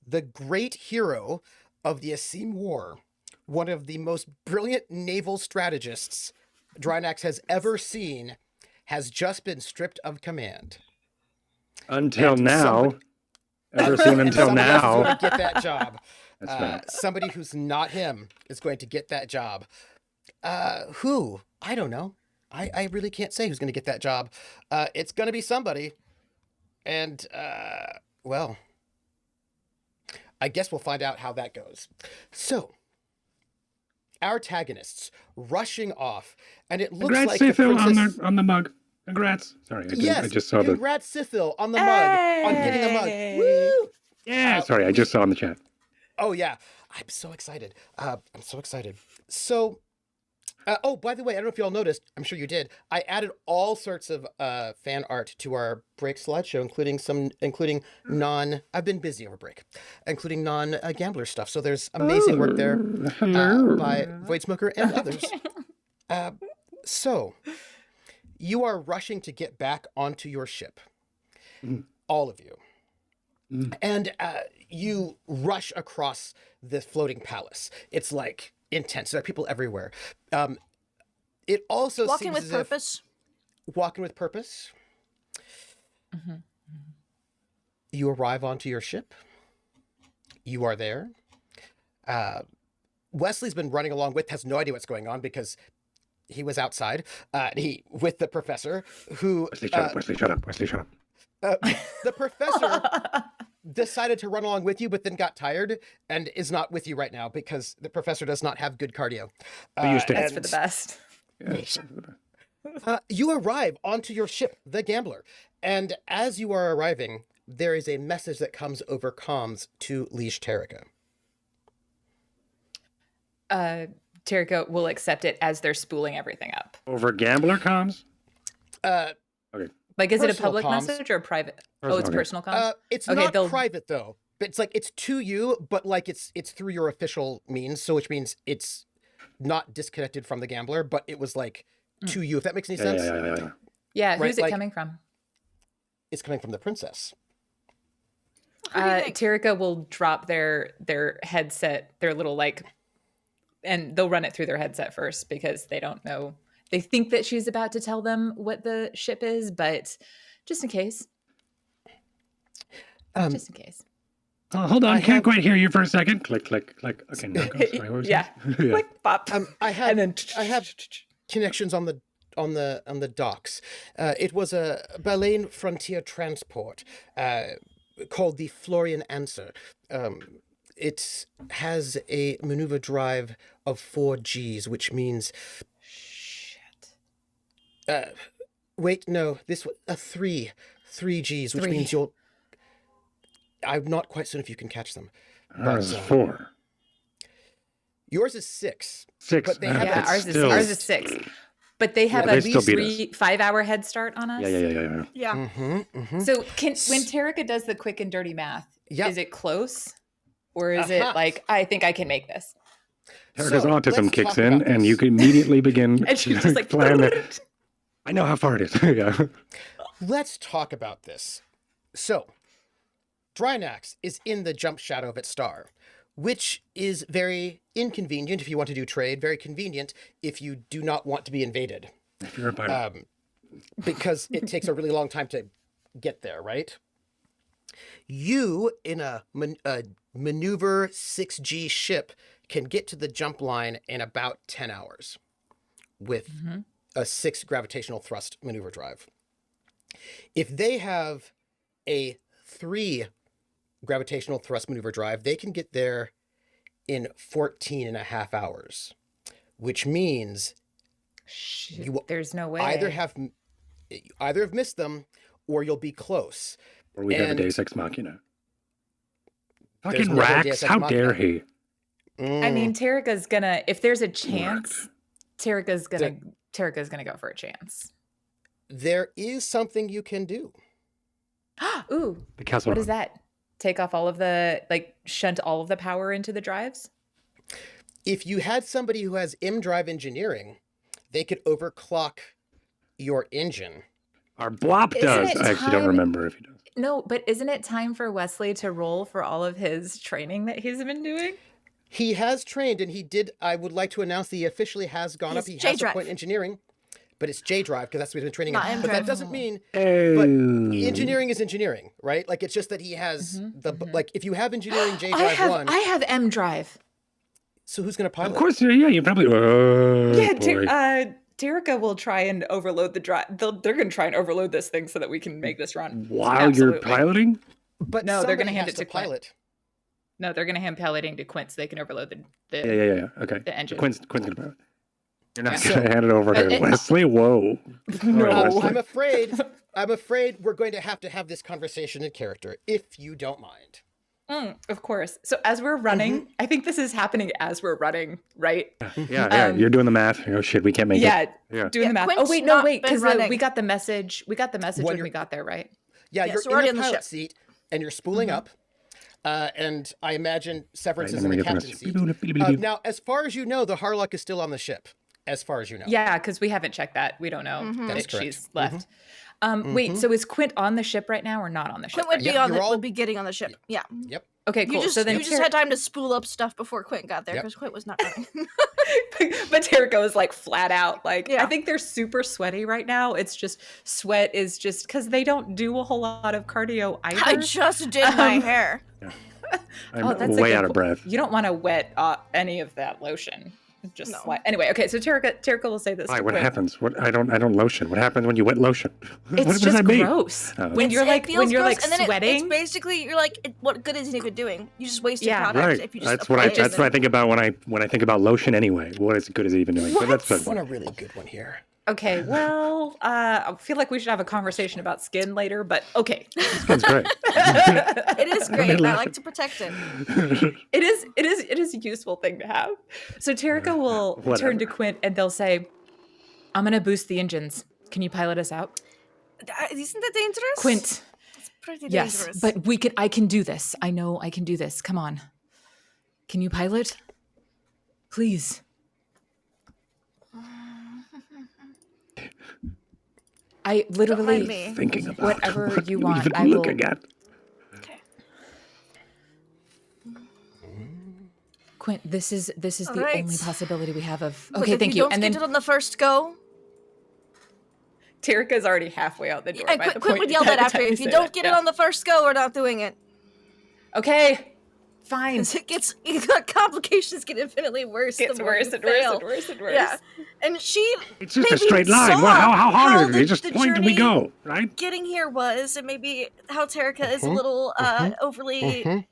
the great hero of the Asim War, one of the most brilliant naval strategists Drinax has ever seen, has just been stripped of command. Until now. Ever seen until now. Else is going to get that job. That's right. Somebody who's not him is going to get that job. Who? I don't know. I really can't say who's going to get that job. It's going to be somebody. And, well, I guess we'll find out how that goes. So, our Tagonists rushing off, and it looks Congrats, like Sithil, the princess... on the mug. Congrats. Sorry, I just saw the... Congrats, Sithil, on the mug, on getting the mug. Woo! Yeah, sorry, I just saw in the chat. Oh yeah, I'm so excited. So, oh, by the way, I don't know if you all noticed. I'm sure you did. I added all sorts of fan art to our break slideshow, including non. I've been busy over break, including non gambler stuff. So there's amazing work there by Void Smoker and others. So, you are rushing to get back onto your ship, all of you. And you rush across the floating palace. It's like intense. There are people everywhere. It also Walking seems with as purpose. if walking with purpose. You arrive onto your ship. You are there. Wesley's been running along with, has no idea what's going on because he was outside. With the professor who. Wesley, shut up. Wesley, shut up. The professor decided to run along with you, but then got tired and is not with you right now because the professor does not have good cardio. That's for the best. You arrive onto your ship, the Gambler, and as you are arriving, there is a message that comes over comms to Liege Terrica. Terrica will accept it as they're spooling everything up. Over Gambler comms? Okay. Like, is it a Personal public comms. message or private? Oh, it's Okay. personal comms? It's Okay, not private though. But it's like it's to you, but like it's through your official means, so which means it's not disconnected from the Gambler, but it was like to you, if that makes any sense. Yeah, Right, who's it like- coming from? It's coming from the princess. Who do you think? Terrica will drop their headset, their little and they'll run it through their headset first because they don't know. They think that she's about to tell them what the ship is, but just in case. Just in case. Oh, hold on, can't quite hear you for a second. Click, click, click. Okay, now go. Sorry, what was Yeah. that? Click, pop. I have and then I have connections on the docks. It was a Baleine frontier transport called the Florian Answer. It has a maneuver drive of 4 Gs, which means wait, no, this was a 3 Gs, which means you'll. I'm not quite certain if you can catch them. Ours is 4. Yours is 6. 6. But they have Yeah, ours is 6. But they have Yeah, at they still least beat 5-hour head start on us. Yeah. Yeah. So when Terrica does the quick and dirty math, is it close? Or is it like, I think I can make this? Terrica's So, autism let's kicks talk in, about and this. you can immediately begin And she's just like, plan it. I know how far it is. Yeah. Let's talk about this. So, Drinax is in the jump shadow of its star, which is very inconvenient if you want to do trade, very convenient if you do not want to be invaded, If you're a pirate. because it takes a really long time to get there, right? You, in a maneuver 6G ship, can get to the jump line in about 10 hours with a 6 gravitational thrust maneuver drive. If they have a 3 gravitational thrust maneuver drive, they can get there in 14 and a half hours, which means you will There's no way. either have missed them or you'll be close. Or we have a and- Deus Ex Machina. There's Fucking never a Rax, Deus Ex how Machina. dare he? I mean, Terrica's gonna, if there's a chance, Terrica's gonna go for a chance. There is something you can do. Ooh, The castle. what is that? Take off all of the, shunt all of the power into the drives? If you had somebody who has M-drive engineering, they could overclock your engine. Our Blop Isn't does. it I actually don't time- remember if he does. No, but isn't it time for Wesley to roll for all of his training that he's been doing? He has trained, and he did. I would like to announce that he officially has gone up. He's He has a J-drive. point in engineering, but it's J-drive because that's what he's been training Not in. But M-drive. that doesn't mean. Hey. But engineering is engineering, right? Like it's just that he has like if you have engineering J-drive 1, I have M drive. so who's going to pilot? Of course, yeah, you probably. Oh, Yeah, boy. Terrica will try and overload the drive. They're going to try and overload this thing so that we can make this run. While Absolutely. you're piloting? But No, they're gonna somebody hand has it to Quint. pilot. No, they're going to hand piloting to Quint so they can overload the Yeah. Okay. The engine. Quint's gonna pilot. You're not Yeah. gonna hand it over to Wesley? Whoa. No. All right, Wesley. I'm afraid we're going to have this conversation in character, if you don't mind. Of course. So as we're running, I think this is happening as we're running, right? Yeah. You're doing the math. Oh shit, we can't make it. Yeah, doing the math. Quint's Wait, because we got the message. We got the message when we got there, right? Yeah, you're so in the pilot seat, and you're spooling up. And I imagine Severence is in the captain's seat. Now, as far as you know, the Harlock is still on the ship. As far as you know. Yeah, because we haven't checked that. We don't know That's that correct. she's left. Wait, so is Quint on the ship right now or not on the ship? Quint would be getting on the ship. Yeah. Yep. Okay, cool. You just had time to spool up stuff before Quint got there because Quint was not running. But Terrica was like flat out. Like, I think they're super sweaty right now. It's just sweat is just because they don't do a whole lot of cardio either. I just did my hair. I'm way out of breath. You don't want to wet any of that lotion. Just anyway, okay. So Terrica will say this. Why? What happens? I don't lotion. What happens when you wet lotion? It's what just does that mean? gross. When you're like sweating. It's basically you're like, what good is it even doing? You just wasted product right. if you just. That's what I think about when I think about lotion anyway. What is good is it even doing? But that's I want a really good one here. Okay, well, I feel like we should have a conversation about skin later, but okay. Skin's great. It is great. I like to protect it. It is a useful thing to have. So Terrica will turn to Quint and they'll say, "I'm gonna boost the engines. Can you pilot us out?" Isn't that dangerous? Quint. It's pretty dangerous. Yes, but I can do this. I know I can do this. Come on. Can you pilot? Please. I literally thinking about whatever you want. I will. Looking at. Okay. Quint, this is the only possibility we have of. But okay, thank you. And then get it on the first go. Terrica's already halfway out the door. Quint would yell that after. If you don't get it on the first go, we're not doing it. Okay. Fine. Complications get infinitely worse. Gets worse and worse and worse and worse. Yeah, and it's just a straight line. How hard is it? Just point and we go, right? Getting here was, and maybe how Terrica is a little overly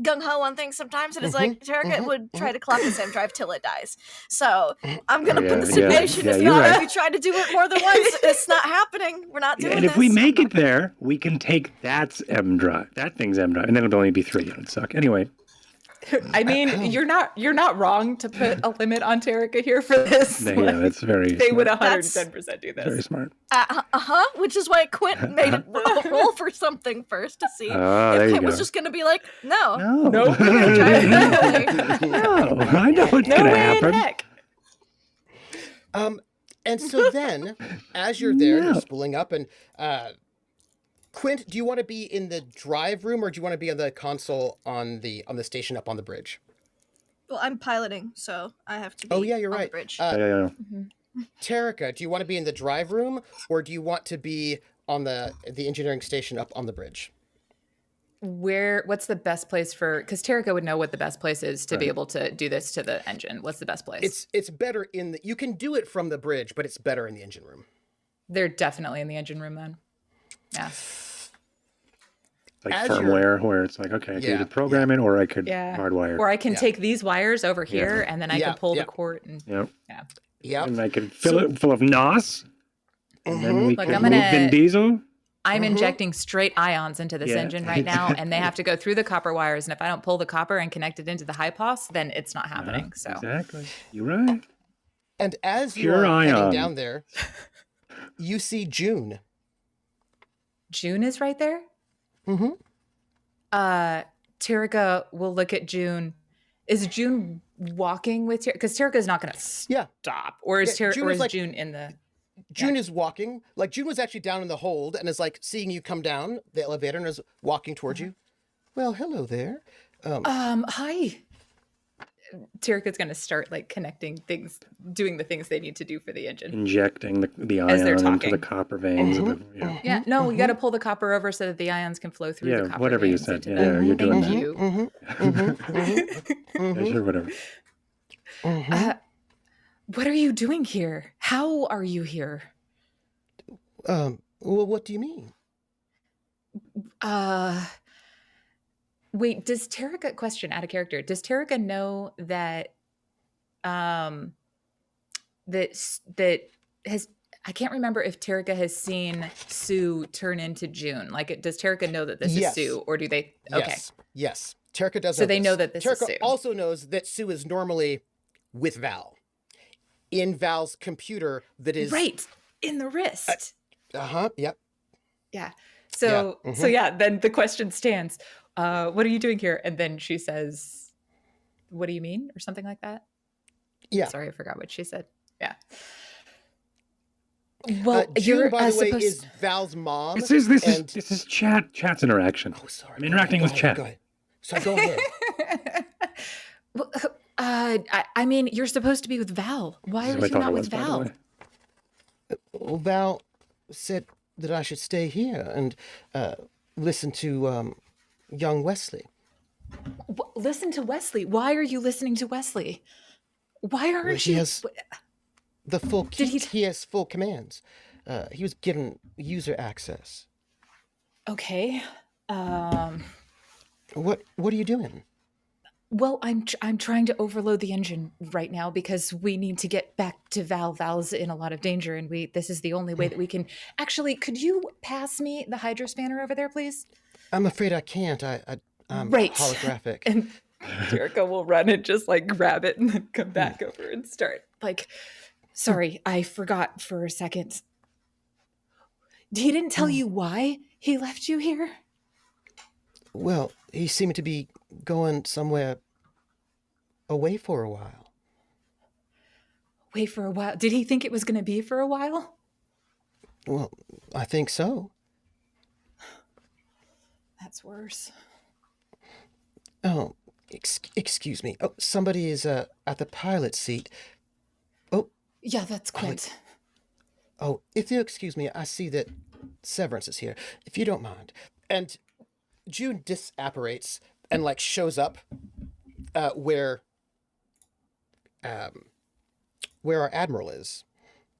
gung-ho on things sometimes, and it's like Terrica would try to clock the same drive till it dies. So I'm gonna put the simulation if you try to do it more than once, it's not happening. We're not doing this. And if we make it there, we can take that M drive. That thing's M drive, and then it'll only be 3. It would suck. Anyway. I mean, you're not wrong to put a limit on Terrica here for this. Yeah, that's very. They would 110% do this. Very smart. Which is why Quint made it roll for something first to see if Quint was just going to be like, no, I know what's going to happen. Heck. And so then, as you're there, you're spooling up, and Quint, do you want to be in the drive room or do you want to be on the console on the station up on the bridge? Well, I'm piloting, so I have to be you're on right. the bridge. Terrica, do you want to be in the drive room or do you want to be on the engineering station up on the bridge? What's the best place because Terrica would know what the best place is to be able to do this to the engine. What's the best place? It's better you can do it from the bridge, but it's better in the engine room. They're definitely in the engine room then. Yeah. Like firmware where it's like, okay, I can either program it or I could hardwire. Or I can take these wires over here and then I can pull the cord and and I can fill it full of NOS. And then we can move Vin Diesel. I'm injecting straight ions into this engine right now, and they have to go through the copper wires. And if I don't pull the copper and connect it into the high pos, then it's not happening. So exactly, you're right. And as you're heading down there, you see June. June is right there. Terrica will look at June. Is June walking with Terrica? Because Terrica is not going to stop. Or is June in the? June is walking. Like June was actually down in the hold and is like seeing you come down the elevator and is walking towards you. Well, hello there. Hi. Terrica's going to start like connecting things, doing the things they need to do for the engine. Injecting the ion into the copper veins. You got to pull the copper over so that the ions can flow through the copper whatever veins. You said. Yeah, you're doing that. Sure, whatever. What are you doing here? How are you here? Well, what do you mean? Wait, does Terrica, question out of character, does Terrica know that I can't remember if Terrica has seen Sue turn into June. Like, does Terrica know that this is Sue, or do they? Okay. Yes. Terrica does So know they this. know that this is Terrica Sue. also knows that Sue is normally with Val. In Val's computer that is... Right. In the wrist. Yep. Yeah. So, then the question stands, what are you doing here? And then she says, what do you mean? Or something like that. Yeah. Sorry, I forgot what she said. Yeah. Well, June, you're by the way, is Val's mom. This is chat's interaction. Oh, sorry. I'm interacting with chat. Go ahead. So go ahead. Well, I mean, you're supposed to be with Val. Why are you not with Val? Well, Val said that I should stay here and listen to young Wesley. Listen to Wesley. Why are you listening to Wesley? Why aren't you? He has the full. He has full commands. He was given user access. Okay. What are you doing? Well, I'm trying to overload the engine right now because we need to get back to Val. Val's in a lot of danger, and this is the only way that we can. Actually, could you pass me the hydro spanner over there, please? I'm afraid I can't. I'm right. holographic. And Terrica will run and just like grab it and then come back over and start like. Sorry, I forgot for a second. He didn't tell you why he left you here? Well, he seemed to be going somewhere away for a while. Away for a while? Did he think it was going to be for a while? Well, I think so. That's worse. Oh, excuse me. Oh, somebody is at the pilot seat. Oh. Yeah, that's Quint. Oh, if you'll excuse me, I see that Severence is here. If you don't mind. And June disapparates and like shows up where our admiral is,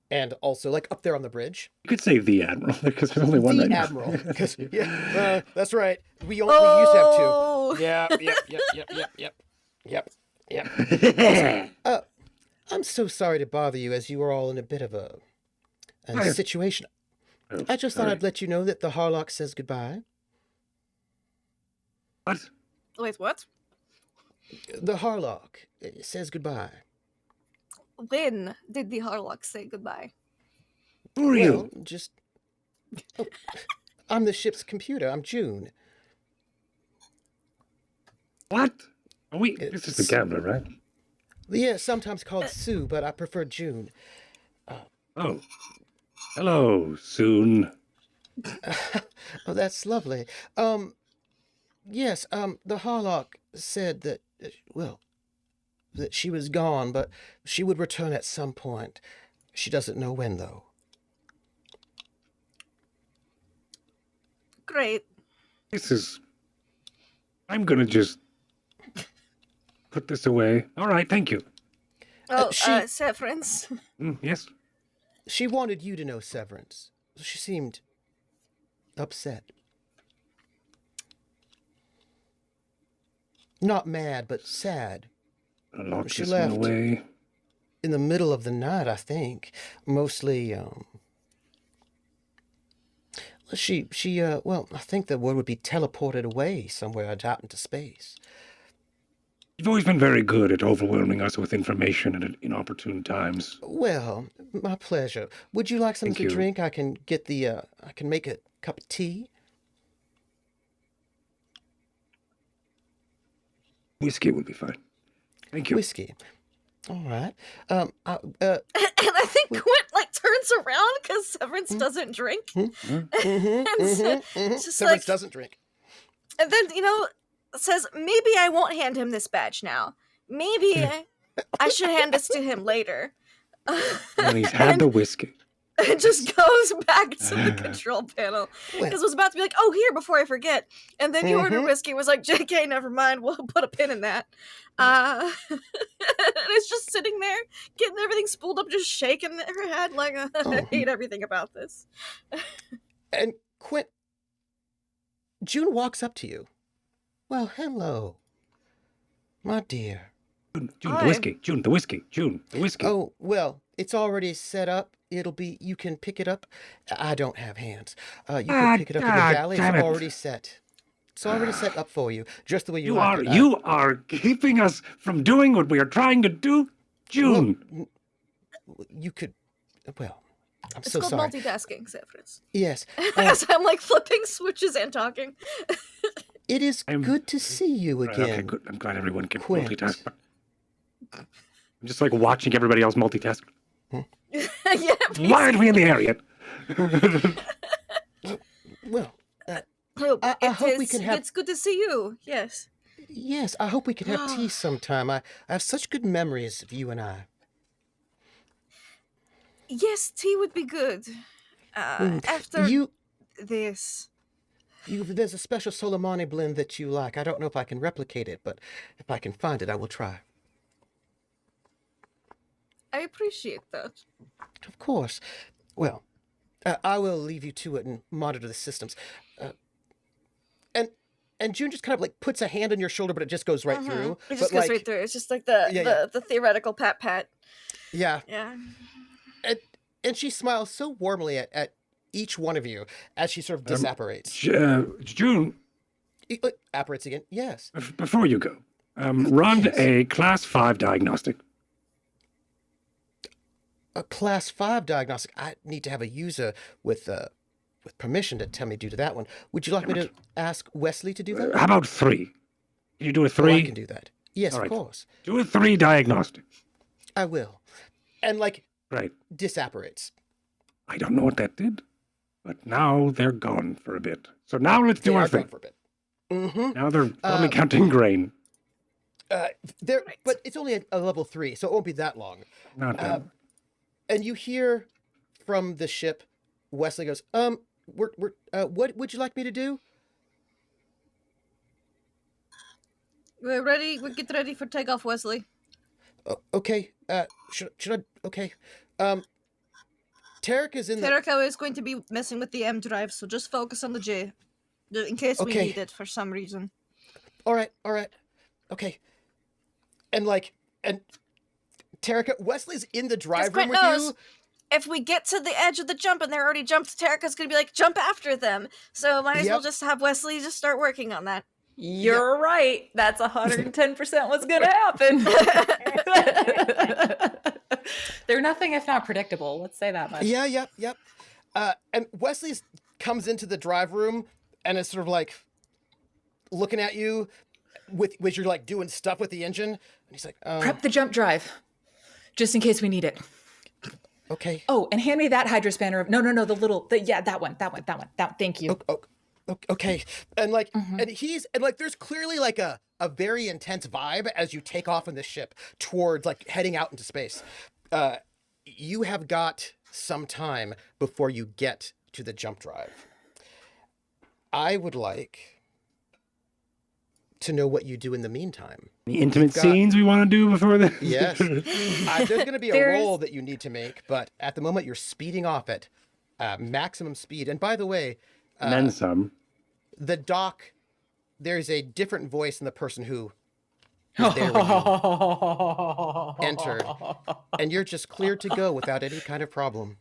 and also like up there on the bridge. You could say the admiral because there's only one. The admiral, because that's right. We used to have two. Yep. I'm so sorry to bother you, as you were all in a bit of a situation. I just thought I'd let you know that the Harlock says goodbye. What? Wait, what? The Harlock says goodbye. When did the Harlock say goodbye? Who are you? Just... Oh, I'm the ship's computer. I'm June. What? This is the gambler, right? Yeah, sometimes called Sue, but I prefer June. Oh. Hello, Soon. Oh, that's lovely. Yes, the Harlock said that, that she was gone, but she would return at some point. She doesn't know when, though. Great. I'm gonna just put this away. All right, thank you. Oh, Severance. Yes? She wanted you to know Severance. She seemed upset. Not mad, but sad. She left away in the middle of the night, I think. Mostly, I think the word would be teleported away somewhere out into space. You've always been very good at overwhelming us with information at inopportune times. Well, my pleasure. Would you like something to drink? I can get I can make a cup of tea. Whiskey would be fine. Thank you. Whiskey. All right. And I think Quint turns around because Severance doesn't drink. Severance doesn't drink. And then says, maybe I won't hand him this badge now. Maybe I should hand this to him later. And he's had the whiskey. It just goes back to the control panel. Because it was about to be like, oh, here, before I forget. And then you order whiskey. It was like, JK, never mind. We'll put a pin in that. And it's just sitting there, getting everything spooled up, just shaking her head like, I hate everything about this. And Quint, June walks up to you. Well, hello, my dear. June, the whiskey. June, the whiskey. June, the whiskey. Oh, well, it's already set up it'll be, you can pick it up. I don't have hands. You can pick it up in the galley. It's already set. It's already set up for you, just the way you like it. You are keeping us from doing what we are trying to do, June. Well, you could, well, I'm It's so called sorry. multitasking, Severence. Yes. As I'm like flipping switches and talking. It is good to see you again. Okay, good. I'm glad everyone can Quint. multitask. I'm just like watching everybody else multitask. Yeah, Why aren't we in the air yet? Well, I hope we can have... It's good to see you. Yes. Yes, I hope we can have tea sometime. I have such good memories of you and I. Yes, tea would be good. After this. There's a special Solomani blend that you like. I don't know if I can replicate it, but if I can find it, I will try. I appreciate that. Of course. Well, I will leave you to it and monitor the systems. And June just kind of like puts a hand on your shoulder, but it just goes right through. It just goes right through. It's just like the theoretical pat. Yeah. Yeah. And she smiles so warmly at each one of you as she sort of disapparates. June. Apparates again? Yes. Before you go, run a Class 5 diagnostic. A Class 5 diagnostic? I need to have a user with permission to tell me to do that one. Would you like me to ask Wesley to do that? How about 3? Can you do a 3? Oh, I can do that. Yes, of course. Do a 3 diagnostic. I will. And right. Disapparates. I don't know what that did, but now they're gone for a bit. So now let's do our thing. For a bit. Mm-hmm. Now they're probably counting grain. But it's only a level 3, so it won't be that long. Not that. And you hear from the ship, Wesley goes, what would you like me to do? We're ready. We get ready for takeoff, Wesley. Okay. Should I? Okay. Terrica's in Terrica is going to be messing with the M drive, so just focus on the J, in case we need it for some reason. All right. Okay. And Terrica, Wesley's in the drive room with you. If we get to the edge of the jump and they're already jumped, Terrica's going to be like, jump after them. So might as well just have Wesley just start working on that. You're right. That's 110% what's going to happen. They're nothing if not predictable. Let's say that much. Yep. And Wesley comes into the drive room and is sort of like looking at you with you're like doing stuff with the engine. And he's like, prep the jump drive just in case we need it. Okay. Oh, and hand me that hydrospanner. No, that one. Thank you. Okay. And and there's clearly like a very intense vibe as you take off in the ship towards like heading out into space. You have got some time before you get to the jump drive. I would like to know what you do in the meantime. The intimate scenes we want to do before that? Yes. There's going to be a roll that you need to make, but at the moment you're speeding off at maximum speed. And by the way... and then some. The doc, there's a different voice in the person who is there when you entered. And you're just cleared to go without any kind of problem.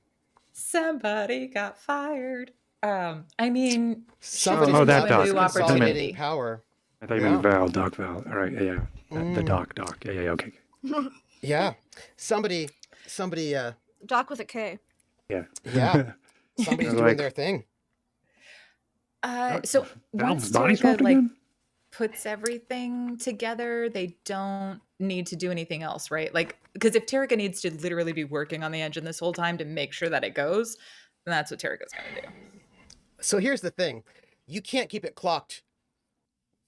Somebody got fired. I mean... Somebody's that doc. Consolidating power. I thought you meant Val, Doc Val. All right, yeah. The doc. Yeah, okay. Yeah. Somebody... Doc with a K. Yeah. Yeah. Somebody's doing their thing. So once Terrica puts everything together, they don't need to do anything else, right? Like, because if Terrica needs to literally be working on the engine this whole time to make sure that it goes, then that's what Terrica's going to do. So here's the thing. You can't keep it clocked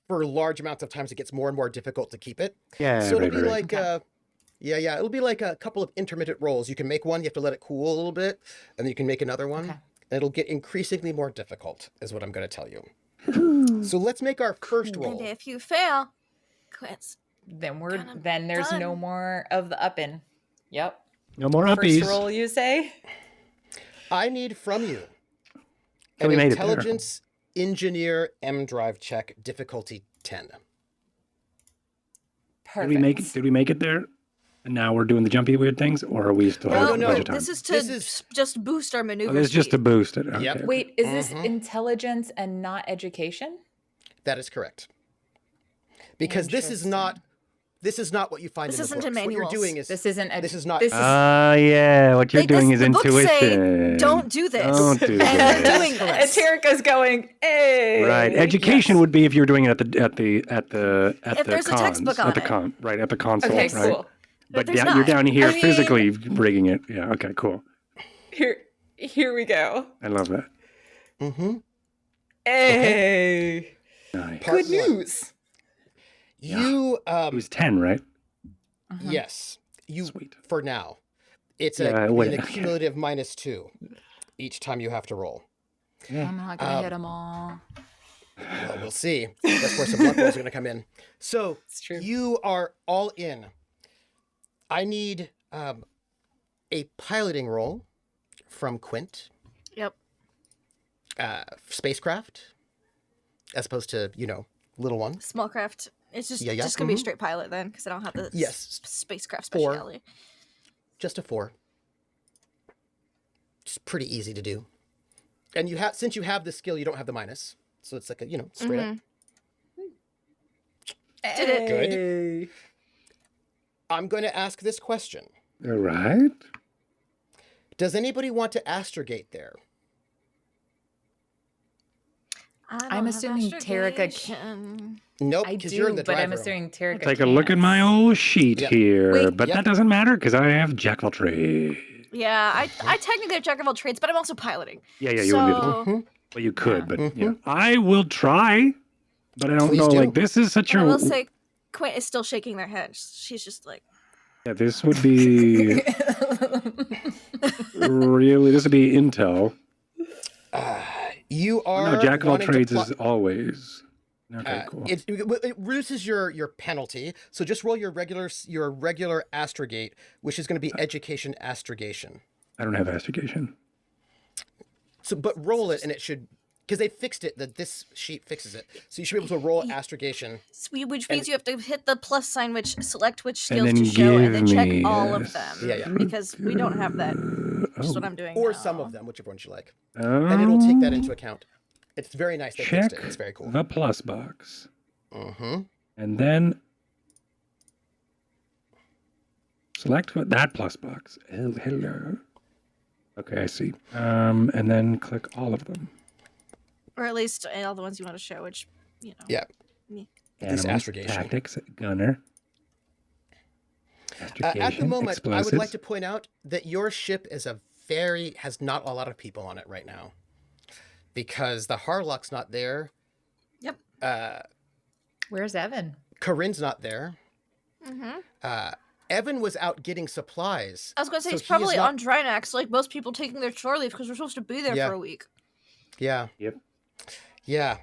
for large amounts of times. It gets more and more difficult to keep it. Yeah. So it'll be like, it'll be like a couple of intermittent rolls. You can make one, you have to let it cool a little bit, and then you can make another one. Okay. It'll get increasingly more difficult, is what I'm going to tell you. So let's make our first roll. And if you fail, quits. Then there's no more of the up-in. Yep. No more uppies. First roll, you say? I need from you an intelligence engineer M drive check, difficulty 10. Perfect. Did we make it there? And now we're doing the jumpy weird things, or are we still have a bunch of time? This is to just boost our maneuver. This is just to boost it. Okay. Yep. Wait, is this intelligence and not education? That is correct. Because this is not what you find in the books. This isn't in What you're manuals. doing is This isn't. this is not. Yeah. What you're doing is the books intuition. say, don't do this. Don't do And I'm this. doing And this. Terrica's going, hey. Right. Education would be if you're doing it at the If there's a textbook on at the it. right at the console. Okay, right? cool. But there's you're not. down here I mean- physically rigging it. Yeah. Okay. Cool. Here we go. I love that. Mm-hmm. Hey. Nice. Part Good one. news. You It was 10, right? yes. You Sweet. for now. It's Yeah, an wait. accumulative -2 each time you have to roll. I'm not gonna hit them all. Well, we'll see. That's where some luck rolls are going to come in. So It's true. you are all in. I need a piloting roll from Quint. Yep. Spacecraft, as opposed to little one. Small craft. It's just Yeah, yeah. just gonna be a straight pilot then, because I don't have the Yes. spacecraft 4. speciality. Just a 4. It's pretty easy to do. And since you have the skill, you don't have the minus. So it's like a, straight up. Did it. Good. I'm going to ask this question. All right. Does anybody want to astrogate there? I'm assuming Terrica Nope, I because you're in do, the but drive I'm room. assuming Terrica Take a look at can't. my old sheet Yep. here, Wait, but yep. that doesn't matter because I have jack of all trades. Yeah, I technically have jack of all trades, but I'm also piloting. Yeah, you wouldn't be able to. So Well, you could, but Mhm. I will try. But I don't Please know. do. Like this is such I a. will say, Quint is still shaking their head. She's just like, Yeah, this would be really. This would be intel. You are No, jack of all wanting to trades plot- is always. Okay, cool. It reduces your penalty, so just roll your regular astrogate, which is going to be education astrogation. I don't have astrogation. So, but roll it, and it should, because they fixed it. That this sheet fixes it, so you should be able to roll astrogation. which means you have to hit the plus sign, which select which And skills then to show, and then give check me all a of them. Yeah. Because we don't have that. Which is what I'm doing Or now. some of them, whichever ones you like, and it'll take that into account. It's very nice. They Check fixed it. It's very cool. the plus box, Mm-hmm. and then select that plus box. Oh, hello. Okay, I see. And then click all of them. Or at least all the ones you want to show, which, Yeah. This Animals, astrogation. tactics, gunner. At the Astrogation, moment, I would like explosives. to point out that your ship is has not a lot of people on it right now, because the Harlock's not there. Yep. Where's Evan? Corinne's not there. Mm-hmm. Evan was out getting supplies. I was going to say, so he's he is probably not- on Drinax, like most people taking their chore leave because we're supposed to be there Yeah. for a week. Yeah. Yep. Yeah.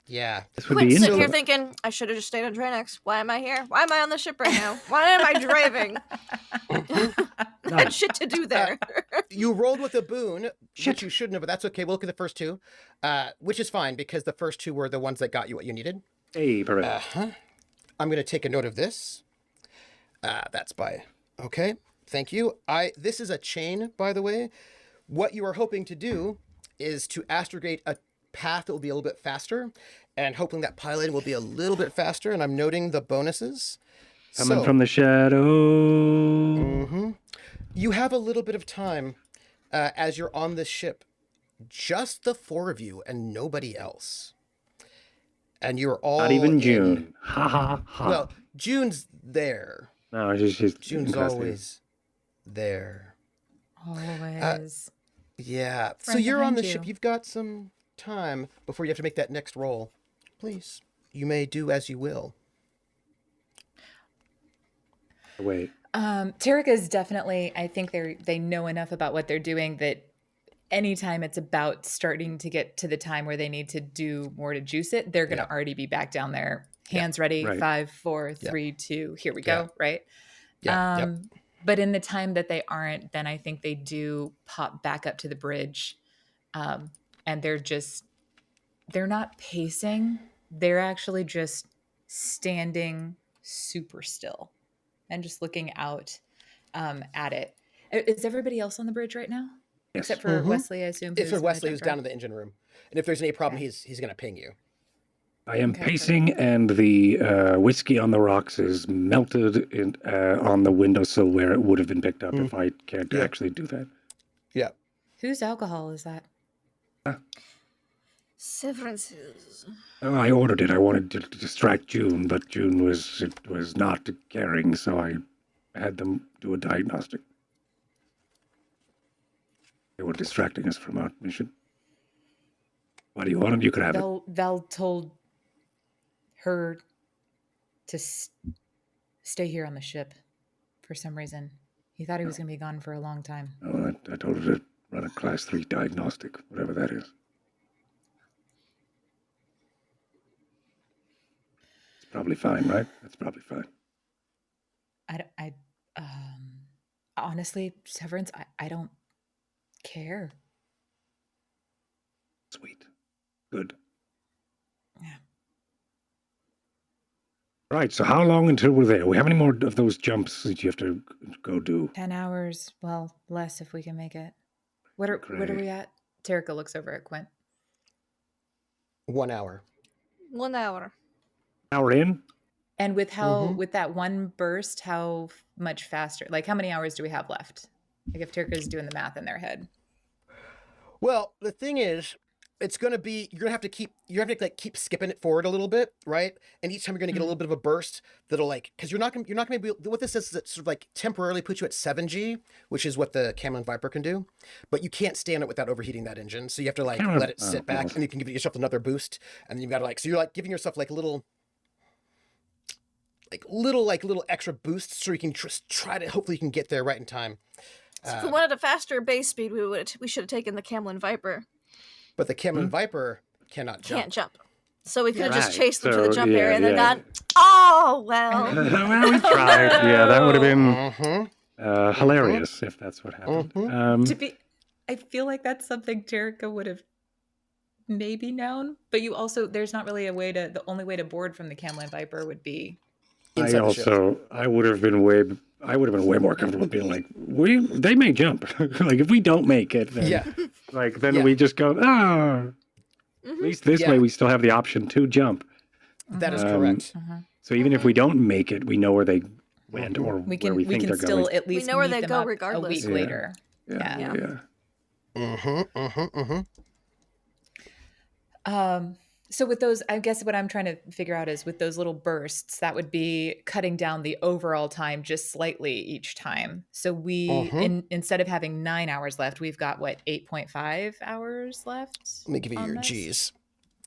Yeah. This would be Quint's sitting intel. here thinking, I should have just stayed on Drinax. Why am I here? Why am I on the ship right now? Why am I driving? I had shit to do there. You rolled with a boon, which you shouldn't have, but that's okay. We'll look at the first 2, which is fine because the first 2 were the ones that got you what you needed. Hey, perfect. I'm going to take a note of this. That's by. Okay. Thank you. This is a chain, by the way. What you are hoping to do is to astrogate a path that will be a little bit faster, and hoping that piloting will be a little bit faster. And I'm noting the bonuses. Coming from the shadow. You have a little bit of time as you're on this ship, just the 4 of you and nobody else. And you're all Not even in- June. Ha ha ha. Well, June's there. No, she's June's impressive. always there. Always. Yeah. So Right you're on behind the ship. you. You've got some time before you have to make that next roll. Please, you may do as you will. Wait. Terrica is definitely, I think they know enough about what they're doing that anytime it's about starting to get to the time where they need to do more to juice it, they're going to already be back down there. Hands ready. Right. 5, 4, 3, 2. Here we go. Right. Yeah. Yep. But in the time that they aren't, then I think they do pop back up to the bridge. And they're not pacing. They're actually just standing super still. and just looking out at it. Is everybody else on the bridge right now? Yes. Except for Wesley, I assume. It's for Wesley, gonna who's jump down in the engine room. And if there's any problem, Okay. he's going to ping you. I am Okay, pacing, and the whiskey on the rocks is melted on the windowsill where it would have been picked up if I can't actually do that. Yeah. Whose alcohol is that? Severence's. Oh, I ordered it. I wanted to distract June, but June was not caring, so I had them do a diagnostic. They were distracting us from our mission. What do you want? You could have it. Val told her to stay here on the ship for some reason. He thought he was going to be gone for a long time. Oh, I told her to run a class 3 diagnostic, whatever that is. It's probably fine, right? It's probably fine. Honestly, Severance, I don't care. Sweet. Good. Yeah. Right, so how long until we're there? We have any more of those jumps that you have to go do? 10 hours. Well, less if we can make it. What are we at? Terrica looks over at Quint. 1 hour. 1 hour. Hour in? And with with that one burst, how much faster? Like, how many hours do we have left? Like, if Terrica's doing the math in their head. Well, the thing is, it's going to be, you're going to have to keep skipping it forward a little bit, right? And each time you're going to get a little bit of a burst that'll because you're not going to be, what this is it sort of temporarily puts you at 7G, which is what the Camelin Viper can do, but you can't stay on it without overheating that engine. So you have to let it sit back and you can give yourself another boost. And then you've got to so you're giving yourself little extra boosts so you can try to, hopefully you can get there right in time. So if we wanted a faster base speed, we should have taken the Camelin Viper. But the Camelin Viper cannot jump. Can't jump. So we could have just Right. chased them to the jump yeah, area and then yeah. gone, oh, well. Well, we tried. Yeah, that would have been hilarious if that's what happened. I feel like that's something Terrica would have maybe known, but you also, there's not really the only way to board from the Camelin Viper would be. I would have been way more comfortable being like, they may jump. If we don't make it, then we just go, at least this way we still have the option to jump. That is correct. So even if we don't make it, we know where they went or we where we think they're still going. At least we know where meet they them go up regardless. a week later. Yeah. So with those, I guess what I'm trying to figure out is with those little bursts, that would be cutting down the overall time just slightly each time. So we, instead of having 9 hours left, we've got 8.5 hours left? Let me give you your G's.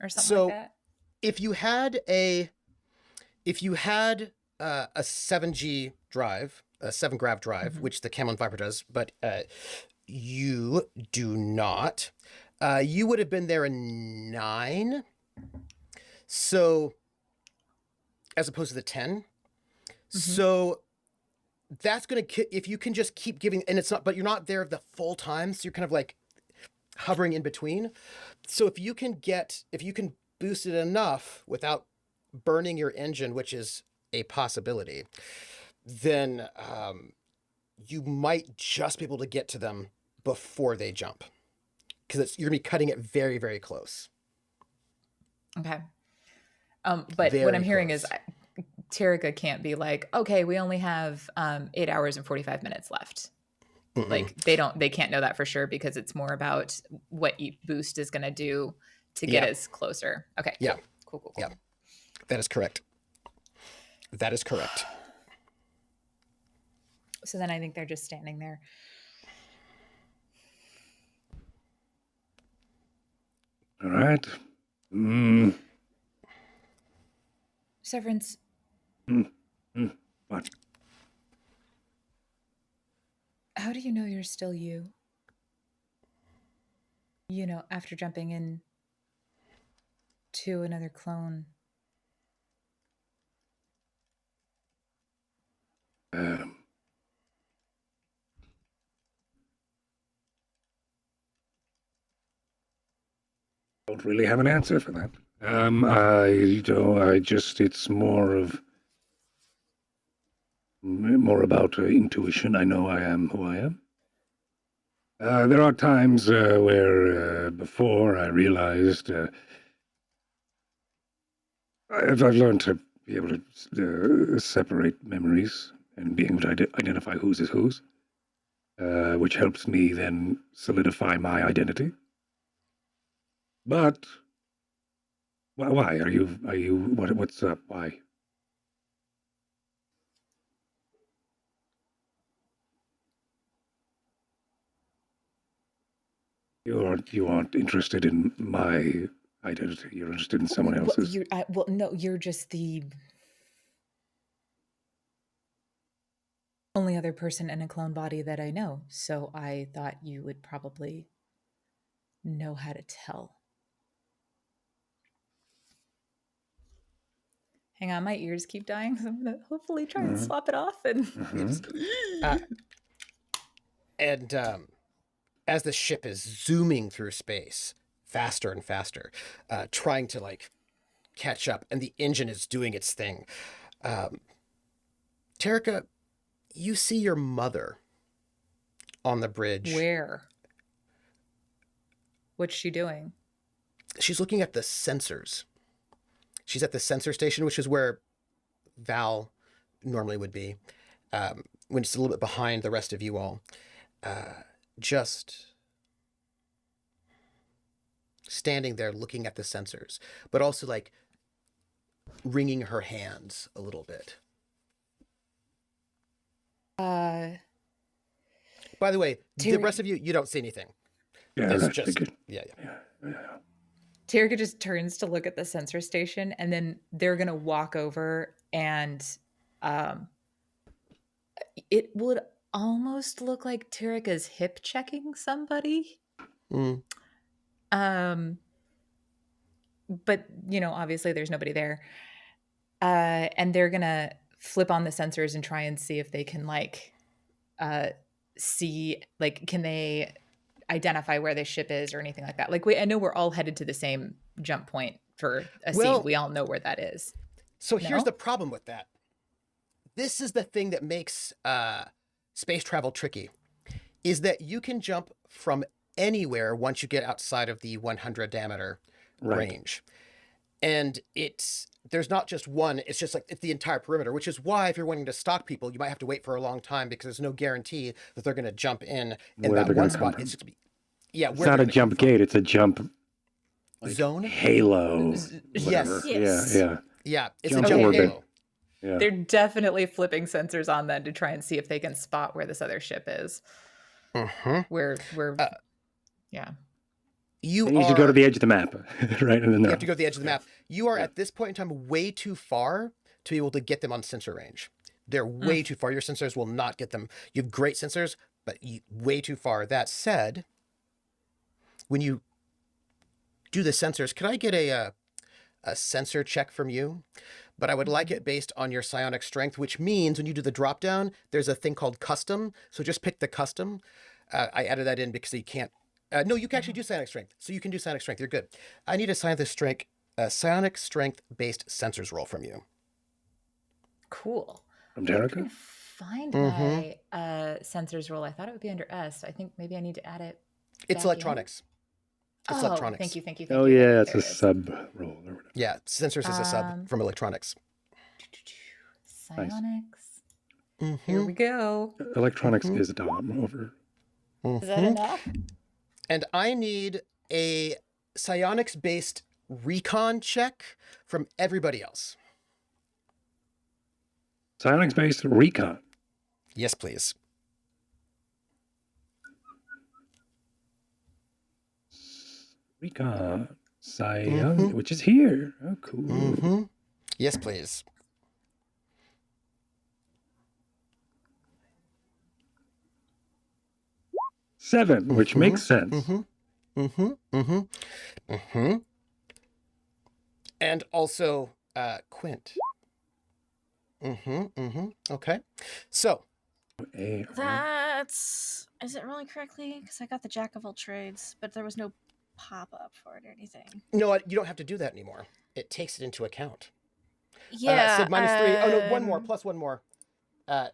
Or something like that. If you had a 7G drive, a 7 grav drive, which the Camelin Viper does, but you do not, you would have been there in 9. So, as opposed to the 10. So that's going to, if you can just keep giving, and it's not, but you're not there the full time. So you're kind of hovering in between. So if you can boost it enough without burning your engine, which is a possibility, then you might just be able to get to them before they jump. Because you're going to be cutting it very, very close. Okay. But what I'm hearing is Terrica can't be okay, we only have 8 hours and 45 minutes left. They can't know that for sure because it's more about what each boost is going to do to get us closer. Okay. Yeah. Cool. Yeah. That is correct. So then I think they're just standing there. All right. Severance. What? How do you know you're still you? After jumping in to another clone. Don't really have an answer for that. It's more of more about intuition. I know I am who I am. There are times where before I realized I've learned to be able to separate memories and being able to identify whose is whose, which helps me then solidify my identity. But why are you? What's up? Why? You aren't interested in my identity. You're interested in someone else's. No, you're just the only other person in a clone body that I know. So I thought you would probably know how to tell. Hang on, my ears keep dying, so I'm gonna hopefully try and swap it off. And as the ship is zooming through space, faster and faster, trying to like catch up, and the engine is doing its thing. Terrica, you see your mother on the bridge. Where? What's she doing? She's looking at the sensors. She's at the sensor station, which is where Val normally would be, when it's a little bit behind the rest of you all. Just standing there looking at the sensors, but also like wringing her hands a little bit. By the way, the rest of you, you don't see anything. Yeah, it's just, yeah. Terrica just turns to look at the sensor station, and then they're going to walk over, and it would almost look like Terrica's hip checking somebody. But, obviously there's nobody there. And they're going to flip on the sensors and try and see if they can, see, can they identify where this ship is or anything like that. I know we're all headed to the same jump point for a scene. We all know where that is. So here's the problem with that. This is the thing that makes space travel tricky, is that you can jump from anywhere once you get outside of the 100 diameter range. And there's not just one, it's just it's the entire perimeter, which is why if you're wanting to stalk people, you might have to wait for a long time because there's no guarantee that they're going to jump in that one spot. It's not a jump gate, it's a jump zone. Halo. Yes. Yeah, it's jump a jump orbit. halo. Yeah. They're definitely flipping sensors on them to try and see if they can spot where this other ship is. Where You need to go to the edge of the map, right? And then you have to go to the edge of the map. You are at this point in time way too far to be able to get them on sensor range. They're way too far. Your sensors will not get them. You have great sensors, but way too far. That said, when you do the sensors, could I get a sensor check from you? But I would like it based on your psionic strength, which means when you do the drop down, there's a thing called custom. So just pick the custom. I added that in because you can't. No, you can actually do psionic strength. So you can do psionic strength. You're good. I need a psionic strength based sensors roll from you. Cool. From Terrica? Find my sensors roll. I thought it would be under S. I think maybe I need to add it. It's electronics. It's electronics. Thank you. Oh yeah, it's a sub roll or whatever. Yeah, sensors is a sub from electronics. Psionics. Nice. Here we go. Electronics is dom over. Is that enough? And I need a psionics-based recon check from everybody else. Psionics-based recon? Yes, please. Recon. Psionics, which is here. Oh, cool. Yes, please. Seven, which makes sense. And also Quint. Okay. So. Is it rolling correctly? Because I got the Jack of all trades, but there was no pop-up for it or anything. No, you don't have to do that anymore. It takes it into account. Yeah. Sid -3. Oh, no, one more, plus one more. I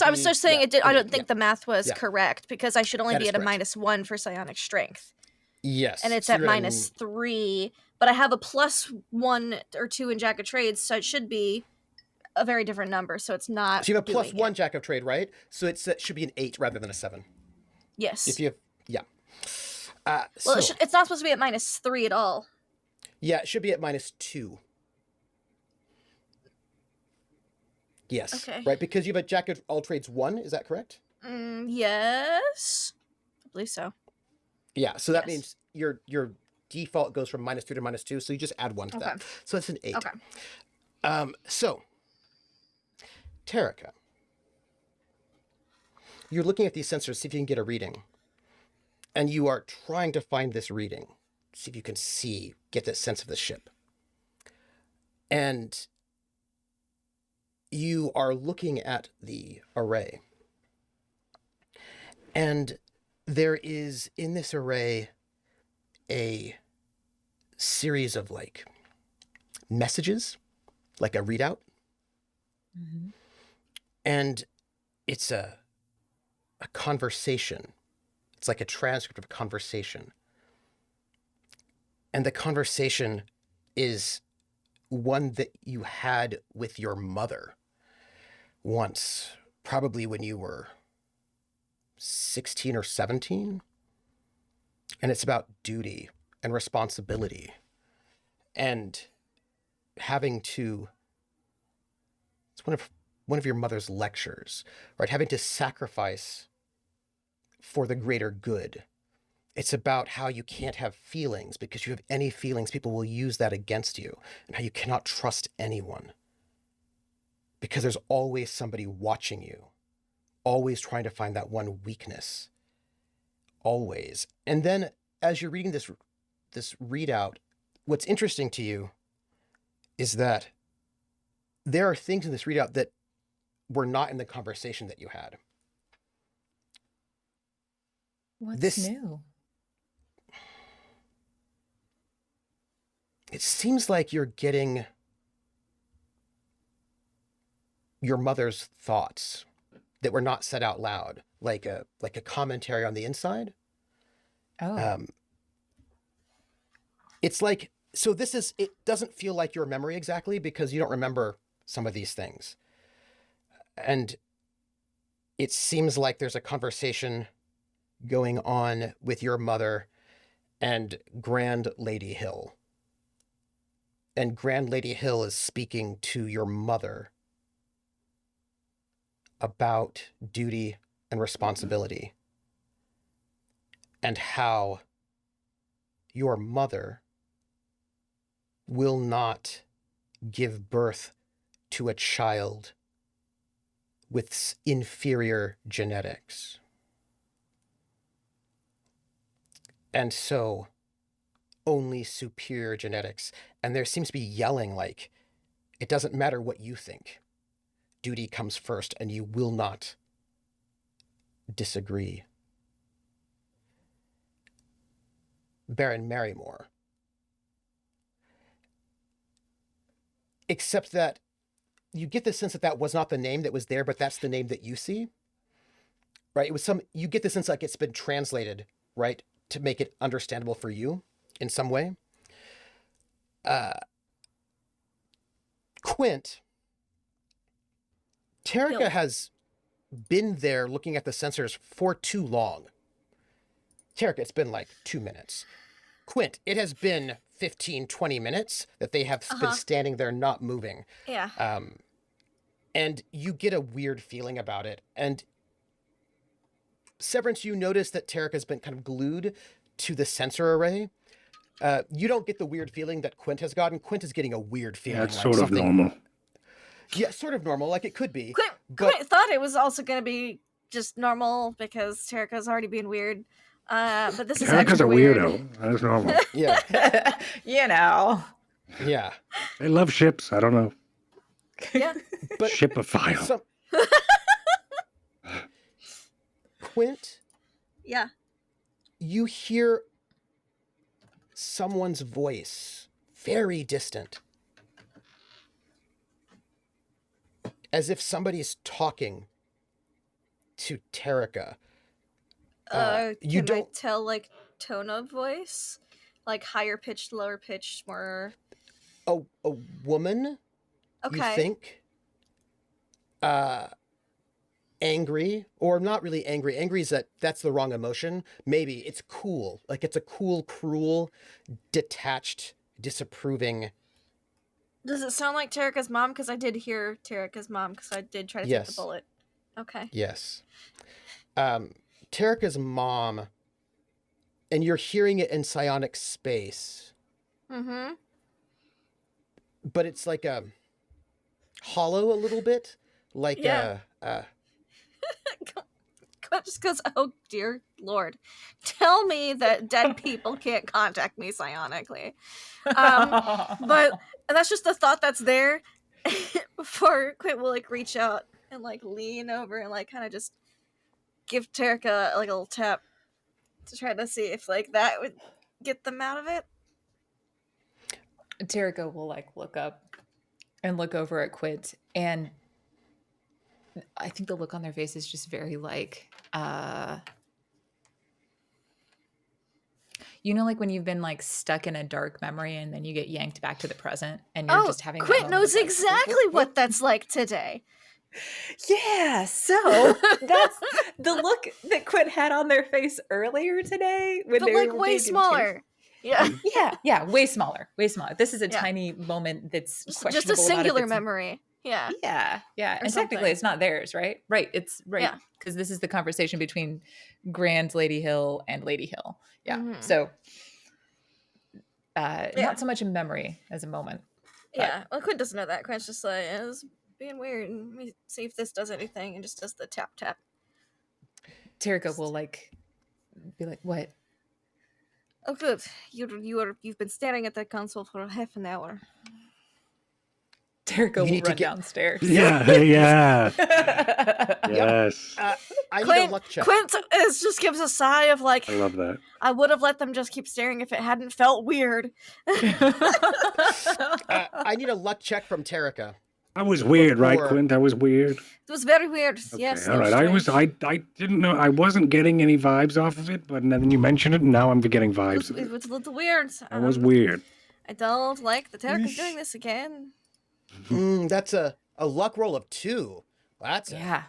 was just saying it did. I don't think the math was Yeah. correct because I should only That be is at a correct. -1 for psionic strength. Yes. And it's so at you're -3, but I have a +1 or 2 in Jack of Trades, so it should be a very different number. So it's not. So you have a doing +1 it. Jack of Trade, right? So it should be an 8 rather than a 7. Yes. If you have, yeah. Well, it's not supposed to be at -3 at all. Yeah, it should be at -2. Yes. Okay. Right, because you have a Jack of all trades 1, is that correct? Yes. I believe so. Yeah, so that Yes. means your default goes from -3 to -2, so you just add 1 to that. So it's an 8. Okay. So, Terrica, you're looking at these sensors to see if you can get a reading. And you are trying to find this reading. See if you can get that sense of the ship. And you are looking at the array. And there is, in this array, a series of, like, messages, like a readout. Mm-hmm. And it's a conversation. It's like a transcript of a conversation. And the conversation is one that you had with your mother once, probably when you were 16 or 17. And it's about duty and responsibility and having to, it's one of your mother's lectures, right? Having to sacrifice for the greater good. It's about how you can't have feelings because you have any feelings, people will use that against you, and how you cannot trust anyone because there's always somebody watching you, always trying to find that one weakness, always. And then as you're reading this readout, what's interesting to you is that there are things in this readout that were not in the conversation that you had. What's new? It seems like you're getting your mother's thoughts that were not said out loud, like a commentary on the inside. Oh. It's like, so it doesn't feel like your memory exactly because you don't remember some of these things. And it seems like there's a conversation going on with your mother and Grand Lady Hill. And Grand Lady Hill is speaking to your mother about duty and responsibility and how your mother will not give birth to a child with inferior genetics. And so only superior genetics. And there seems to be yelling like, it doesn't matter what you think. Duty comes first, and you will not disagree. Baron Marrymore. Except that you get the sense that that was not the name that was there, but that's the name that you see. Right? It was you get the sense like it's been translated, right, to make it understandable for you in some way. Quint, Terrica has been there looking at the sensors for too long. Terrica, it's been like 2 minutes. Quint, it has been 15, 20 minutes that they have been standing there not moving. Yeah. And you get a weird feeling about it. And Severence, you notice that Terrica's been kind of glued to the sensor array. You don't get the weird feeling that Quint has gotten. Quint is getting a weird feeling. That's like sort of normal. Yeah, sort of normal. Like it could be. Quint thought it was also going to be just normal because Terrica's already being weird. But this is Terrica's a weird. weirdo. That's normal. Yeah. You know. Yeah. They love ships. I don't know. Yeah. But Shipophile. Quint, Yeah. you hear someone's voice, very distant. as if somebody is talking to Terrica. You Can I don't. tell like tone of voice, like higher pitched, lower pitched, more? A woman. Okay. You think. Angry, or not really angry. Angry is that's the wrong emotion. Maybe it's cool. Like it's a cool, cruel, detached, disapproving. Does it sound like Terrica's mom? Because I did hear Terrica's mom. Because I did try to take the Yes. bullet. Okay. Yes. Terrica's mom, and you're hearing it in psionic space. Mm-hmm. But it's like a hollow a little bit. Like Yeah. Just goes, oh dear Lord, tell me that dead people can't contact me psionically. But and that's just the thought that's there. Before Quint will like reach out and like lean over and like kind of just give Terrica like a little tap to try to see if like that would get them out of it. Terrica will like look up and look over at Quint, and I think the look on their face is just very like, you know, like when you've been like stuck in a dark memory and then you get yanked back to the present and you're just having that Quint moment knows of, like, exactly what that's like today. Yeah, so that's the look that Quint had on their face earlier today when But they like were way being smaller. Yeah. Yeah, way smaller. This is a Yeah. tiny moment that's Just questionable a singular about it. memory. Yeah. Yeah. And something. technically it's not theirs, right? Right. It's right. Yeah. Because this is the conversation between Grand Lady Hill and Lady Hill. Yeah. Mhm. So not so much a memory as a moment. Yeah. Well, Quint doesn't know that. Quint's just like, it was being weird. And let me see if this does anything. And just does the tap tap. Terrica will like be like, what? Oh, good. You've been staring at that console for half an hour. Terrica You will need to run get- downstairs. Yeah. Yes. I need a luck check. Quint just gives a sigh of like, I love that. I would have let them just keep staring if it hadn't felt weird. I need a luck check from Terrica. I was weird, right, Before- Quint? I was weird. It was very weird. Okay, Yes. all it right. was I strange. didn't know. I wasn't getting any vibes off of it, but then you mentioned it, and now I'm getting vibes of It it. was a little weird. That was weird. I don't like the Terrica's doing this again. That's a luck roll of 2. That's a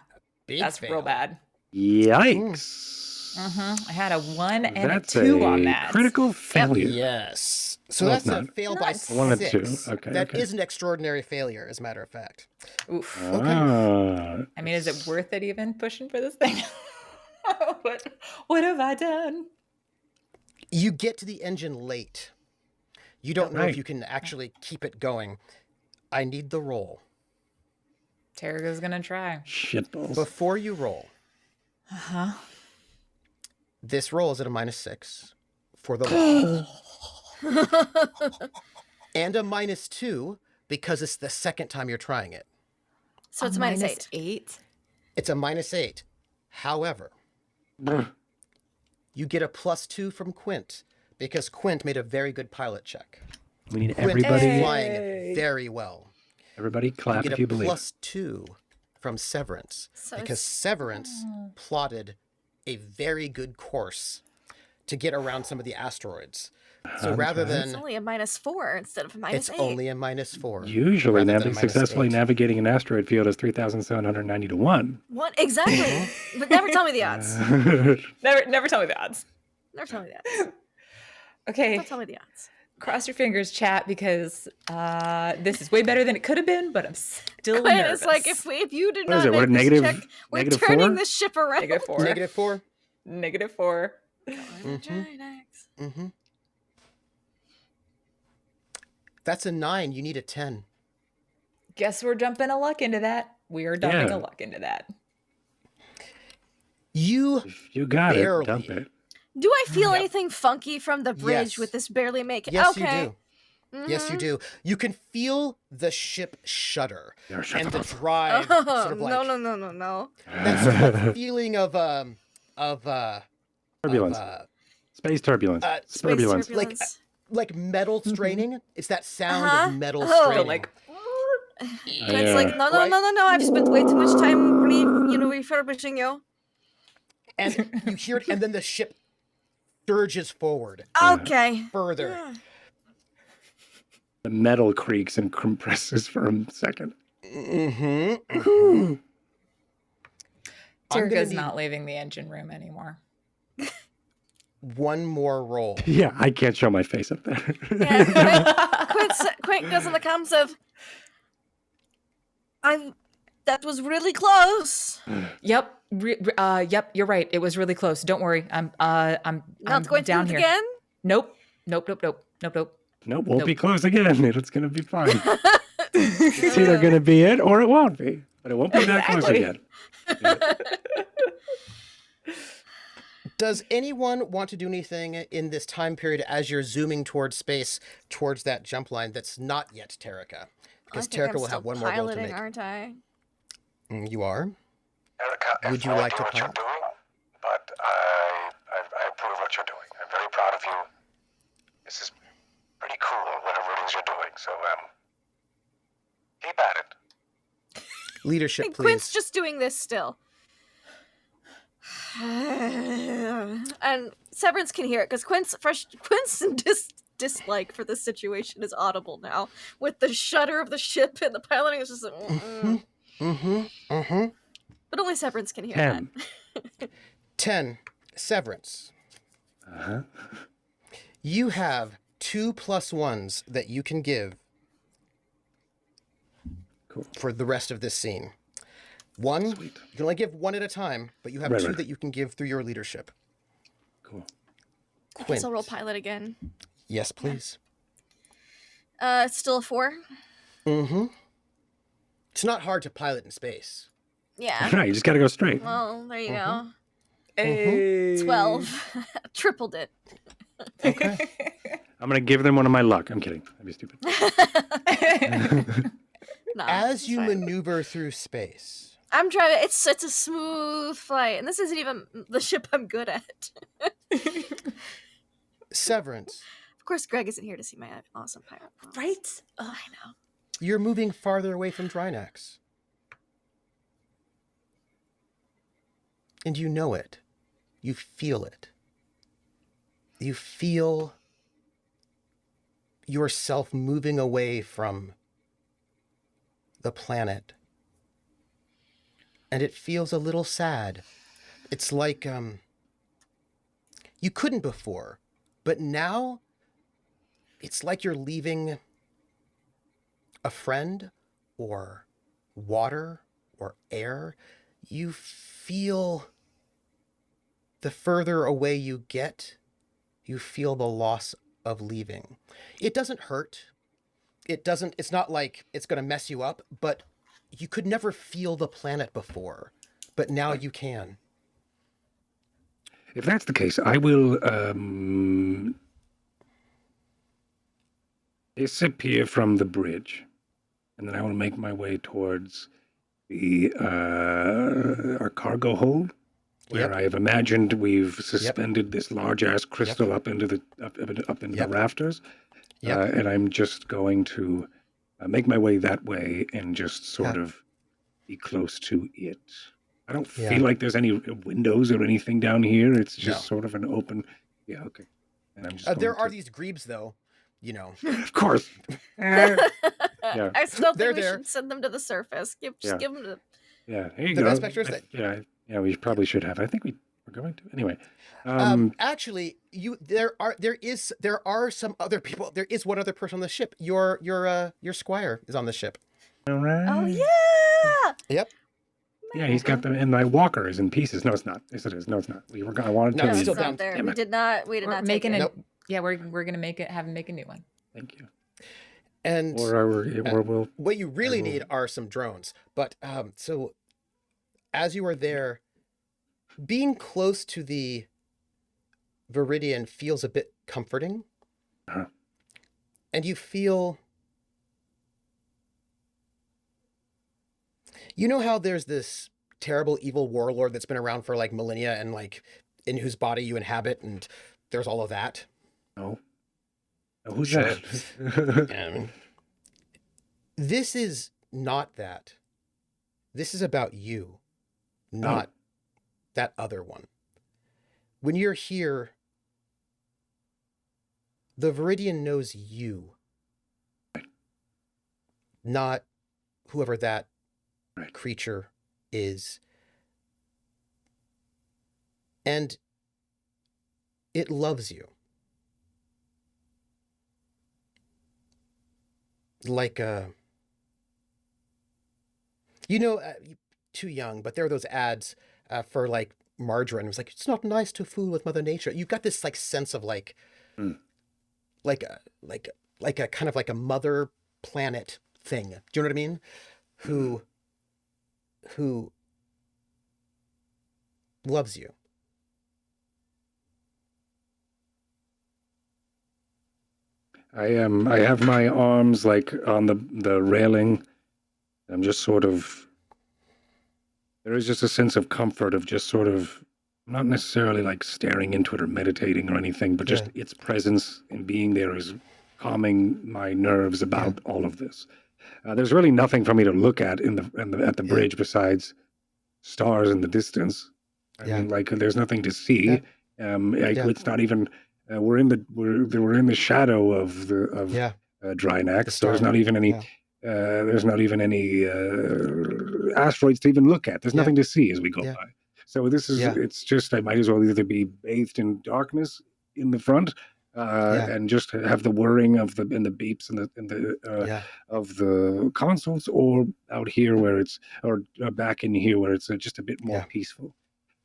big that's fail. real bad. Yikes. I had a 1 and That's a 2 a on that. critical failure. Yes. So No, that's it's a not. fail by Nice. 6. 1 and 2. Okay, That okay. is an extraordinary failure, as a matter of fact. Oof. Ah, I mean, is it worth it even pushing for this thing? what have I done? You get to the engine late. You don't know if Right. you can actually keep it going. I need the roll. Terrica's gonna try. shitballs. Before you roll, this roll is at a -6 for the roll. And a -2 because it's the second time you're trying it. So it's -8. 8. It's a -8. However, you get a +2 from Quint because Quint made a very good pilot check. We need Quint everybody. is flying very well. Everybody You clap get if a you believe. +2 from Severance So because it's- Severance plotted a very good course to get around some of the asteroids. So rather Okay. It's than only a -4 instead of a -8. it's only a -4. Usually, rather than successfully -8. navigating an asteroid field is 3,790 to 1. What exactly? But never tell me the odds. Never tell me the odds. Never tell me the odds. Okay, Don't tell me the odds. cross your fingers, chat, because this is way better than it could have been, but I'm still Quinn nervous. is like, if you do What is not it, what, make this negative- check, we're negative turning 4? this ship around. -4. -4. -4. Drinax. Mm-hmm. That's a 9. You need a 10. Guess we're dumping a luck into that. We are dumping Yeah. a luck into that. You If you got Barely. it, dump it. Do I feel anything funky from the bridge Yes. with this barely make? yes, Okay. you do. Yes, you do. You can feel the ship shudder Yeah, shut and the the drive Oh, sort of like no. that sort of feeling of Turbulence. Space turbulence. Space turbulence. Like metal straining. It's that sound Uh-huh. of metal Oh. straining. Like, Quint's like, no, I've spent way too much time refurbishing you. And you hear it, and then the ship surges forward. Okay. Further. The metal creaks and compresses for a second. Terrica's not leaving the engine room anymore. One more roll. Yeah, I can't show my face up there. Yeah, Quint goes in the comms of, that was really close. Yep. Yep, you're right. It was really close. Don't worry. I'm Not going down through it here. again? Nope, won't be close again. It's going to be fine. It's either going to be it or it won't be. But it won't be that close again. Yeah. Does anyone want to do anything in this time period as you're zooming towards space, towards that jump line that's not yet Terrica? Because Terrica will have one more roll to make. Aren't I? You are? Terrica, Would you like to what you're pilot? doing, but I approve what you're doing. I'm very proud of you. This is pretty cool, whatever it is you're doing. So, keep at it. Leadership, And please. Quint's just doing this still. And Severance can hear it because Quint's dislike for this situation is audible now. With the shudder of the ship and the piloting, it's just like, But only Severance can hear 10. that. 10. Severance. Uh-huh. You have 2 +1s that you can give for the rest of this scene. One, Sweet. you can only give one at a time, but you have Right, two right. that you can give through your leadership. Cool. I guess I'll roll pilot again. Yes, please. It's still a 4. It's not hard to pilot in space. Yeah. Right, you just got to go straight. Well, there you go. Hey. 12. Tripled it. Okay. I'm going to give them one of my luck. I'm kidding. That'd be stupid. Nah, As it's you fine. maneuver through space, I'm driving. It's a smooth flight, and this isn't even the ship I'm good at. Severance, Of course, Greg isn't here to see my awesome pirate. Pose. Right? Oh, I know. you're moving farther away from Drinax. And you know it. You feel it. You feel yourself moving away from the planet. And it feels a little sad. It's like you couldn't before, but now it's like you're leaving a friend or water or air. You feel the further away you get, you feel the loss of leaving. It doesn't hurt. It's not like it's going to mess you up, but you could never feel the planet before, but now you can. If that's the case, I will disappear from the bridge, and then I will make my way towards the our cargo hold, where Yep. I have imagined we've suspended this large ass crystal up into the the rafters. Yep. And I'm just going to make my way that way and just sort of be close to it. I don't feel like there's any windows or anything down here. It's just sort of an open. Yeah, okay. And I'm just. There are these grebes, though. You know. Of course. Yeah. I still They're think we there. should send them to the surface. Give them to. Yeah. Here you The go. best pictures that. Yeah. We probably should have. I think we're going to anyway. Actually, there are some other people. There is one other person on the ship. Your squire is on the ship. All right. Oh yeah. Yep. Yeah, he's got them, and my walker is in pieces. No, it's not. Yes, it is. No, it's not. I wanted No, to it's leave. still It's down. not there. Damn We it. did not. We're take making it. it. Nope. Yeah, we're gonna have him make a new one. Thank you. And Or we'll. what you really need are some drones. But so as you are there, being close to the Viridian feels a bit comforting. Uh-huh. And you feel, you know how there's this terrible evil warlord that's been around for like millennia and like in whose body you inhabit, and there's all of that. No. Oh, who's Sure. that? This is not that. This is about you, not that other one. When you're here, the Viridian knows you, not whoever that creature is. And it loves you. Like too young, but there are those ads for like margarine. It was like, it's not nice to fool with Mother Nature. You've got this like sense of like a kind of like a mother planet thing. Do you know what I mean? Who loves you. I have my arms like on the railing. I'm just sort of, there is just a sense of comfort of just sort of, not necessarily like staring into it or meditating or anything, but just its presence and being there is calming my nerves about all of this. There's really nothing for me to look at at the bridge besides stars in the distance. I mean, like there's nothing to see. It's not even. We're in the shadow of Drinax. So there's not even any. There's not even any asteroids to even look at. There's nothing to see as we go by. So this is. It's just I might as well either be bathed in darkness in the front, and just have the whirring of the beeps and the of the consoles, or out here where it's back in here where it's just a bit more peaceful.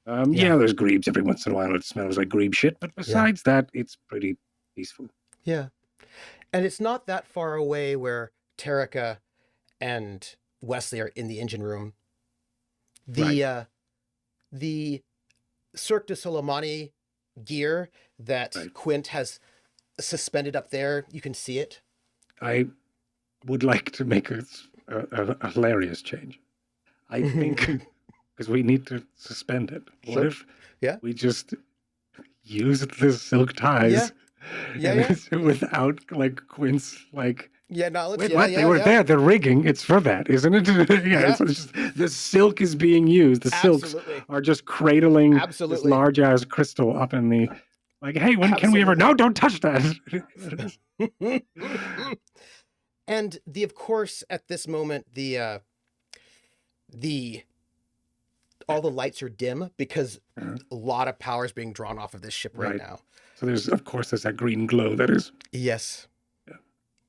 There's grebes every once in a while. It smells like grebe shit, but besides that, it's pretty peaceful. Yeah. And it's not that far away where Terrica and Wesley are in the engine room. The Cirque du Soleimani gear that Quint has suspended up there, you can see it. I would like to make a hilarious change. I think... because we need to suspend it. What if we just use the silk ties without like Quint's like knowledge? They were there. The rigging, it's for that, isn't it? It's just, the silk is being used. The silks are just cradling this large ass crystal up in the like. Hey, when can we ever? No, don't touch that. And of course, at this moment, the all the lights are dim because a lot of power is being drawn off of this ship right now. So there's that green glow that is. Yes. Yeah.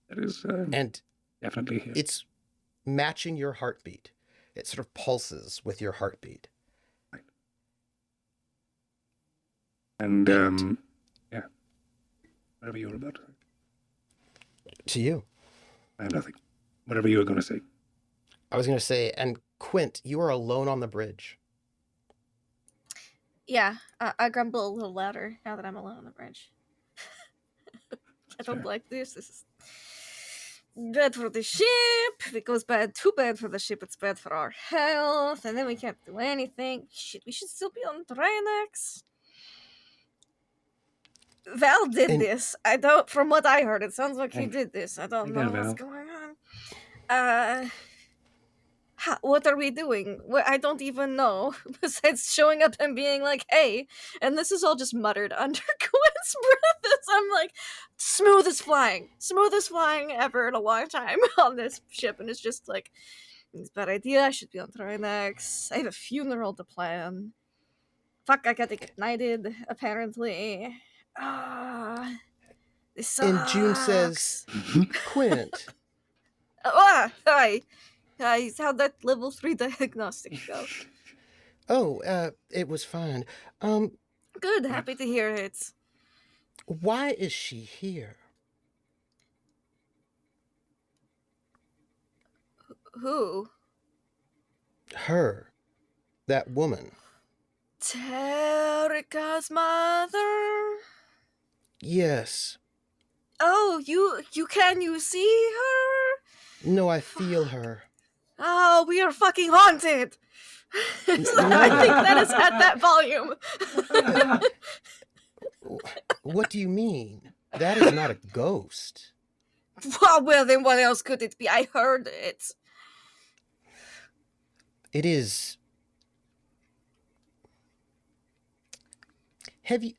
That is. And definitely here. It's matching your heartbeat. It sort of pulses with your heartbeat. Right. And whatever you were about to say. To you. I have nothing. Whatever you were going to say. I was going to say, and Quint, you are alone on the bridge. Yeah, I grumble a little louder now that I'm alone on the bridge. I don't like this. This is bad for the ship. If it goes too bad for the ship, it's bad for our health. And then we can't do anything. Shit, we should still be on Drinax. Val did this. I don't, from what I heard, it sounds like he did this. I don't know what's going on. What are we doing? I don't even know. Besides showing up and being like, hey. And this is all just muttered under Quint's breath as I'm like, smoothest flying ever in a long time on this ship. And it's just like, it's a bad idea. I should be on Drinax. I have a funeral to plan. Fuck, I got ignited, apparently. This sucks. And June says, Quint. Hi. How'd that level 3 diagnostic go? It was fine. Good, happy to hear it. Why is she here? Who? Her. That woman. Terrica's mother? Yes. Oh, you see her? No, I feel her. Oh, we are fucking haunted. I think that is at that volume. What do you mean? That is not a ghost. Well, then what else could it be? I heard it. It is. Have you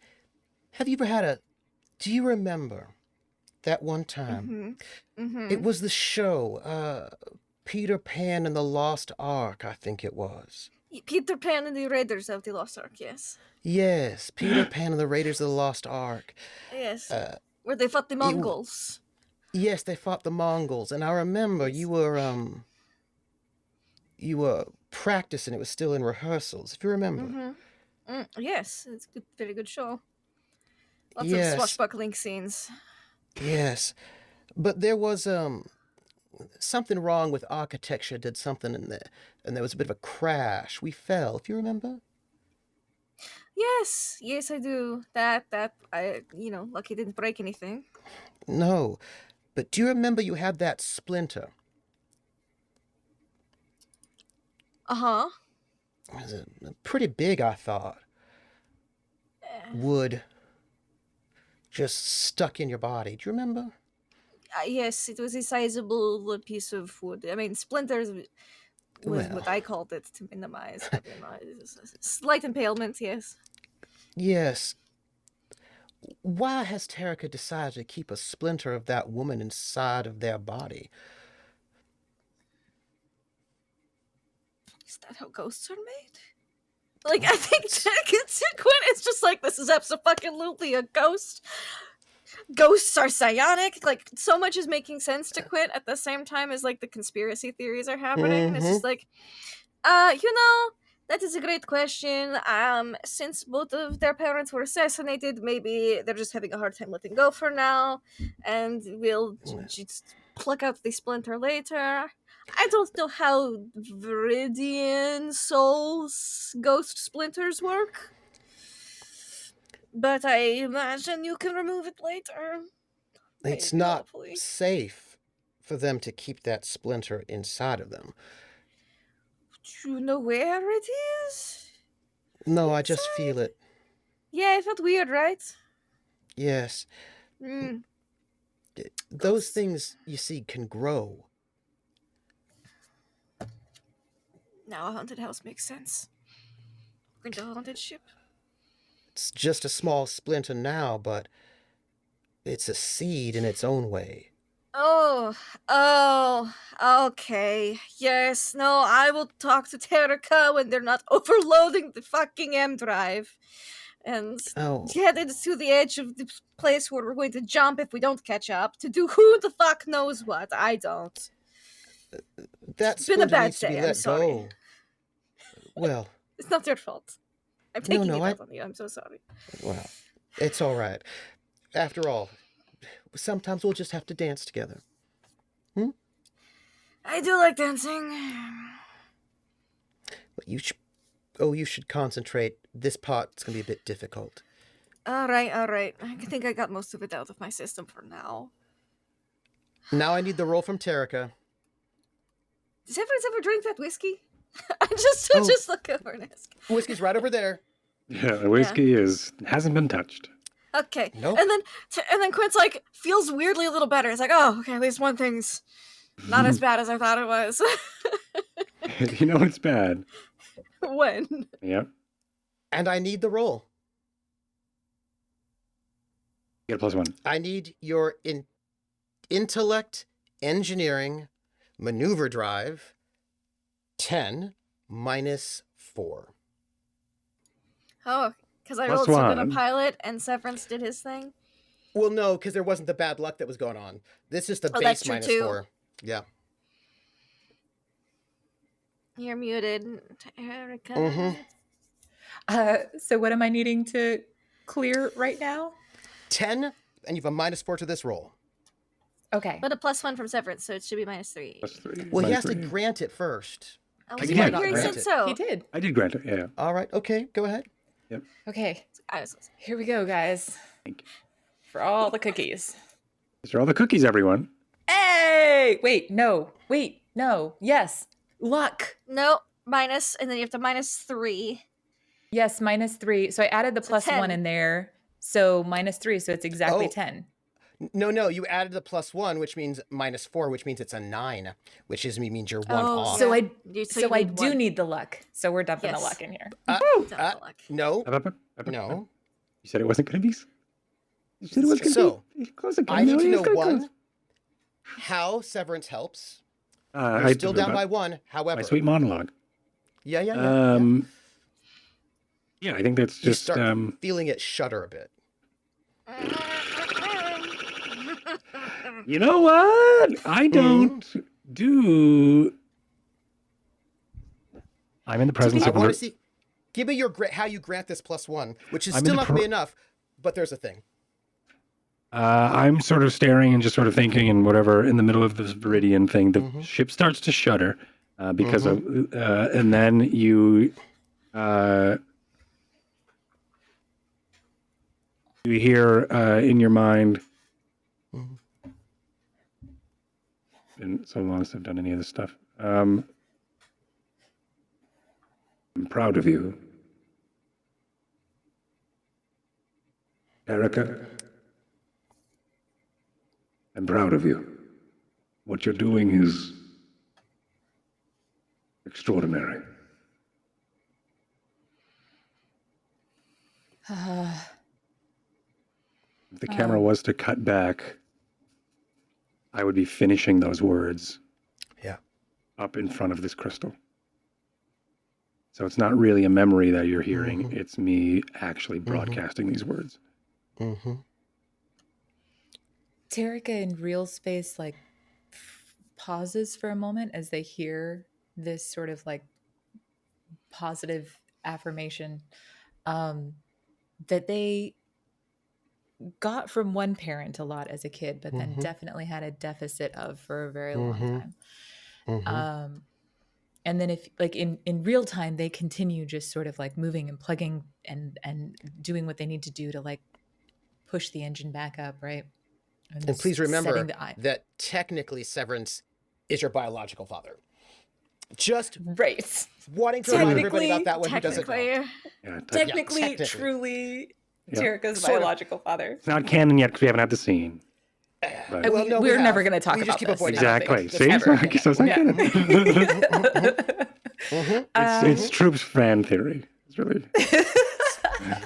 ever had a? Do you remember that one time? It was the show, Peter Pan and the Lost Ark, I think it was. Peter Pan and the Raiders of the Lost Ark, yes. Yes, Peter Pan and the Raiders of the Lost Ark. Yes. Where they fought the Mongols. Yes, they fought the Mongols, and I remember you were practicing. It was still in rehearsals, if you remember. Yes, it's a very good show. Lots Yes. of swashbuckling scenes. Yes, but there was something wrong with architecture. Did something in there, and there was a bit of a crash. We fell, if you remember. Yes, I do. That I, lucky didn't break anything. No, but do you remember you had that splinter? Uh-huh. It was pretty big, I thought. Wood just stuck in your body. Do you remember? Yes, it was a sizable piece of wood. I mean, splinters was what I called it to minimize. But, it's a slight impalement, yes. Yes. Why has Terrica decided to keep a splinter of that woman inside of their body? Is that how ghosts are made? Like, I think Quint is just like, this is absolutely a ghost. Ghosts are psionic. Like, so much is making sense to Quint at the same time as, like, the conspiracy theories are happening. And it's just like, that is a great question. Since both of their parents were assassinated, maybe they're just having a hard time letting go for now. And we'll just pluck out the splinter later. I don't know how Viridian Souls ghost splinters work, but I imagine you can remove it later. It's not safe for them to keep that splinter inside of them. Do you know where it is? No, I just feel it. Yeah, it felt weird, right? Yes. Those things, you see, can grow. Now a haunted house makes sense. We're going to a haunted ship. It's just a small splinter now, but it's a seed in its own way. Oh, okay. Yes, no, I will talk to Terrica when they're not overloading the fucking M drive. And headed to the edge of the place where we're going to jump if we don't catch up, to do who the fuck knows what. I don't. That's been a bad day, I'm sorry. Go. Well, it's not your fault. I'm taking it out on you. I'm so sorry. Well, it's all right. After all, sometimes we'll just have to dance together. I do like dancing. But you should concentrate. This part's going to be a bit difficult. All right. I think I got most of it out of my system for now. Now I need the roll from Terrica. Does Severence ever drink that whiskey? I just look over and ask. Whiskey's right over there. Yeah, the whiskey hasn't been touched. Okay. Nope. And then Quint's like feels weirdly a little better. It's like, oh, okay, at least one thing's not as bad as I thought it was. You know it's bad. When? Yep. And I need the roll. You get a +1. I need your intellect, engineering, maneuver drive, 10 minus 4. Oh, because I rolled something on pilot and Severance did his thing? Well, no, because there wasn't the bad luck that was going on. This is the base minus too. 4. Yeah. You're muted, Erica. So what am I needing to clear right now? 10, and you have a -4 to this roll. Okay. But a +1 from Severance, so it should be -3. +3. Well, he has to grant it first. I said so. He did. I did grant it, yeah. All right, okay, go ahead. Yep. Okay. Here we go, guys. Thank you. For all the cookies. These are all the cookies, everyone. Hey! Wait, no. Yes. Luck. No, minus, and then you have to -3. Yes, -3. So I added the +1 in there. So -3, so it's exactly 10. No, you added the +1, which means -4, which means it's a 9, which means you're 1 off. So Yeah. I do need the luck. So we're dumping the Yes. luck in here. Dump the luck. No. No. You said it wasn't going to be. You said it was going to So, be. Close again. I need to No, know, it's one, close. how Severance helps. You're I still down by 1, my however. sweet monologue. Yeah. Yeah, I think that's You just start feeling it shudder a bit. You know what? I don't do. I'm in the presence I of. want to see. Give me how you grant this +1, which is I'm in still the not going to be enough, but there's a thing. I'm sort of staring and just sort of thinking and whatever in the middle of this Viridian thing. The ship starts to shudder because of, and then you hear in your mind. Been so long since I've done any of this stuff. I'm proud of you, Erica. I'm proud of you. What you're doing is extraordinary. If the camera was to cut back, I would be finishing those words up in front of this crystal. So it's not really a memory that you're hearing. It's me actually broadcasting these words. Terrica in real space like pauses for a moment as they hear this sort of like positive affirmation that they got from one parent a lot as a kid, but then definitely had a deficit of for a very long time. And then if like in real time, they continue just sort of like moving and plugging and doing what they need to do to like push the engine back up, right? And please remember that technically Severance is your biological father. Just wanting to remind everybody about that one who doesn't know. Technically, truly, Terrica's biological father. It's not canon yet because we haven't had the scene. But we're never going to talk about this. Exactly. See? So it's not canon. It's Troop's fan theory. It's really...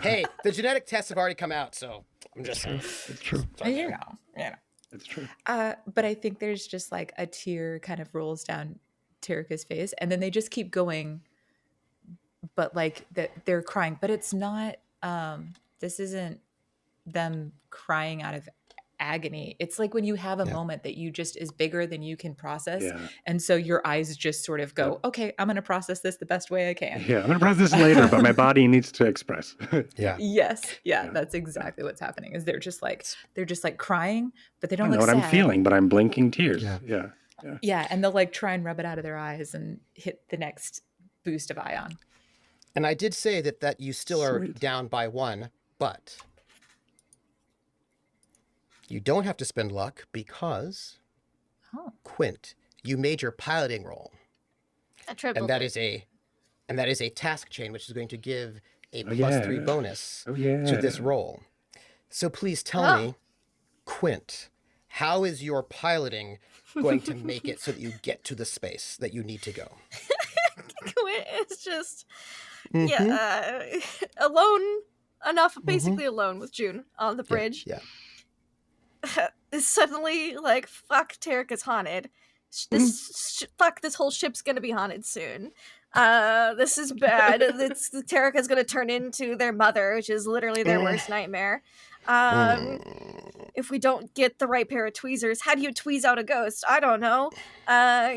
Hey, the genetic tests have already come out, so I'm just saying. It's true. You know. It's true. But I think there's just like a tear kind of rolls down Terrica's face, and then they just keep going. But like they're crying, but it's not. This isn't them crying out of agony. It's like when you have a moment that you just is bigger than you can process, and so your eyes just sort of go, "Okay, I'm going to process this the best way I can." Yeah, I'm going to process this later, but my body needs to express. Yes. That's exactly what's happening. Is they're just like crying, but they don't know look what sad. I'm feeling, but I'm blinking tears. Yeah, and they'll like try and rub it out of their eyes and hit the next boost of ion. And I did say that you still are down by 1, but you don't have to spend luck because Quint, you made your piloting roll. And that is a task chain, which is going to give a +3 bonus to this roll. So please tell me, Quint, how is your piloting going to make it so that you get to the space that you need to go? Quint is just alone enough, basically alone with June on the bridge. Is suddenly like, fuck, Terrica's haunted. Fuck, this whole ship's gonna be haunted soon. This is bad. Terrica's gonna turn into their mother, which is literally their worst nightmare. If we don't get the right pair of tweezers, how do you tweeze out a ghost? I don't know.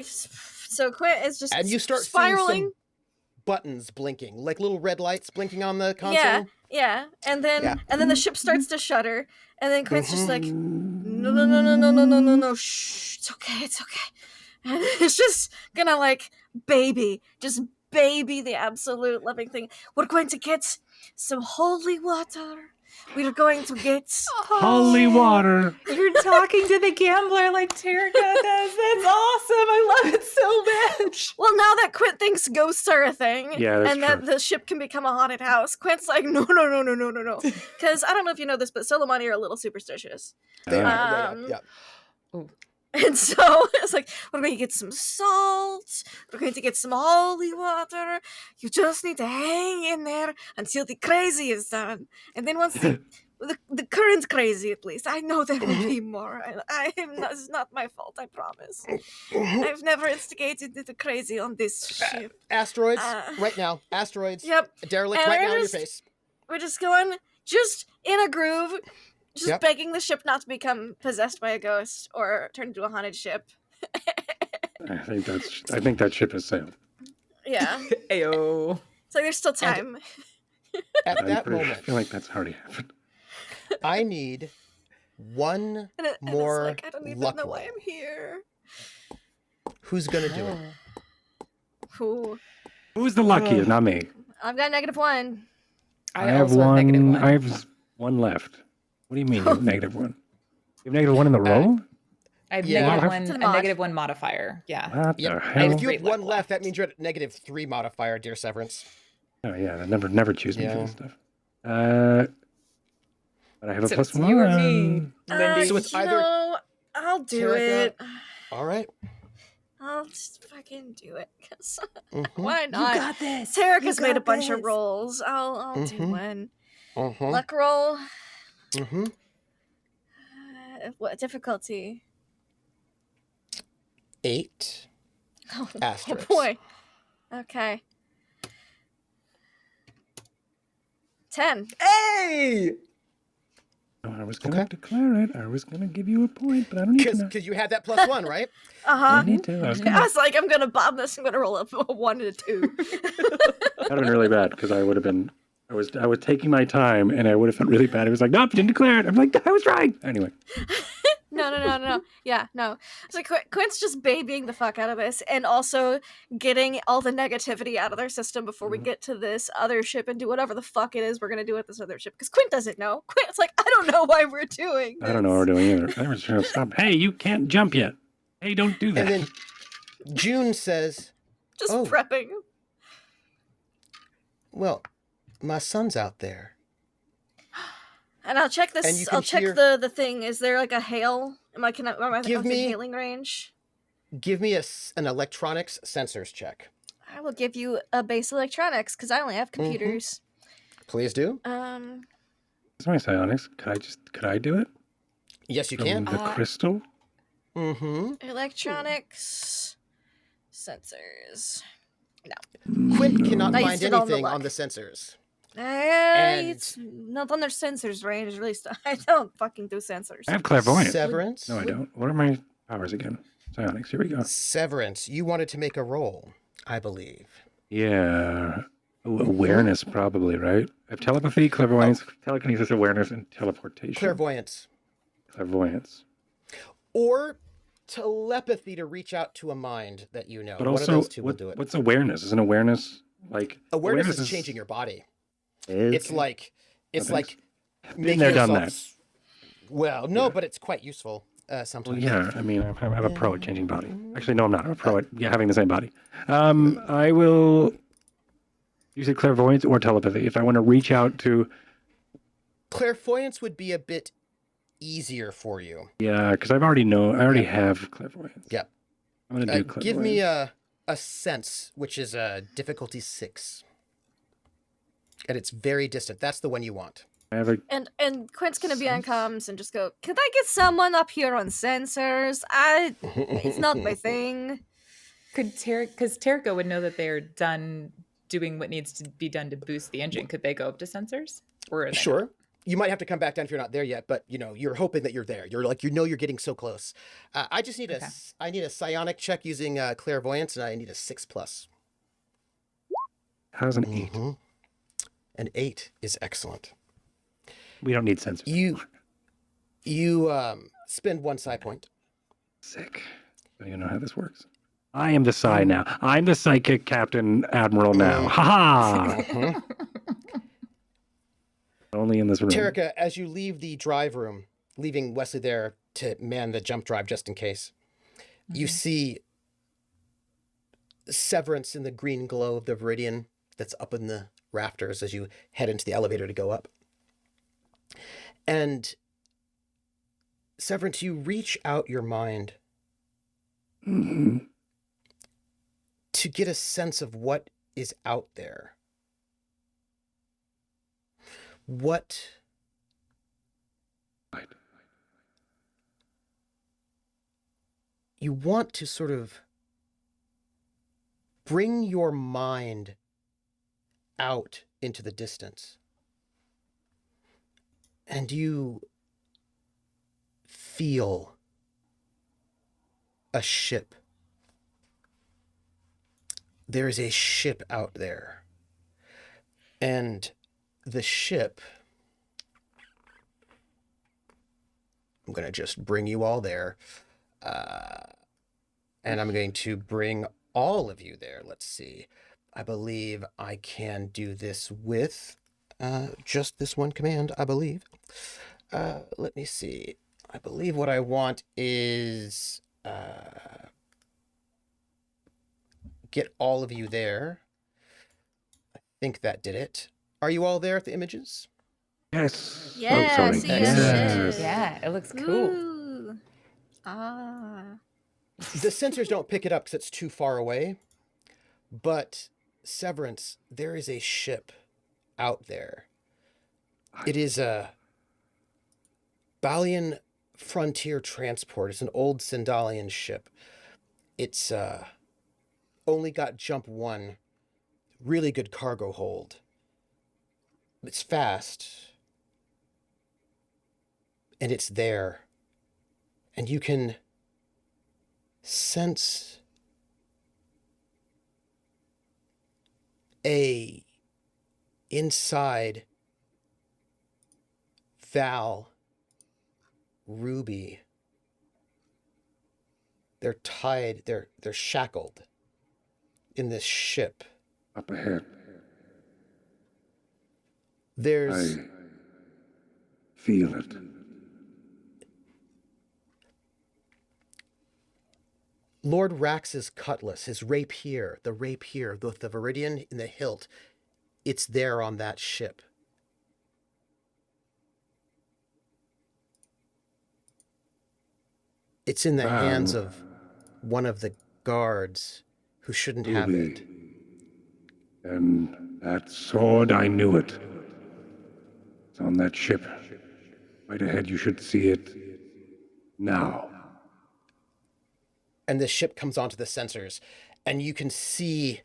So Quint is just and you start spiraling. Seeing some buttons blinking, like little red lights blinking on the console. Yeah. And then the ship starts to shudder, and then Quint's just like, no, shh, it's okay. And it's just gonna like baby the absolute loving thing. We're going to get some holy water We're going to get Holy water. You're talking to the gambler like Terrica does. That's awesome. I love it so much. Well, now that Quint thinks ghosts are a thing, Yeah, that's and that true. the ship can become a haunted house, Quint's like, no. Because I don't know if you know this, but Solomani are a little superstitious. They are. Um, Yeah. And so it's like, we're going to get some salt, we're going to get some holy water. You just need to hang in there until the crazy is done. And then once the current crazy, at least, I know there will be more. This is not my fault, I promise. I've never instigated the crazy on this ship. Asteroids, right now. Asteroids. Yep. Derelict And right we're now in your just- face. We're just going, just in a groove, just Yep. begging the ship not to become possessed by a ghost or turned into a haunted ship. I think that ship has sailed. Yeah. Ayo. So there's still time. At that I moment, feel like that's already happened. I need one And it's more like, I don't even luck know why roll. I'm here. Who's gonna do it? Ooh. Who's the luckiest? Not me. I've got -1. I have also one. -1. I have one left. What do you mean you have -1? You have -1 in the roll? I have Yeah. -1, To the a mod. -1 modifier. Yeah. What the Yep. hell? And if you Great have one luck left, that means you're at -3 modifier, dear Severance. Oh yeah, never choose me for Yeah. this stuff. But I have a So plus it's 1. you or me, Lindy. So it's either I'll do Terrica- it. All right. I'll just fucking do it. 'Cause Mhm. why not? this. Terrica's made a bunch of rolls. I'll do Mhm. one. Mhm. Luck roll. Mhm. What difficulty? 8. Oh Asterisks. boy. Okay. 10. Hey! I was gonna declare it. I was gonna give you a point, but I don't need to know. Because you had that +1, right? I Uh-huh. don't need to. I was I gonna. was like, I'm gonna bomb this. I'm gonna roll up a 1 and a 2. That would have been really bad because I would have been. I was taking my time, and I would have felt really bad. It was like, nope, didn't declare it. I'm like, I was right. Anyway, No. Yeah, no. So Quint's just babying the fuck out of this and also getting all the negativity out of their system before we get to this other ship and do whatever the fuck it is we're gonna do with this other ship. Because Quint doesn't know. Quint's like, I don't know why we're doing this. I don't know what we're doing either. I was trying to stop. Hey, you can't jump yet. Hey, don't do that. And then June says, Just Oh. prepping. well, my son's out there. And I'll check And you this. can I'll check hear- the thing. Is there like a hail? Am I Give within me- hailing range? Give me an electronics sensors check. I will give you a base electronics because I only have Mm-hmm. computers. Please do. That's my psionics. Could I do it? Yes, you From can. the crystal? Mm-hmm. Electronics sensors. Quint cannot I find used it on the anything on luck. the sensors. It's not on their sensors range. At least I don't fucking do sensors. I have clairvoyance. Severance. No, I don't. What are my powers again? Psionics. Here we go. Severance. You wanted to make a roll, I believe. Yeah. Awareness, probably, right? I have telepathy, clairvoyance, telekinesis, awareness, and teleportation. Clairvoyance. Clairvoyance. Or telepathy to reach out to a mind that you know. But One also, of those two will do it. what's awareness? Isn't awareness like... Awareness is changing your body. It's like Okay. Been making there, done yourself- Well, no, but it's quite useful Well, sometimes. yeah, I mean, I'm a pro at changing body. Actually, no, I'm not. I'm a pro at having the same body. I will use it clairvoyance or telepathy if I want to reach out to... Clairvoyance would be a bit easier for you. Yeah, because I already have clairvoyance. Yep. I'm going to do clairvoyance. Give me a sense, which is a difficulty 6. And it's very distant. That's the one you want. I have a... And Quint's gonna be on comms and just go, "Can I get someone up here on sensors? It's not my thing." Because Terrica would know that they're done doing what needs to be done to boost the engine. Could they go up to sensors? Or are they Sure. You might have to come back down if you're not there yet, but you're hoping that you're there. You're like, you're getting so close. I just need I need a psionic check using clairvoyance, and I need a 6+. How's an 8? Mhm. An 8 is excellent. We don't need sensors. You spend 1 psi point. Sick. So you know how this works. I am the psi now. I'm the psychic captain admiral now. Ha ha! Only in this room. Terrica, as you leave the drive room, leaving Wesley there to man the jump drive just in case, you see Severence in the green glow of the Viridian that's up in the rafters as you head into the elevator to go up. And Severance, you reach out your mind to get a sense of what is out there. What you want to sort of bring your mind out into the distance. And you feel a ship. There is a ship out there. And the ship, I'm going to just bring you all there. And I'm going to bring all of you there. Let's see. I believe I can do this with just this one command, I believe. Let me see. I believe what I want is get all of you there. I think that did it. Are you all there at the images? Yes. Yeah, Oh, sorry. see Excellent. shit. Yeah, it looks cool. Ooh. Ah. The sensors don't pick it up because it's too far away. But Severance, there is a ship out there. It is a Balian frontier transport. It's an old Sindalian ship. It's only got jump 1. Really good cargo hold. It's fast. And it's there. And you can sense inside Val, Ruby. They're tied, they're shackled in this ship. Up ahead. There's I feel it. Lord Rax's cutlass, his rapier, the with the Viridian in the hilt. It's there on that ship. It's in the hands of one of the guards who shouldn't have it. And that sword, I knew it. It's on that ship. Right ahead, you should see it now. And the ship comes onto the sensors, and you can see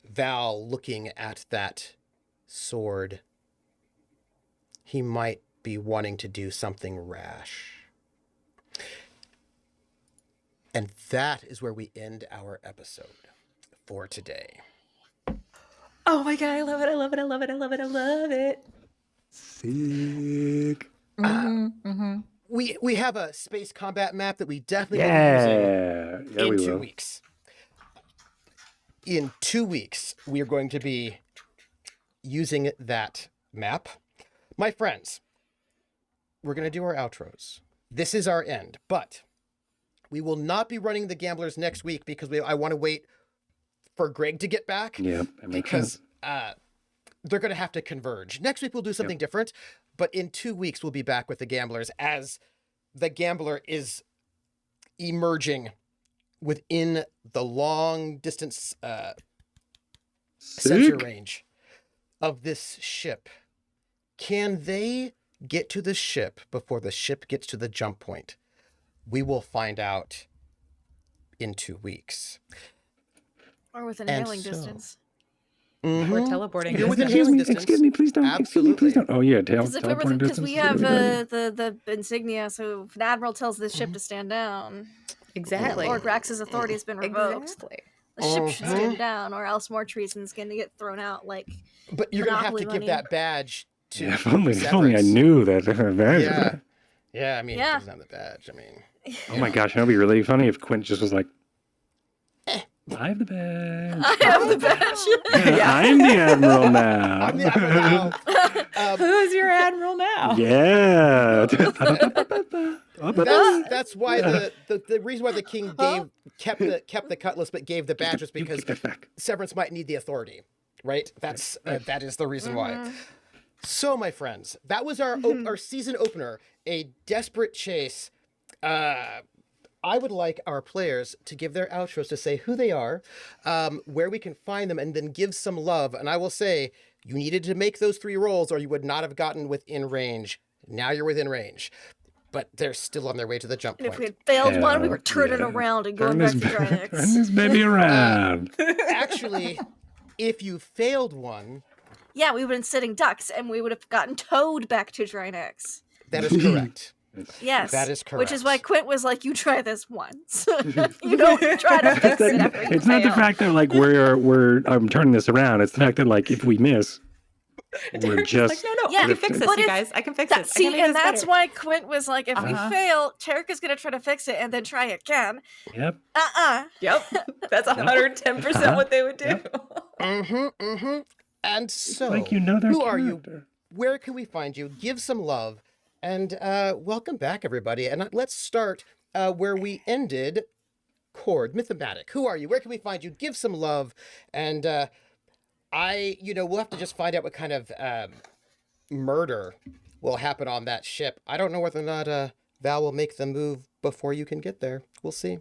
Val looking at that sword. He might be wanting to do something rash. And that is where we end our episode for today. Oh my god, I love it, I love it, I love it, I love it, I love it. Sick. We have a space combat map that we definitely will be using in 2 weeks. In 2 weeks, we are going to be using that map. My friends, we're going to do our outros. This is our end, but we will not be running the Gamblers next week because I want to wait for Greg to get back. Yeah, that makes sense. They're going to have to converge. Next week, we'll do something different, but in 2 weeks, we'll be back with the Gamblers as the Gambler is emerging within the long distance sensor range of this ship. Can they get to the ship before the ship gets to the jump point? We will find out in 2 weeks. Or within hailing distance. Or teleporting. You're within Excuse hailing me, distance. excuse me, please don't. Absolutely. Excuse me, please don't. Oh yeah, teleporting Because distance. we have the insignia, so if an admiral tells this ship to stand down, Exactly. Lord Rax's authority has been revoked. Exactly. The ship should stand down, or else more treason's going to get thrown out. Like, But you're going to have to Monopoly give money. that badge to Yeah, if only I Severance. knew that. Yeah, I mean, Yeah. he doesn't have the badge. I mean, Oh my gosh, that'd be really funny if Quint just was like, I have the badge. I have the badge. I'm the admiral now. I'm the admiral now. Who's your admiral now? Yeah. That's why the reason why the king kept the cutlass but gave the badge was because Severence might need the authority, right? That is the reason why. So, my friends, that was our season opener, a desperate chase. I would like our players to give their outros to say who they are, where we can find them, and then give some love. And I will say, you needed to make those 3 rolls or you would not have gotten within range. Now you're within range. But they're still on their way to the jump point. And if we had failed one, we were turning around and going back to Drinax. Turn this baby around. Actually, if you failed one... Yeah, we would have been sitting ducks, and we would have gotten towed back to Drinax. That is correct. Yes. That is correct. Which is why Quint was like, you try this once. You don't try to fix it after you It's not the fact that, like, I'm turning this around. It's the fact that, like, if we miss... We're just like, no, I can fix this, you guys. I can fix it. See, and that's why Quint was like, if we fail, Terrica's going to try to fix it and then try again. Yep. Yep. That's 110% what they would do. And so, like you know their who character. are you? Where can we find you? Give some love. And welcome back, everybody. And let's start where we ended. Cord, Mythematic. Who are you? Where can we find you? Give some love. And we'll have to just find out what kind of murder will happen on that ship. I don't know whether or not Val will make the move before you can get there. We'll see.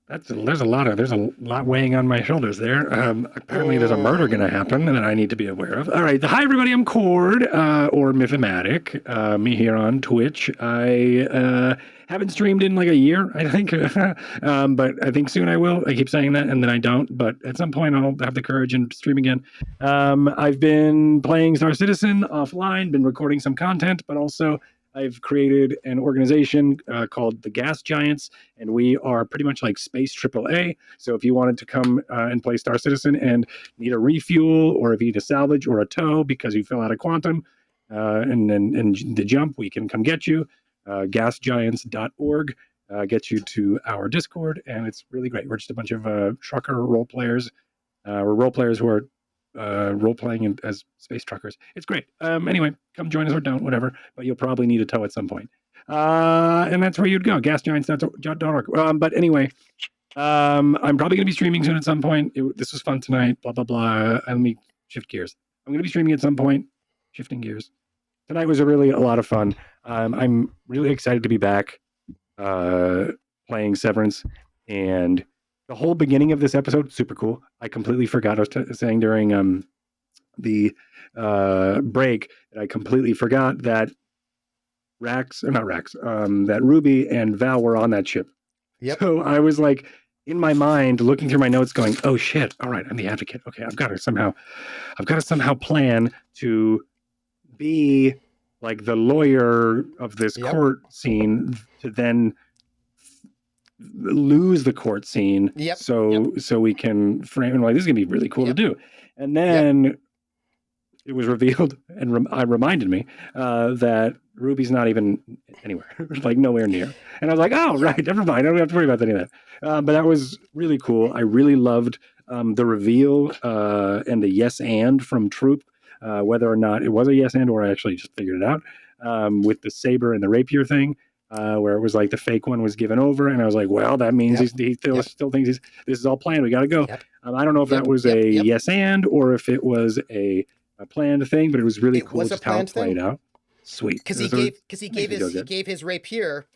There's a lot weighing on my shoulders there. Apparently there's a murder going to happen that I need to be aware of. All right. Hi, everybody. I'm Cord, or Mythematic, me here on Twitch. I haven't streamed in like a year, I think. But I think soon I will. I keep saying that, and then I don't. But at some point, I'll have the courage and stream again. I've been playing Star Citizen offline, been recording some content, but also... I've created an organization called the Gas Giants, and we are pretty much like space AAA. So if you wanted to come and play Star Citizen and need a refuel, or if you need a salvage or a tow because you fell out of quantum and the jump, we can come get you. Gasgiants.org gets you to our Discord, and it's really great. We're just a bunch of trucker role players. We're role players who are role-playing as space truckers. It's great. Anyway, come join us or don't, whatever, but you'll probably need a tow at some point. And that's where you'd go, gasgiants.org. But anyway, I'm probably going to be streaming soon at some point. This was fun tonight, blah, blah, blah. Let me shift gears. I'm going to be streaming at some point, shifting gears. Tonight was a lot of fun. I'm really excited to be back playing Severence, and the whole beginning of this episode, super cool. I completely forgot. I was saying during the break that I completely forgot that that Ruby and Val were on that ship. Yep. So I was like, in my mind, looking through my notes going, oh shit, all right, I'm the advocate. Okay, I've got to somehow plan to be like the lawyer of this court scene to then lose the court scene so we can frame, and like, this is gonna be really cool to do. And then it was revealed, and I reminded me that Ruby's not even anywhere, like nowhere near. And I was like, oh right, never mind, I don't have to worry about any of that. But that was really cool. I really loved the reveal and the yes and from Troop, whether or not it was a yes and or I actually just figured it out, with the saber and the rapier thing. Where it was like the fake one was given over, and I was like, well, that means he still thinks this is all planned. We got to go. I don't know if that was a yes and or if it was a planned thing, but it was really cool just how it played out. Sweet, because he gave his rapier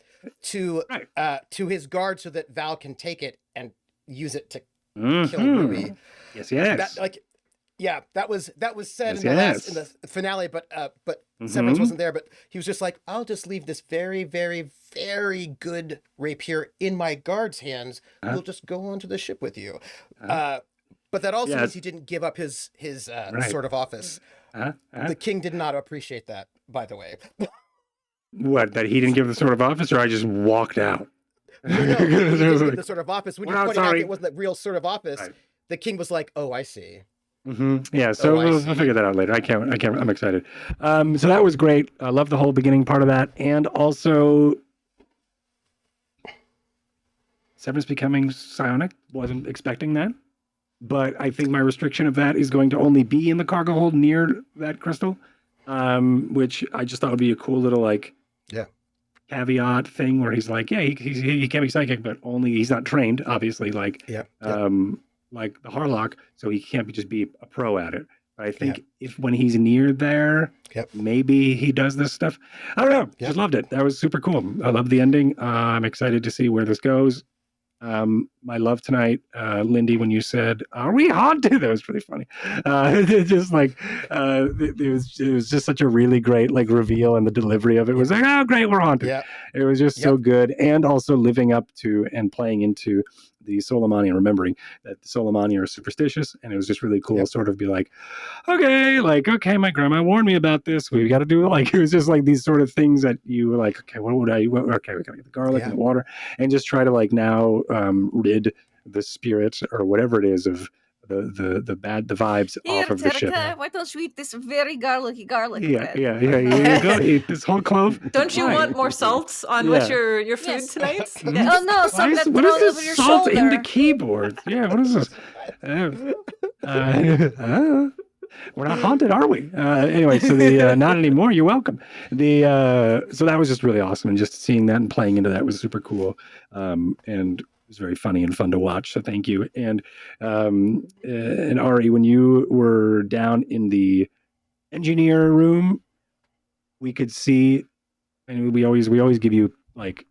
to his guard so that Val can take it and use it to kill Ruby. Yes. That was said in the finale, but Severance wasn't there. But he was just like, I'll just leave this very, very, very good rapier in my guard's hands. We'll just go onto the ship with you. But that also means he didn't give up his sort of office. The king did not appreciate that, by the way. What, that he didn't give the sort of office, or I just walked out? No, he didn't give the sort of office. When you pointed out it wasn't the real sort of office, the king was like, oh, I see. Yeah, so we'll figure that out later. I can't. I'm excited. So that was great. I love the whole beginning part of that, and also Severance becoming psionic. Wasn't expecting that. But I think my restriction of that is going to only be in the cargo hold near that crystal, which I just thought would be a cool little like caveat thing where he's like, yeah, he can be psychic, but only he's not trained, obviously, like like the Harlock, so he can't just be a pro at it. But I think if when he's near there, maybe he does this stuff. I don't know. Just loved it. That was super cool. I love the ending. I'm excited to see where this goes. My love tonight, Lindy, when you said, "Are we haunted?" That was really funny. Just like it was just such a really great like reveal, and the delivery of it was like, "Oh, great, we're haunted." Yeah. It was just so good, and also living up to and playing into the Solomani and remembering that the Solomani are superstitious, and it was just really cool. Sort of be like, okay, my grandma warned me about this. We got to do it. Like it was just like these sort of things that you were like, okay, what would I? Okay, we got to get the garlic and the water, and just try to like now rid the spirit or whatever it is of the vibes off of the ship. Why don't you eat this very garlicky bread? Yeah. You go eat this whole clove. Don't you want more salt on with your food tonight? Oh no! What is this salt in the keyboard? Yeah, what is this? We're not haunted, are we? Anyway, so the not anymore. You're welcome. So that was just really awesome, and just seeing that and playing into that was super cool. And it was very funny and fun to watch. So thank you. And Ari, when you were down in the engineer room, we could see, and we always give you like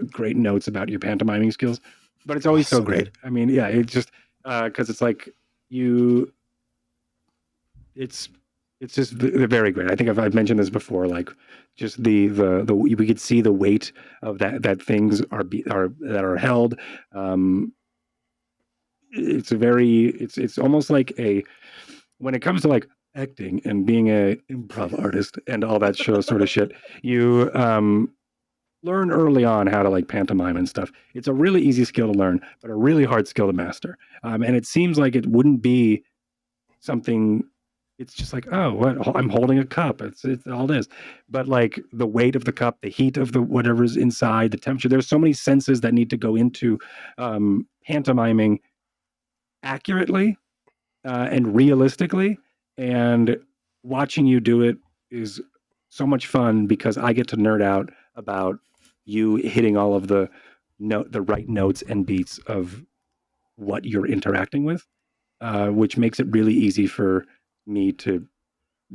great notes about your pantomiming skills, but it's always so great. Good. I mean, yeah, it's just because it's like it's just very great. I think I've mentioned this before, like just the we could see the weight of that things are held. It's almost like when it comes to like acting and being a improv artist and all that sort of shit, you learn early on how to like pantomime and stuff. It's a really easy skill to learn, but a really hard skill to master. And it seems like it wouldn't be something. It's just like, oh, what? I'm holding a cup. It's all it is. But like the weight of the cup, the heat of the whatever's inside, the temperature. There's so many senses that need to go into pantomiming accurately and realistically. And watching you do it is so much fun because I get to nerd out about you hitting all of the right notes and beats of what you're interacting with, which makes it really easy for me to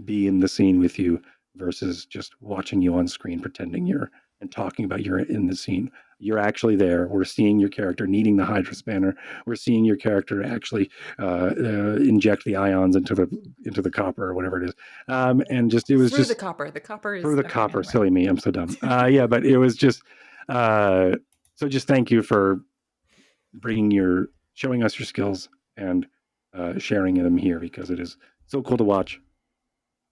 be in the scene with you versus just watching you on screen pretending you're and talking about you're in the scene. You're actually there. We're seeing your character needing the Hydra spanner. We're seeing your character actually inject the ions into the copper or whatever it is. And just it was through just the copper. The copper is through the copper. Anyway. Silly me, I'm so dumb. But it was just so just thank you for showing us your skills and sharing them here because it is so cool to watch.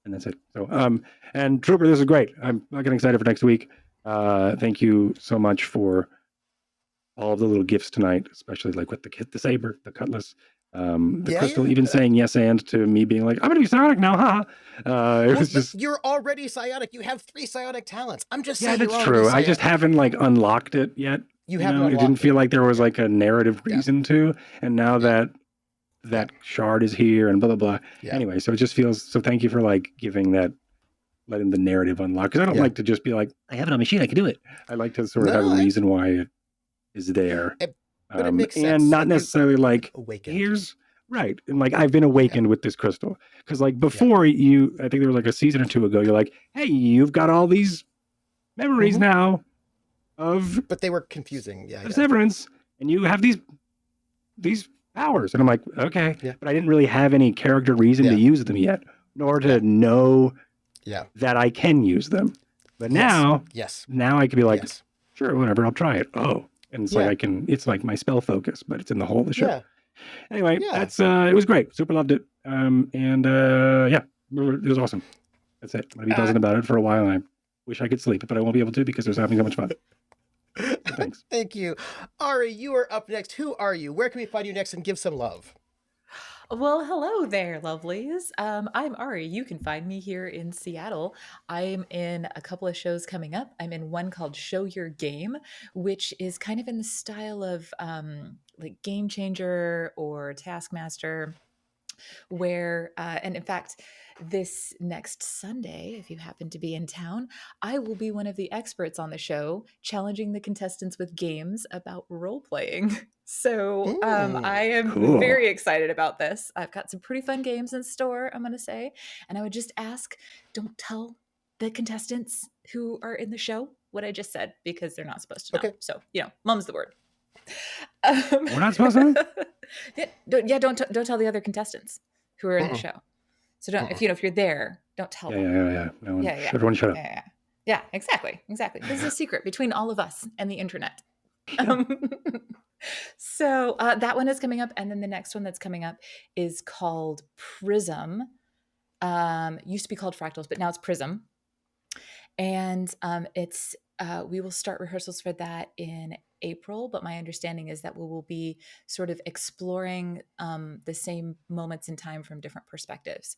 And that's it. So, and Trooper, this is great. I'm getting excited for next week. Thank you so much for all of the little gifts tonight, especially like with the saber, the cutlass, the crystal, even saying yes and to me being like, I'm going to be psionic now, huh? It was just... You're already psionic. You have 3 psionic talents. I'm just saying. Yeah, that's true. I just haven't like unlocked it yet. You haven't. It didn't feel like there was like a narrative reason to, and now that shard is here and blah blah blah. Yeah. Anyway, so it just feels so. Thank you for like letting the narrative unlock, because I don't like to just be like, I have it on my sheet, I can do it. I like to sort of have a reason why it is there, but it makes sense. And not necessarily like awakened. Here's right, and like I've been awakened with this crystal because like before I think there was like a season or 2 ago, you're like, hey, you've got all these memories now of, but they were confusing, Severance, and you have these powers, and I'm like, okay, but I didn't really have any character reason to use them yet, nor to know that I can use them. But now I can be like, sure, whatever, I'll try it. Oh, and it's like it's like my spell focus, but it's in the whole of the show. Anyway, that's it was great. Super loved it. It was awesome. That's it. I'm gonna be buzzing about it for a while. I wish I could sleep, but I won't be able to because I was having so much fun. Thanks. Thank you. Ari, you are up next. Who are you? Where can we find you next and give some love? Well, hello there, lovelies. I'm Ari. You can find me here in Seattle. I'm in a couple of shows coming up. I'm in one called Show Your Game, which is kind of in the style of like Game Changer or Taskmaster, where, and in fact, this next Sunday, if you happen to be in town, I will be one of the experts on the show, challenging the contestants with games about role playing. So I am Cool. very excited about this. I've got some pretty fun games in store, I'm going to say. And I would just ask, don't tell the contestants who are in the show what I just said, because they're not supposed to know. Okay. So, mum's the word. We're not supposed to? Don't tell the other contestants who are in the show. So don't, if you're there, don't tell them. Yeah. No one, everyone shut up. Yeah, exactly. This is a secret between all of us and the internet. So that one is coming up, and then the next one that's coming up is called Prism. Used to be called Fractals, but now it's Prism. And it's we will start rehearsals for that in April, but my understanding is that we will be sort of exploring the same moments in time from different perspectives.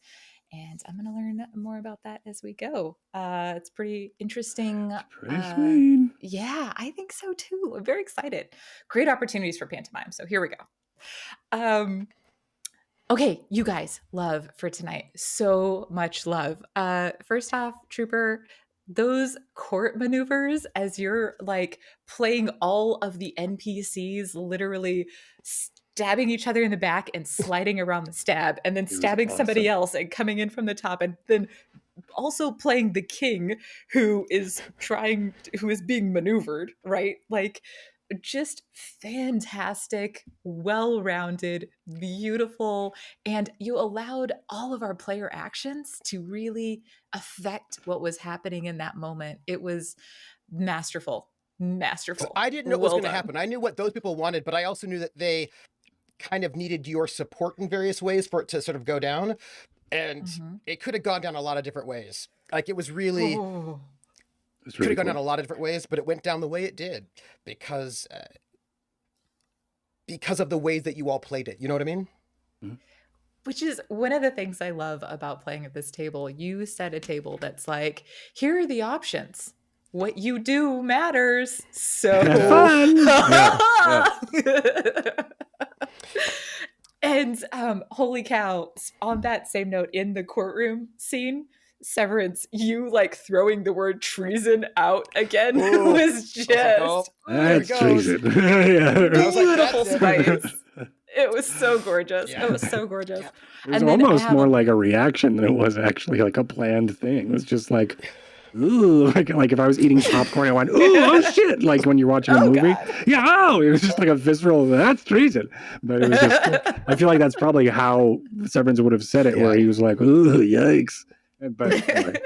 And I'm going to learn more about that as we go. It's pretty interesting. It's pretty sweet. Yeah, I think so too. I'm very excited. Great opportunities for pantomime. So here we go. Okay, you guys, love for tonight. So much love. First off, Trooper, those court maneuvers as you're like playing all of the NPCs literally stabbing each other in the back and sliding around the stab, and then stabbing somebody else and coming in from the top, and then also playing the king who is being maneuvered, right? Like, just fantastic, well-rounded, beautiful, and you allowed all of our player actions to really affect what was happening in that moment. It was masterful. I didn't know what was going to happen. I knew what those people wanted, but I also knew that they kind of needed your support in various ways for it to sort of go down, and it could have gone down a lot of different ways. Like, it was really... could have gone down a lot of different ways, but it went down the way it did because of the ways that you all played it. You know what I mean? Which is one of the things I love about playing at this table. You set a table that's like, here are the options. What you do matters. So fun. And holy cow, on that same note, in the courtroom scene, Severence, you like throwing the word treason out again was just that's treason. Beautiful spice. It was so gorgeous. It was so gorgeous. It was almost more like a reaction than it was actually like a planned thing. It was just like, ooh, like if I was eating popcorn, I went, ooh, oh shit, like when you're watching a movie. God. Yeah, oh, it was just like a visceral, that's treason. But it was just, I feel like that's probably how Severance would have said it, where he was like, ooh, yikes. But anyway.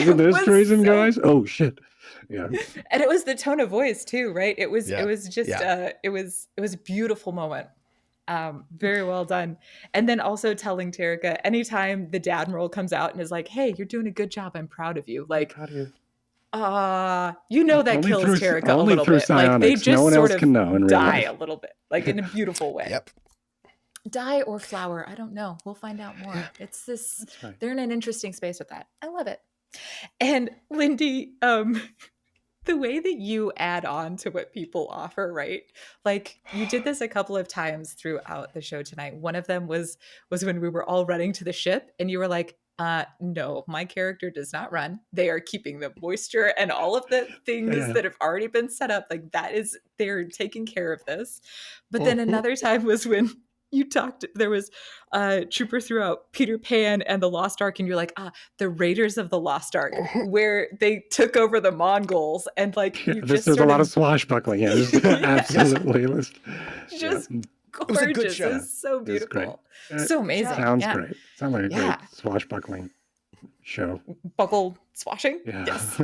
Isn't this treason, guys? Oh shit. Yeah. And it was the tone of voice too, right? It was just it was a beautiful moment. Very well done. And then also telling Terrica, anytime the Dadmiral comes out and is like, hey, you're doing a good job, I'm proud of you. Like, that only kills Terrica a little bit. Psionics. Like, they just no one sort else of can know in die real life. a little bit, like in a beautiful way. Yep. Die or flower, I don't know. We'll find out more. It's this, they're in an interesting space with that. I love it. And Lindy, the way that you add on to what people offer, right? Like, you did this a couple of times throughout the show tonight. One of them was when we were all running to the ship and you were like, no, my character does not run. They are keeping the moisture and all of the things that have already been set up. Like, they're taking care of this. But then another time was when you talked, there was Trooper throughout Peter Pan and the Lost Ark, and you're like, the Raiders of the Lost Ark, where they took over the Mongols, and like there's a lot of swashbuckling. Yeah, absolutely. Just gorgeous. It was a good show. It was so beautiful. So amazing. Sounds great. Sounds like a great swashbuckling show. Buckle swashing? Yeah. Yes.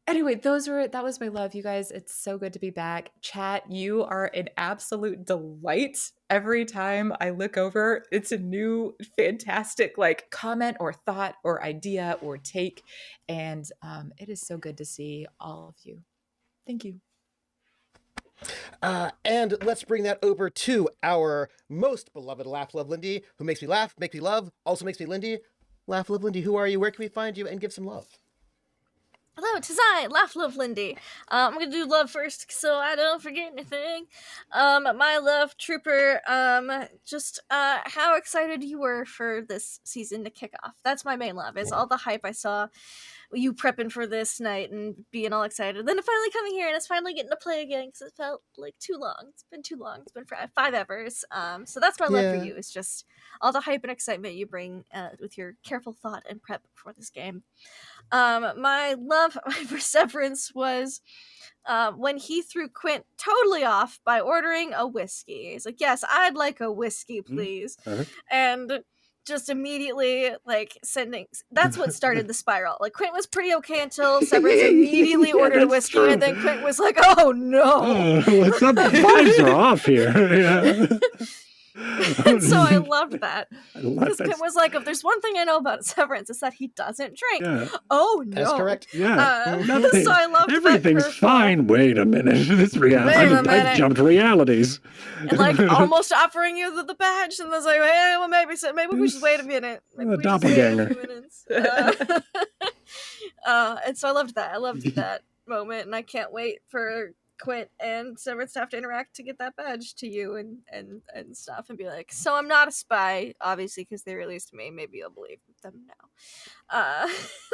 Anyway, that was my love, you guys. It's so good to be back. Chat, you are an absolute delight. Every time I look over, it's a new fantastic like comment or thought or idea or take. And it is so good to see all of you. Thank you. And let's bring that over to our most beloved Laugh Love Lindy, who makes me laugh, makes me love, also makes me Lindy. Laugh Love Lindy, who are you? Where can we find you? And give some love. Hello, 'tis I, Laugh Love Lindy. I'm gonna do love first so I don't forget anything. My love trooper, just how excited you were for this season to kick off. That's my main love, is all the hype I saw you prepping for this night and being all excited. Then finally coming here and it's finally getting to play again because it felt like too long. It's been too long. It's been 5 evers. So that's my love for you. It's just all the hype and excitement you bring with your careful thought and prep for this game. My love for Severence was when he threw Quint totally off by ordering a whiskey. He's like, yes, I'd like a whiskey, please. And just immediately, like, that's what started the spiral. Like, Quint was pretty okay until Severance immediately ordered a whiskey, and then Quint was like, oh, no. Some vibes are off here. And so I loved that. Because Quint was like, if there's one thing I know about Severance, it's that he doesn't drink. Yeah. Oh, no. That's correct. Yeah. So I loved everything's fine. Wait a minute. This reality. I've jumped realities. And like almost offering you the badge, and I was like, hey, well, maybe we should wait a minute. Maybe we doppelganger. Just wait a few minutes. And so I loved that. I loved that moment, and I can't wait for Quint and Severance to have to interact to get that badge to you and stuff, and be like, so I'm not a spy, obviously, because they released me. Maybe you'll believe them now.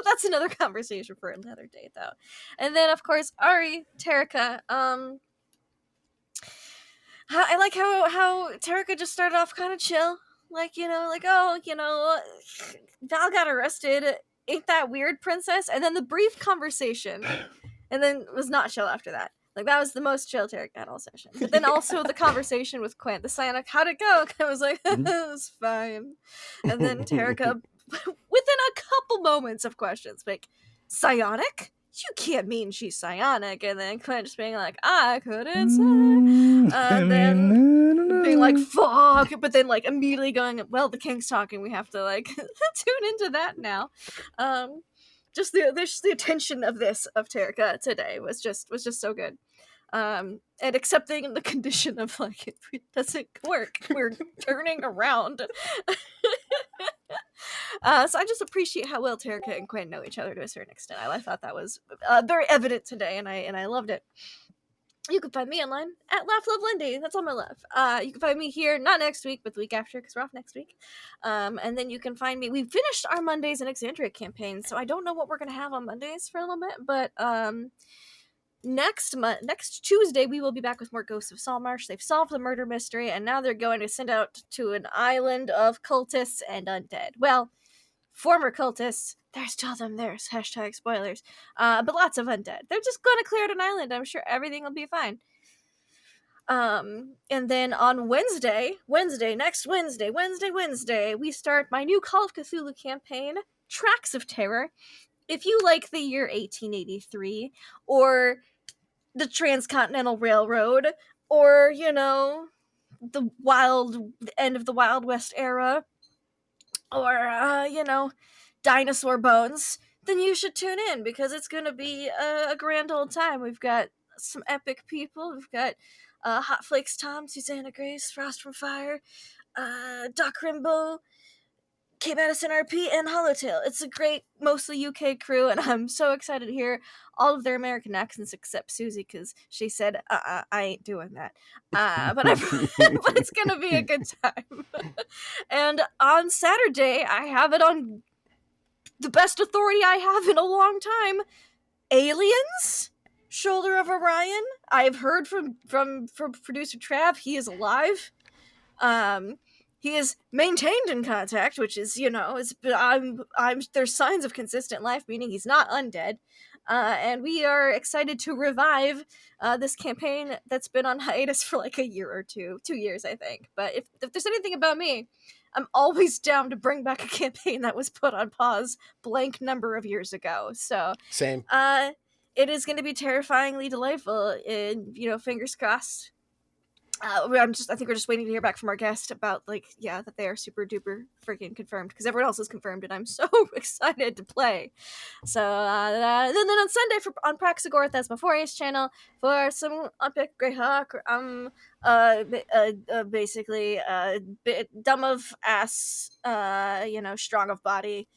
That's another conversation for another day, though. And then, of course, Liege Terrica. I like how Terrica just started off kind of chill, like, Val got arrested. Ain't that weird, princess? And then the brief conversation, and then was not chill after that. Like, that was the most chill Terrica had all session. But then also the conversation with Quint, the psionic, how'd it go? I was like, it was fine. And then Terrica, within a couple moments of questions, like, psionic? You can't mean she's psionic. And then Quint just being like, I couldn't say. And then being like, fuck. But then, like, immediately going, well, the king's talking. We have to, like, tune into that now. Just the attention of Terrica today was just so good. And accepting the condition of, like, if it doesn't work, we're turning around. So I just appreciate how well Terrica and Quint know each other to a certain extent. I thought that was very evident today, and I loved it. You can find me online at laughlovelindy. That's all my love. You can find me here, not next week, but the week after, because we're off next week. And then you can find me. We finished our Mondays in Exandria campaign, so I don't know what we're going to have on Mondays for a little bit, but next Tuesday, we will be back with more Ghosts of Saltmarsh. They've solved the murder mystery, and now they're going to send out to an island of cultists and undead. Well, former cultists. There's still them. There's # spoilers. But lots of undead. They're just going to clear out an island. I'm sure everything will be fine. And then on Wednesday, we start my new Call of Cthulhu campaign, Tracks of Terror. If you like the year 1883, or the Transcontinental Railroad, or, the end of the Wild West era, or, dinosaur bones, then you should tune in, because it's going to be a grand old time. We've got some epic people. We've got Hot Flakes Tom, Susanna Grace, Frost from Fire, Doc Rimbo, K. Madison RP, and Hollowtail. It's a great, mostly UK crew, and I'm so excited to hear all of their American accents except Susie, because she said, I ain't doing that. But it's going to be a good time. And on Saturday, I have it on the best authority I have in a long time. Aliens? Shoulder of Orion? I've heard from producer Trav, he is alive. He is maintained in contact, which is, there's signs of consistent life, meaning he's not undead. And we are excited to revive this campaign that's been on hiatus for like a year or 2 years, I think. But if there's anything about me, I'm always down to bring back a campaign that was put on pause blank number of years ago. So same. It is going to be terrifyingly delightful, and fingers crossed. I think we're just waiting to hear back from our guest about that they are super duper freaking confirmed, because everyone else is confirmed and I'm so excited to play. So then on Sunday on Praxagorth, that's my 4H channel, for some epic Greyhawk. Basically dumb of ass, strong of body,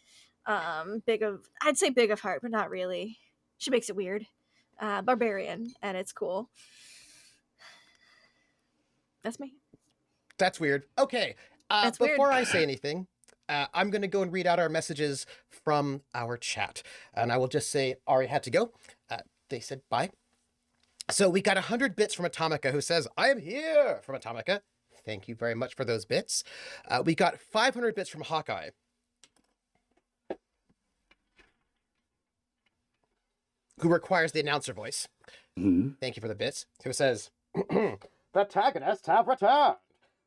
I'd say big of heart, but not really. She makes it weird. Barbarian, and it's cool. That's me. That's weird. Okay. That's before weird. I say anything, I'm going to go and read out our messages from our chat. And I will just say, Ari had to go. They said bye. So we got 100 bits from Atomica, who says, I am here, from Atomica. Thank you very much for those bits. We got 500 bits from Hawkeye. Who requires the announcer voice. Thank you for the bits. Who says, the Tagonists have returned.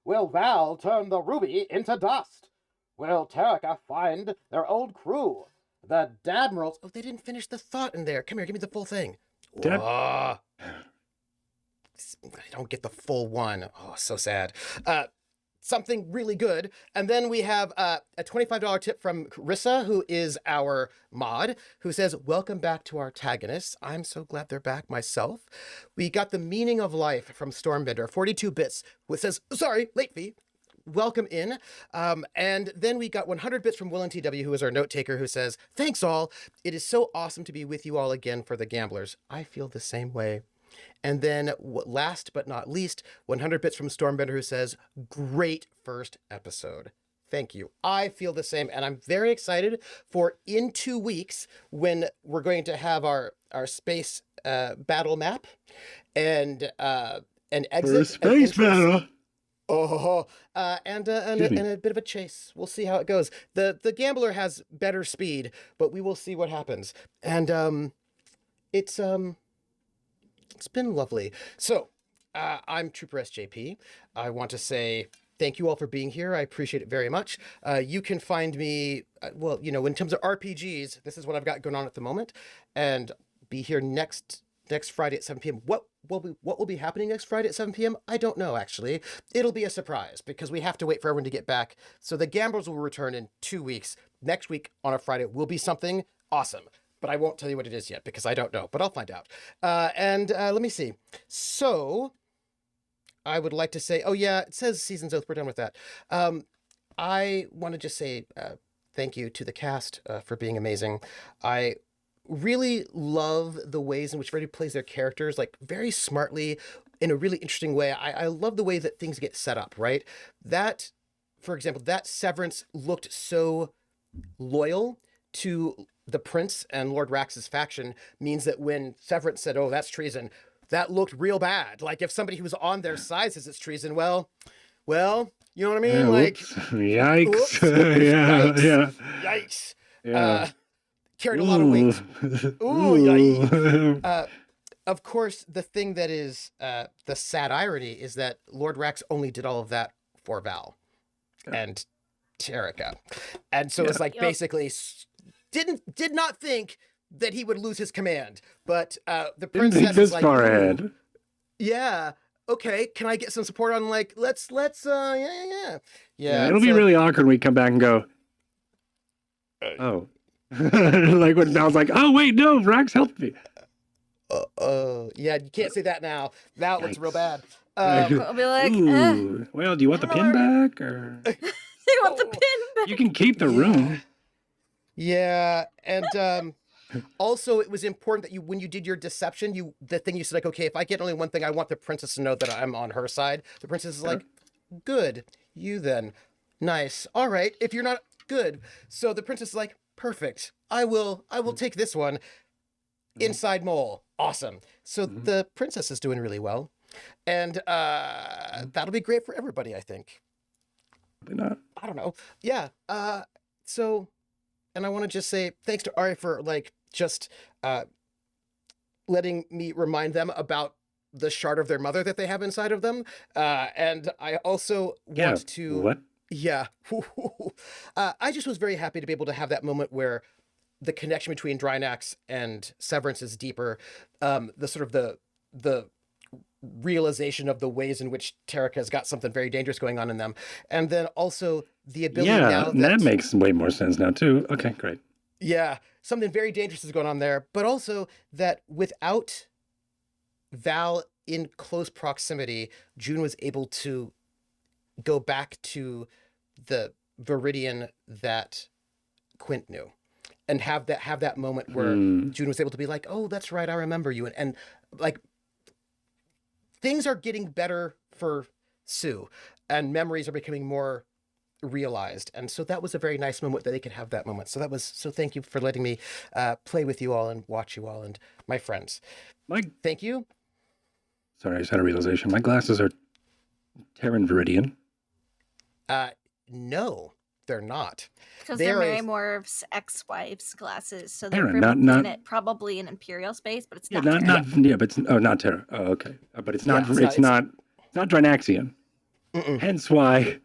Will Val turn the ruby into dust? Will Terrica find their old crew? The Dadmirals... Oh, they didn't finish the thought in there. Come here, give me the full thing. I don't get the full one. Oh, so sad. Something really good. And then we have a $25 tip from Carissa, who is our mod, who says, welcome back to our Tagonists. I'm so glad they're back myself. We got the meaning of life from Stormbender, 42 bits, which says, sorry, late fee. Welcome in. And then we got 100 bits from Willen TW, who is our note taker, who says, thanks all. It is so awesome to be with you all again for the Gamblers. I feel the same way. And then last but not least, 100 bits from Stormbender, who says, great first episode. Thank you. I feel the same. And I'm very excited for in 2 weeks when we're going to have our space battle map and an exit. For space battle. And a bit of a chase. We'll see how it goes. The Gambler has better speed, but we will see what happens. And it's been lovely. So I'm Trooper SJP. I want to say thank you all for being here. I appreciate it very much. You can find me, in terms of RPGs, this is what I've got going on at the moment, and be here next Friday at 7 p.m. What will be happening next Friday at 7 p.m.? I don't know, actually. It'll be a surprise because we have to wait for everyone to get back. So the Gamblers will return in 2 weeks. Next week on a Friday will be something awesome. But I won't tell you what it is yet because I don't know, but I'll find out. Let me see. So I would like to say, it says Season's Oath. We're done with that. I want to just say thank you to the cast for being amazing. I really love the ways in which everybody plays their characters, like very smartly in a really interesting way. I love the way that things get set up, right? That, for example, that Severence looked so loyal to the Prince and Lord Rax's faction, means that when Severance said, oh, that's treason, that looked real bad. Like if somebody who was on their side says it's treason, well, you know what I mean? Yeah, like, yikes. Oops, yikes. Yeah. Carried a lot of weight. Yikes. Of course, the thing that is the sad irony is that Lord Rax only did all of that for Val and Terrica. And so it's like basically did not think that he would lose his command. But the princess is like, far ahead. Yeah. Okay, can I get some support on let's yeah. It'll be really awkward when we come back and go, oh. Like when Val's like, oh wait, no, Rax helped me. Yeah, you can't say that now. Now it looks real bad. I'll be like, well, do you want the pin back or? You want the pin back? You can keep the room. Yeah, and also it was important that when you did your deception, the thing you said, like, okay, if I get only one thing, I want the princess to know that I'm on her side. The princess is like, good, you then, nice, all right. If you're not good, so the princess is like, perfect. I will take this one. Inside mole, awesome. So the princess is doing really well, and that'll be great for everybody, I think. Probably not. I don't know. Yeah. And I want to just say thanks to Ari for just letting me remind them about the shard of their mother that they have inside of them. And I also want to... What? Yeah. I just was very happy to be able to have that moment where the connection between Drinax and Severance is deeper. The realization of the ways in which Terrica has got something very dangerous going on in them. And then also the ability now that makes way more sense now too. Okay, great. Yeah, something very dangerous is going on there, but also that without Val in close proximity, June was able to go back to the Viridian that Quint knew, and have that moment where June was able to be like, "Oh, that's right, I remember you," and like things are getting better for Sue, and memories are becoming more realized, and so that was a very nice moment that they could have that moment. So thank you for letting me play with you all and watch you all and my friends. Thank you. Sorry, I just had a realization. My glasses are Terran Viridian. No, they're not. Because they're Mary Moore's ex-wife's glasses, so they're Terran, not probably in imperial space, but it's not. But it's not Terra. Oh, okay, but it's not. It's not Drinaxian. Hence why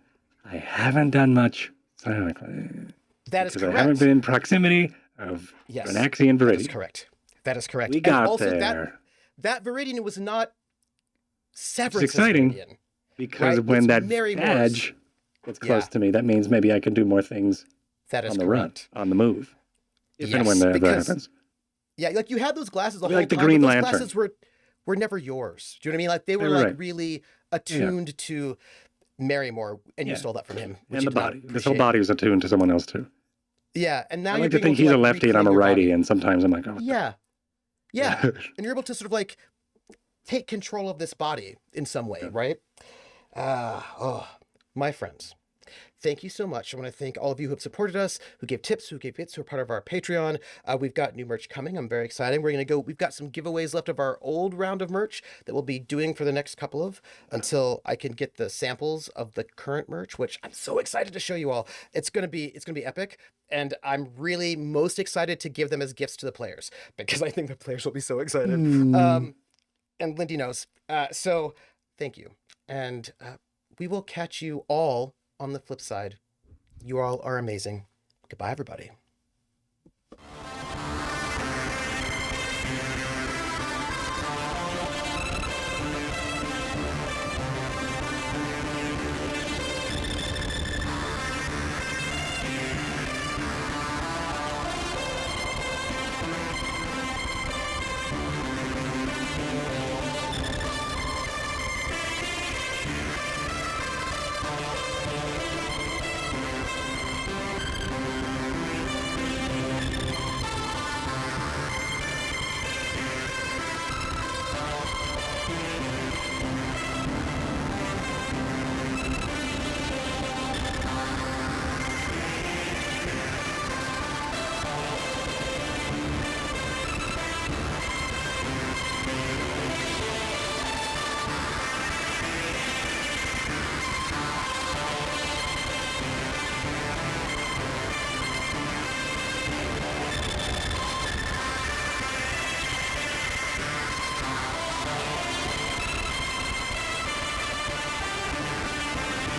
I haven't done much psionically. That is correct. I haven't been in proximity of Drinaxian Viridian. That is correct. That is correct. We got also there. That Viridian was not Severence. It's exciting Viridian, because when that badge gets close to me, that means maybe I can do more things. That is on the correct. Run, on the move. If and when that happens. Yeah, like you had those glasses the whole like time. The Green those Lantern. Glasses were never yours. Do you know what I mean? Like they were really attuned to Marymore, and you stole that from him. And the body. This whole body was attuned to someone else too. Yeah, and now I like to think he's a lefty and I'm a righty, and sometimes I'm like, oh. Yeah. And you're able to sort of like take control of this body in some way, right? My friends. Thank you so much. I want to thank all of you who have supported us, who gave tips, who gave bits, who are part of our Patreon. We've got new merch coming. I'm very excited. We've got some giveaways left of our old round of merch that we'll be doing for the next couple of, until I can get the samples of the current merch, which I'm so excited to show you all. It's going to be epic. And I'm really most excited to give them as gifts to the players, because I think the players will be so excited. And Lindy knows. So thank you. And we will catch you all on the flip side. You all are amazing. Goodbye, everybody.